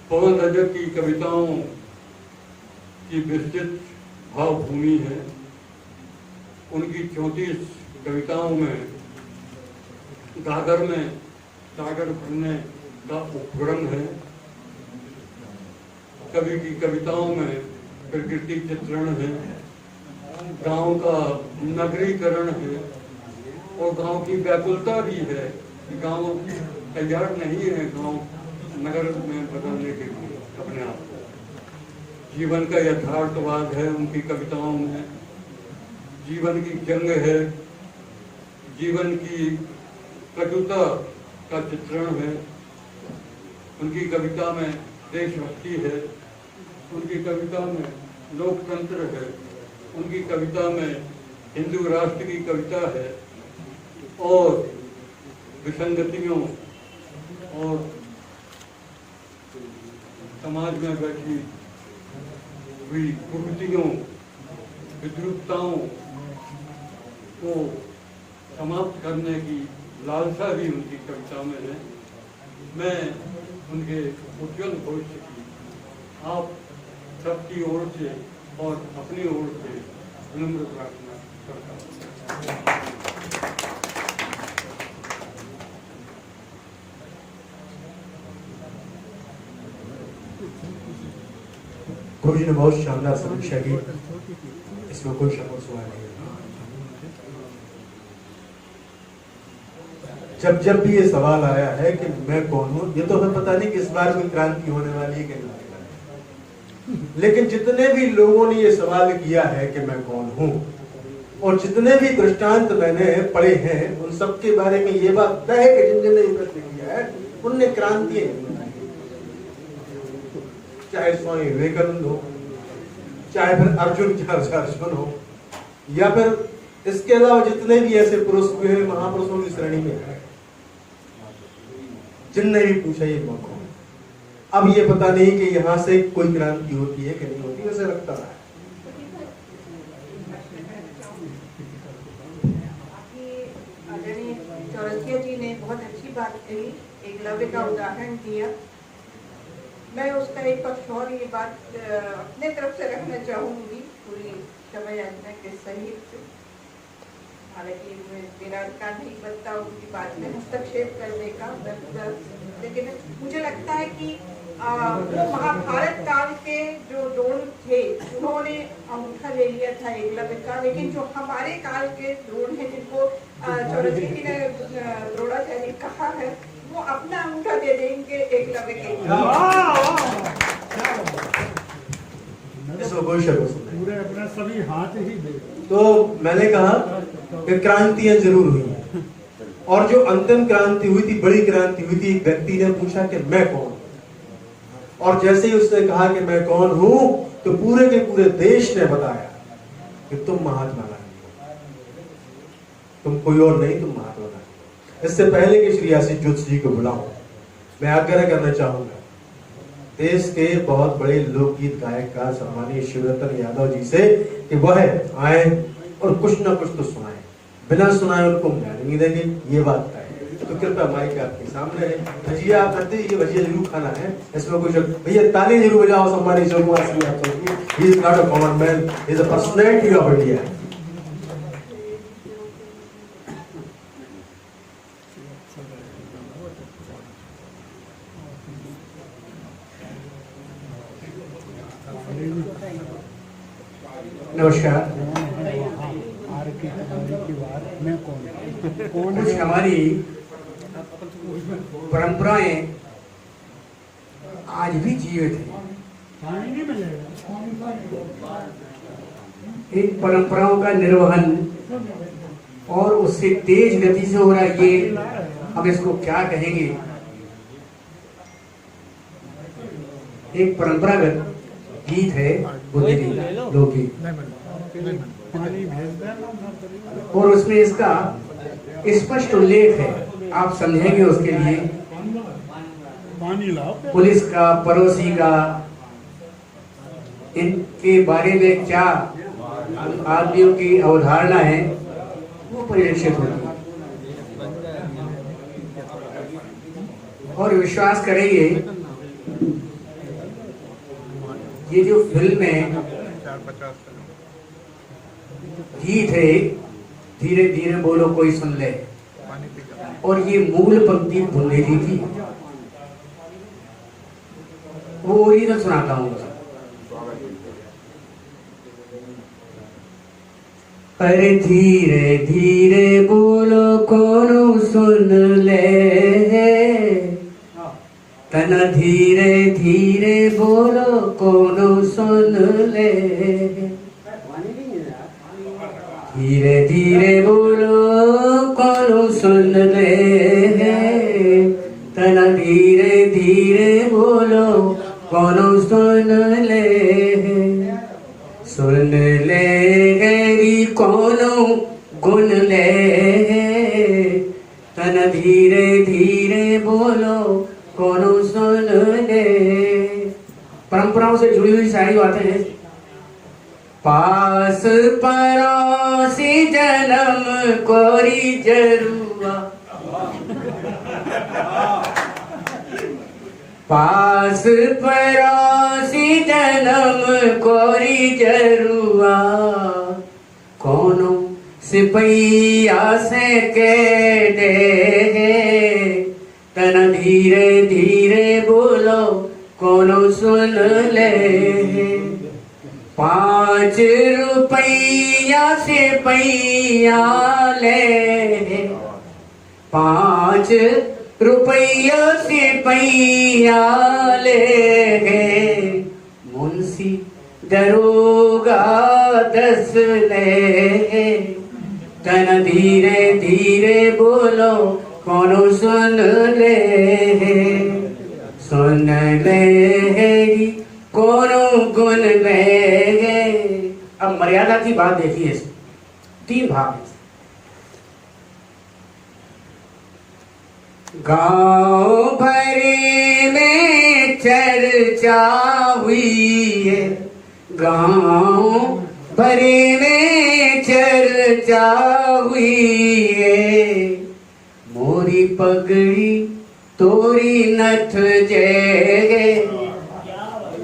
पवन रजक की कविताओं की विस्तृत भावभूमि है। उनकी 34 कविताओं में गागर में सागर भरने का उपक्रम है। कवि की कविताओं में प्रकृति चित्रण है, गांव का नगरीकरण है और गांव की व्याकुलता भी है। गांव तैयार नहीं है गांव नगर में बदलने के लिए अपने आप को। जीवन का यथार्थवाद है उनकी कविताओं में, जीवन की जंग है, जीवन की कटुता का चित्रण है। उनकी कविता में देशभक्ति है, उनकी कविता में लोकतंत्र है, उनकी कविता में हिंदू राष्ट्र की कविता है और विसंगतियों और समाज में बैठी हुई कुरीतियों, विद्रुपताओं को समाप्त करने की लालसा भी उनकी कविता में है। मैं उनके उज्जवल भविष्य की आप सबकी ओर से और अपनी ओर से विनम्र प्रार्थना करता हूँ। गुरु जी ने बहुत शानदार समीक्षा की। इस इसमें कोई शक और सवाल नहीं है। जब भी ये सवाल आया है कि मैं कौन हूं, ये तो हमें पता नहीं कि इस बार कोई क्रांति होने वाली है कि नहीं होने वाली है, लेकिन जितने भी लोगों ने ये सवाल किया है कि मैं कौन हूं, और जितने भी दृष्टांत मैंने पढ़े हैं, उन सब के बारे में ये बात तय है कि जिन ने ये प्रश्न किया है उनने क्रांति नहीं, चाहे स्वामी विवेकानंद हो, चाहे फिर अर्जुन हो, या फिर इसके अलावा जितने भी ऐसे पुरुष हुए हैं महापुरुषों की श्रेणी में है, जिनने भी पूछा ये मौका। अब ये पता नहीं कि यहाँ से कोई क्रांति होती है कि नहीं होती, वैसे लगता है। आदरणीय चौरसिया जी ने बहुत अच्छी बात कही, एकलव्य का उदाहरण दिया। मैं उसका एक पक्ष और ये बात अपने तरफ से रखना चाहूंगी, पूरी क्षमा याचना के सहित से। हालांकि मेरा अधिकार नहीं बनता उनकी बात में हस्तक्षेप करने का, लेकिन मुझे लगता है कि महाभारत काल के जो द्रोण थे उन्होंने अंगूठा ले लिया था एकलव्य का, लेकिन जो हमारे काल के द्रोण हैं जिनको चौरसिया जी ने द्रोणाचार्य कहा है, वो अपना अंगूठा दे देंगे एकलव्य के। पूरे अपने सभी हाथ ही दे। तो मैंने कहा कि क्रांतियां जरूर हुई हैं, और जो अंतिम क्रांति हुई थी, बड़ी क्रांति हुई थी, एक व्यक्ति ने पूछा कि मैं कौन, और जैसे ही उसने कहा कि मैं कौन हूं, तो पूरे के पूरे देश ने बताया कि तुम महात्मा गांधी हो, तुम कोई और नहीं, तुम महात्मा गांधी। इससे पहले कि श्री आशीष ज्योति जी को बुलाऊं, मैं आग्रह करना चाहूंगा देश के बहुत बड़े लोकगीत गायककार सम्मानीय शिवरतन यादव जी से कि वह आए और कुछ ना कुछ तो सुनाए। बिना सुनाए उनको हम जाने नहीं देंगे, ये बात तय है। तो कृपया माइक आपके सामने है, भजिया आप रखते दीजिए, भजिया जरूर खाना है, इसमें कोई भैया ताली जरूर बजाओ सम्मानीय Shivkumar Singh Yadav ji. He is not a common man, he is a personality of India. नमस्कार। कुछ हमारी परंपराएं आज भी जीवित हैं। इन परंपराओं का निर्वहन और उससे तेज गति से हो रहा है, ये अब इसको क्या कहेंगे। एक परंपरागत गीत है बुद्धिजीवी लोकगीत, और उसमें इसका स्पष्ट उल्लेख है, आप समझेंगे उसके लिए। पुलिस का, पड़ोसी का, इनके बारे में क्या आदमियों की अवधारणा है वो परिलक्षित होती है। और विश्वास करेंगे ये जो फिल्म है, गीत है धीरे धीरे बोलो कोई सुन ले, और ये मूल पंक्ति बुंदेली की, वो ओरिजिनल सुनाता हूँ। अरे धीरे धीरे बोलो कौन सुन ले, तना धीरे धीरे बोलो कौन सुन ले, धीरे धीरे बोलो कौन सुन ले, तना धीरे धीरे बोलो कौन सुन ले, सुन ले गैरी कौन गुन ले, तना धीरे धीरे बोलो कौन सुन ले। परंपराओं से जुड़ी हुई सारी बातें हैं। पास पड़ोसी जन्म कोरी जरुआ, पास पड़ोसी जन्म कोरी जरुआ, कोनो सिपैया से के दे, तना धीरे धीरे बोलो कोनो सुन ले, पास 5 रुपया से पैया ले, 5 रुपया से पैया ले, मुंशी दरोगा 10 ले, तन धीरे धीरे बोलो कोनो सुन ले, सुन ले कोनो गुन ले। अब मर्यादा की बात देखिए, 3 भाग हैं। गांव भरे में चर्चा हुई है, गांव भरे में चर्चा हुई है, मोरी पगड़ी तोरी नथ जय,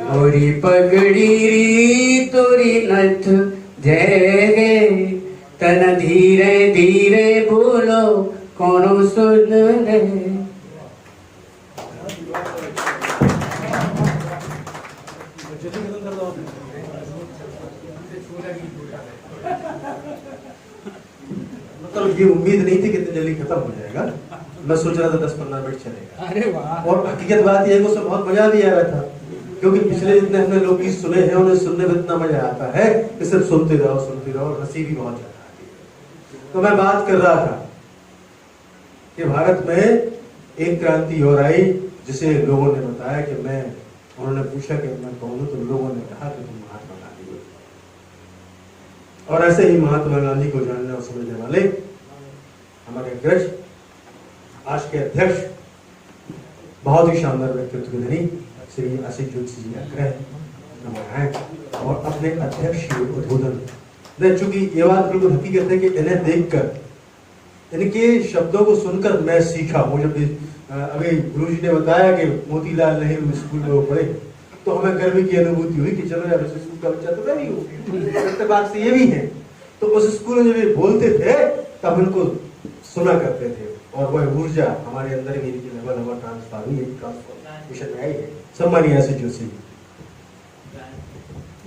मोरी पगड़ी री तोरी नथ जय, तन धीरे धीरे बोलो कोनो सुन ले। मतलब ये उम्मीद नहीं थी कि इतनी जल्दी खत्म हो जाएगा। मैं सोच रहा था 10-15 मिनट चलेगा। अरे वाह। और हकीकत बात यह है कि उसमें बहुत मजा भी आ रहा था, क्योंकि पिछले जितने हमने लोकगीत सुने हैं उन्हें सुनने में इतना मजा आता है कि सिर्फ सुनते रहो, हंसी भी बहुत ज्यादा आती है। तो मैं बात कर रहा था कि भारत में एक क्रांति और आई, जिसे लोगों ने बताया कि मैं, उन्होंने पूछा कि मैं कौन हूं, तो लोगों ने कहा कि तुम महात्मा गांधी हो। और ऐसे ही महात्मा गांधी को जानने और समझने वाले हमारे अग्रज, आज के अध्यक्ष, बहुत ही शानदार व्यक्तित्व के धनी श्री आशीष जोशी जी अग्रह हैं और अपने अध्यक्ष के उद्बोधन। चूंकि ये बात बिल्कुल हकीकत है कि इन्हें देखकर, इनके शब्दों को सुनकर मैं सीखा हूँ। जब अभी गुरुजी ने बताया कि मोतीलाल नेहरू स्कूल में वो पढ़े, तो हमें गर्व की अनुभूति हुई कि चलो यार उस स्कूल का बच्चा तो मैं भी हूँ। बात से ये भी है, तो उस स्कूल में जब ये बोलते थे तब इनको सुना करते थे, और वह ऊर्जा हमारे अंदर भी लेवल हमारा ट्रांसफर हुई, ट्रांसफॉर्मेशन में आई है। सम्मानीय आशीष जोशी।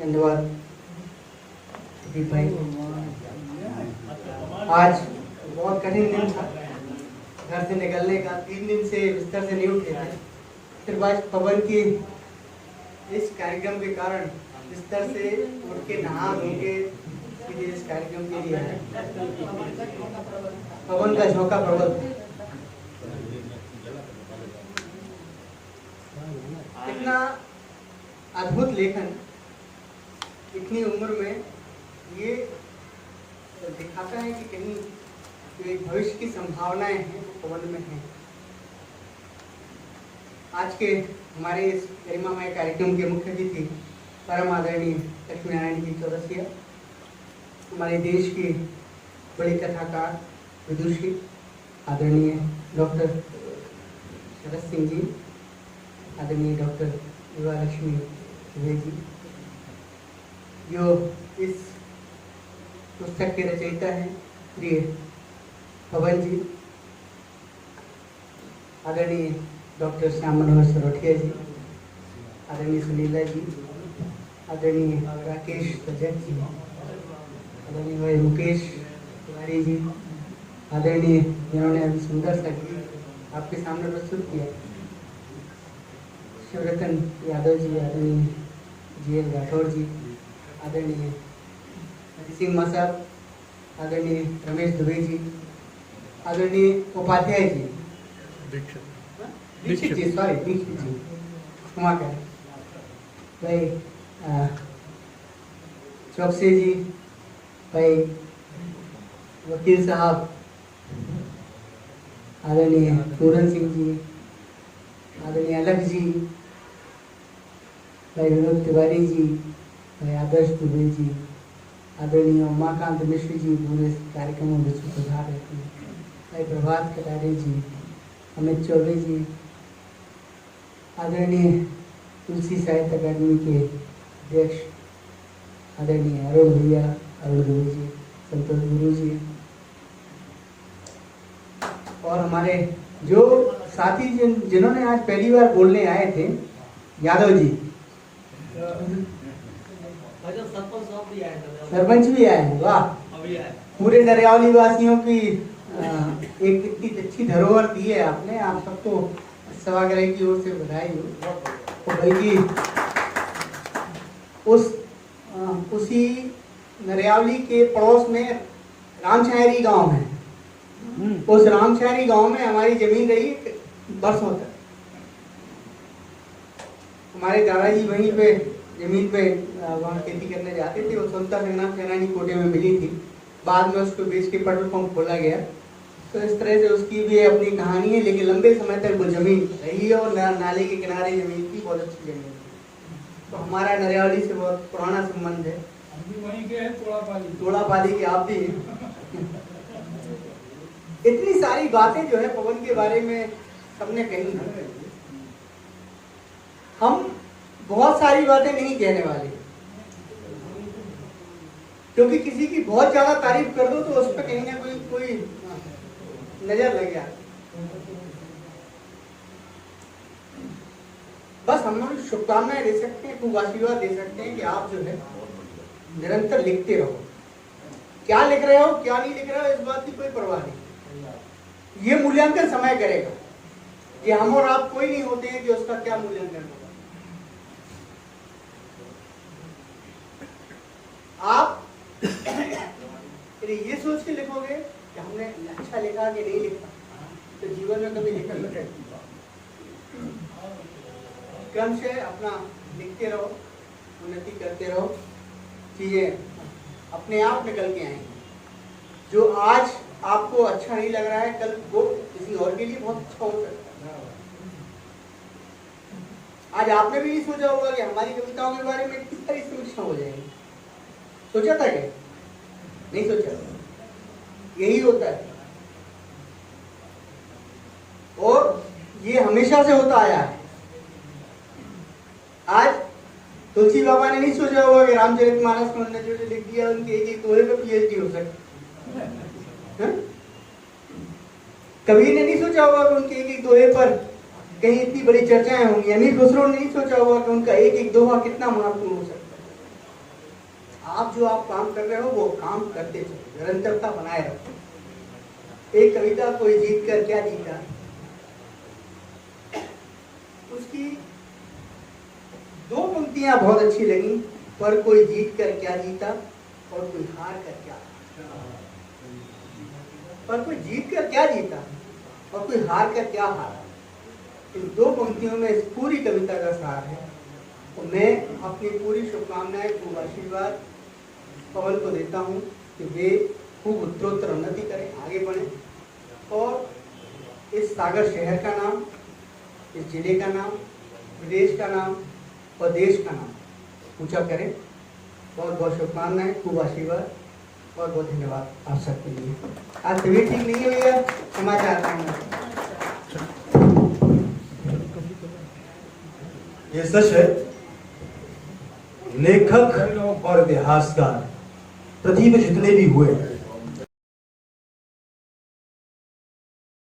धन्यवाद भाई। आज बहुत कठिन दिन था, घर से निकलने का, 3 दिन से बिस्तर से नहीं उठे थे। फिर आज पवन की इस कार्यक्रम के कारण बिस्तर से उठ के नहा धो के सीधे इस कार्यक्रम के लिए आए। पवन का झोंका पर्वत, इतना अद्भुत लेखन इतनी उम्र में, ये दिखाता है कि कहीं जो एक भविष्य की संभावनाएं हैं वो पवन में हैं। आज के हमारे इस गरिमामय कार्यक्रम के मुख्य अतिथि परम आदरणीय लक्ष्मी नारायण जी चौरसिया, हमारे देश की बड़ी कथाकार विदुषी आदरणीय डॉक्टर शरद सिंह जी, आदरणीय डॉक्टर युवा लक्ष्मी जी, जो इस पुस्तक के रचयिता हैं प्रिय पवन जी, आदरणीय डॉक्टर श्याम मनोहर सरोठिया जी, आदरणीय सुनीला जी, आदरणीय राकेश रजक जी, आदरणीय भाई मुकेश तिवारी जी, आदरणीय जिन्होंने अभी सुंदर सा गीत आपके सामने प्रस्तुत किया, शिवरतन यादव जी, आदरणीय GL राठौर जी, आदरणीय सिंह साहब, आदरणीय रमेश दुबे जी, आदरणीय उपाध्याय जी, दीक्षित जी, सॉरी दीक्षित जी, क्षमा करें भाई, चौकसे जी, भाई वकील साहब, आदरणीय पूरन सिंह जी, आदरणीय अलग जी, भाई विनोद तिवारी जी, भाई आदर्श दुबे जी, आदरणीय उमाकांत मिश्र जी, पूरे कार्यक्रम में विश्व सुधार रहते हैं, भाई प्रभात कटारे जी, अमित चौबे जी, आदरणीय तुलसी साहित्य अकादमी के अध्यक्ष आदरणीय अरुण भैया, अरुण दुबे जी, संतोष गुरु जी, और हमारे जो साथी जिन्होंने आज पहली बार बोलने आए थे, यादव जी, सरपंच भी आए हैं, वाह। पूरे नरियावली वासियों की एक इतनी अच्छी धरोहर दी है आपने। आप सबको सभागृह की ओर से बधाई हो। तो बल्कि उसी नरियावली के पड़ोस में रामशहरी गांव है। उस रामशहरी गांव में हमारी जमीन रही बरसों तक। हमारे दादाजी वहीं पे जमीन पे वहाँ खेती करने जाते थे। वो स्वतंत्रता संग्राम सेनानी कोटे में मिली थी, बाद में उसको बेच के पेट्रोल पंप खोला गया। तो इस तरह से उसकी भी अपनी कहानी है, लेकिन लंबे समय तक वो जमीन रही है और नाले के किनारे जमीन थी, बहुत अच्छी जमीन थी। तो हमारा नरियावली से बहुत पुराना संबंध है। वहीं के हैं तोड़ापाली के आप भी इतनी सारी बातें जो है पवन के बारे में सबने कही है। हम बहुत सारी बातें नहीं कहने वाले, क्योंकि किसी की बहुत ज्यादा तारीफ कर दो तो उस पर कहीं ना कोई नजर लग जाए। बस हम लोग शुभकामनाएं दे सकते हैं, खूब आशीर्वाद दे सकते हैं कि आप जो है निरंतर लिखते रहो। क्या लिख रहे हो क्या नहीं लिख रहे हो इस बात की कोई परवाह नहीं। ये मूल्यांकन समय करेगा कि हम और आप कोई नहीं होते हैं कि उसका क्या मूल्यांकन होगा। आप ये सोच के लिखोगे कि हमने अच्छा लिखा कि नहीं लिखा, तो जीवन में कभी लिखा नहीं। क्रम से अपना लिखते रहो, उन्नति करते रहो, चीजें अपने आप निकल के आएंगी। जो आज आपको अच्छा नहीं लग रहा है, कल वो किसी और के लिए बहुत अच्छा हो सकता है। आज आपने भी नहीं सोचा होगा कि हमारी कविताओं के बारे में किस सारी समीक्षा हो जाएगी। सोचा था क्या? नहीं सोचा। यही होता है और ये हमेशा से होता आया है। आज तुलसी बाबा ने नहीं सोचा होगा कि रामचरितमानस को उन्होंने जो लिख दिया उनके एक दोहे पे पीएचडी हो सकती। कबीर ने नहीं सोचा होगा कि उनके एक दोहे पर कहीं इतनी बड़ी चर्चाएं होंगी। अमीर खुसरो ने नहीं सोचा होगा कि उनका एक दोहा कितना महत्वपूर्ण हो सकता है। आप जो आप काम कर रहे हो वो काम करते चलो, निरंतरता बनाए रखो। एक कविता कोई जीत कर क्या जीता, उसकी दो पंक्तियां बहुत अच्छी लगी, पर कोई जीत कर क्या जीता और कोई हार कर क्या। पर कोई जीत कर क्या जीता और कोई हार कर क्या हारा। इन दो पंक्तियों में इस पूरी कविता का सार है। तो मैं अपनी पूरी शुभकामनाएं, खूब आशीर्वाद पवन को देता हूँ कि वे खूब उत्तरोत्तर उन्नति करें, आगे बढ़ें और इस सागर शहर का नाम, इस जिले का नाम, प्रदेश का नाम और देश का नाम ऊंचा करें। बहुत बहुत शुभकामनाएं, खूब आशीर्वाद, बहुत बहुत धन्यवाद आप सबके लिए। आज तबीयत ठीक नहीं है भैया, क्षमा चाहता हूँ। ये सच है, लेखक और इतिहासकार प्रतिभा जितने भी हुए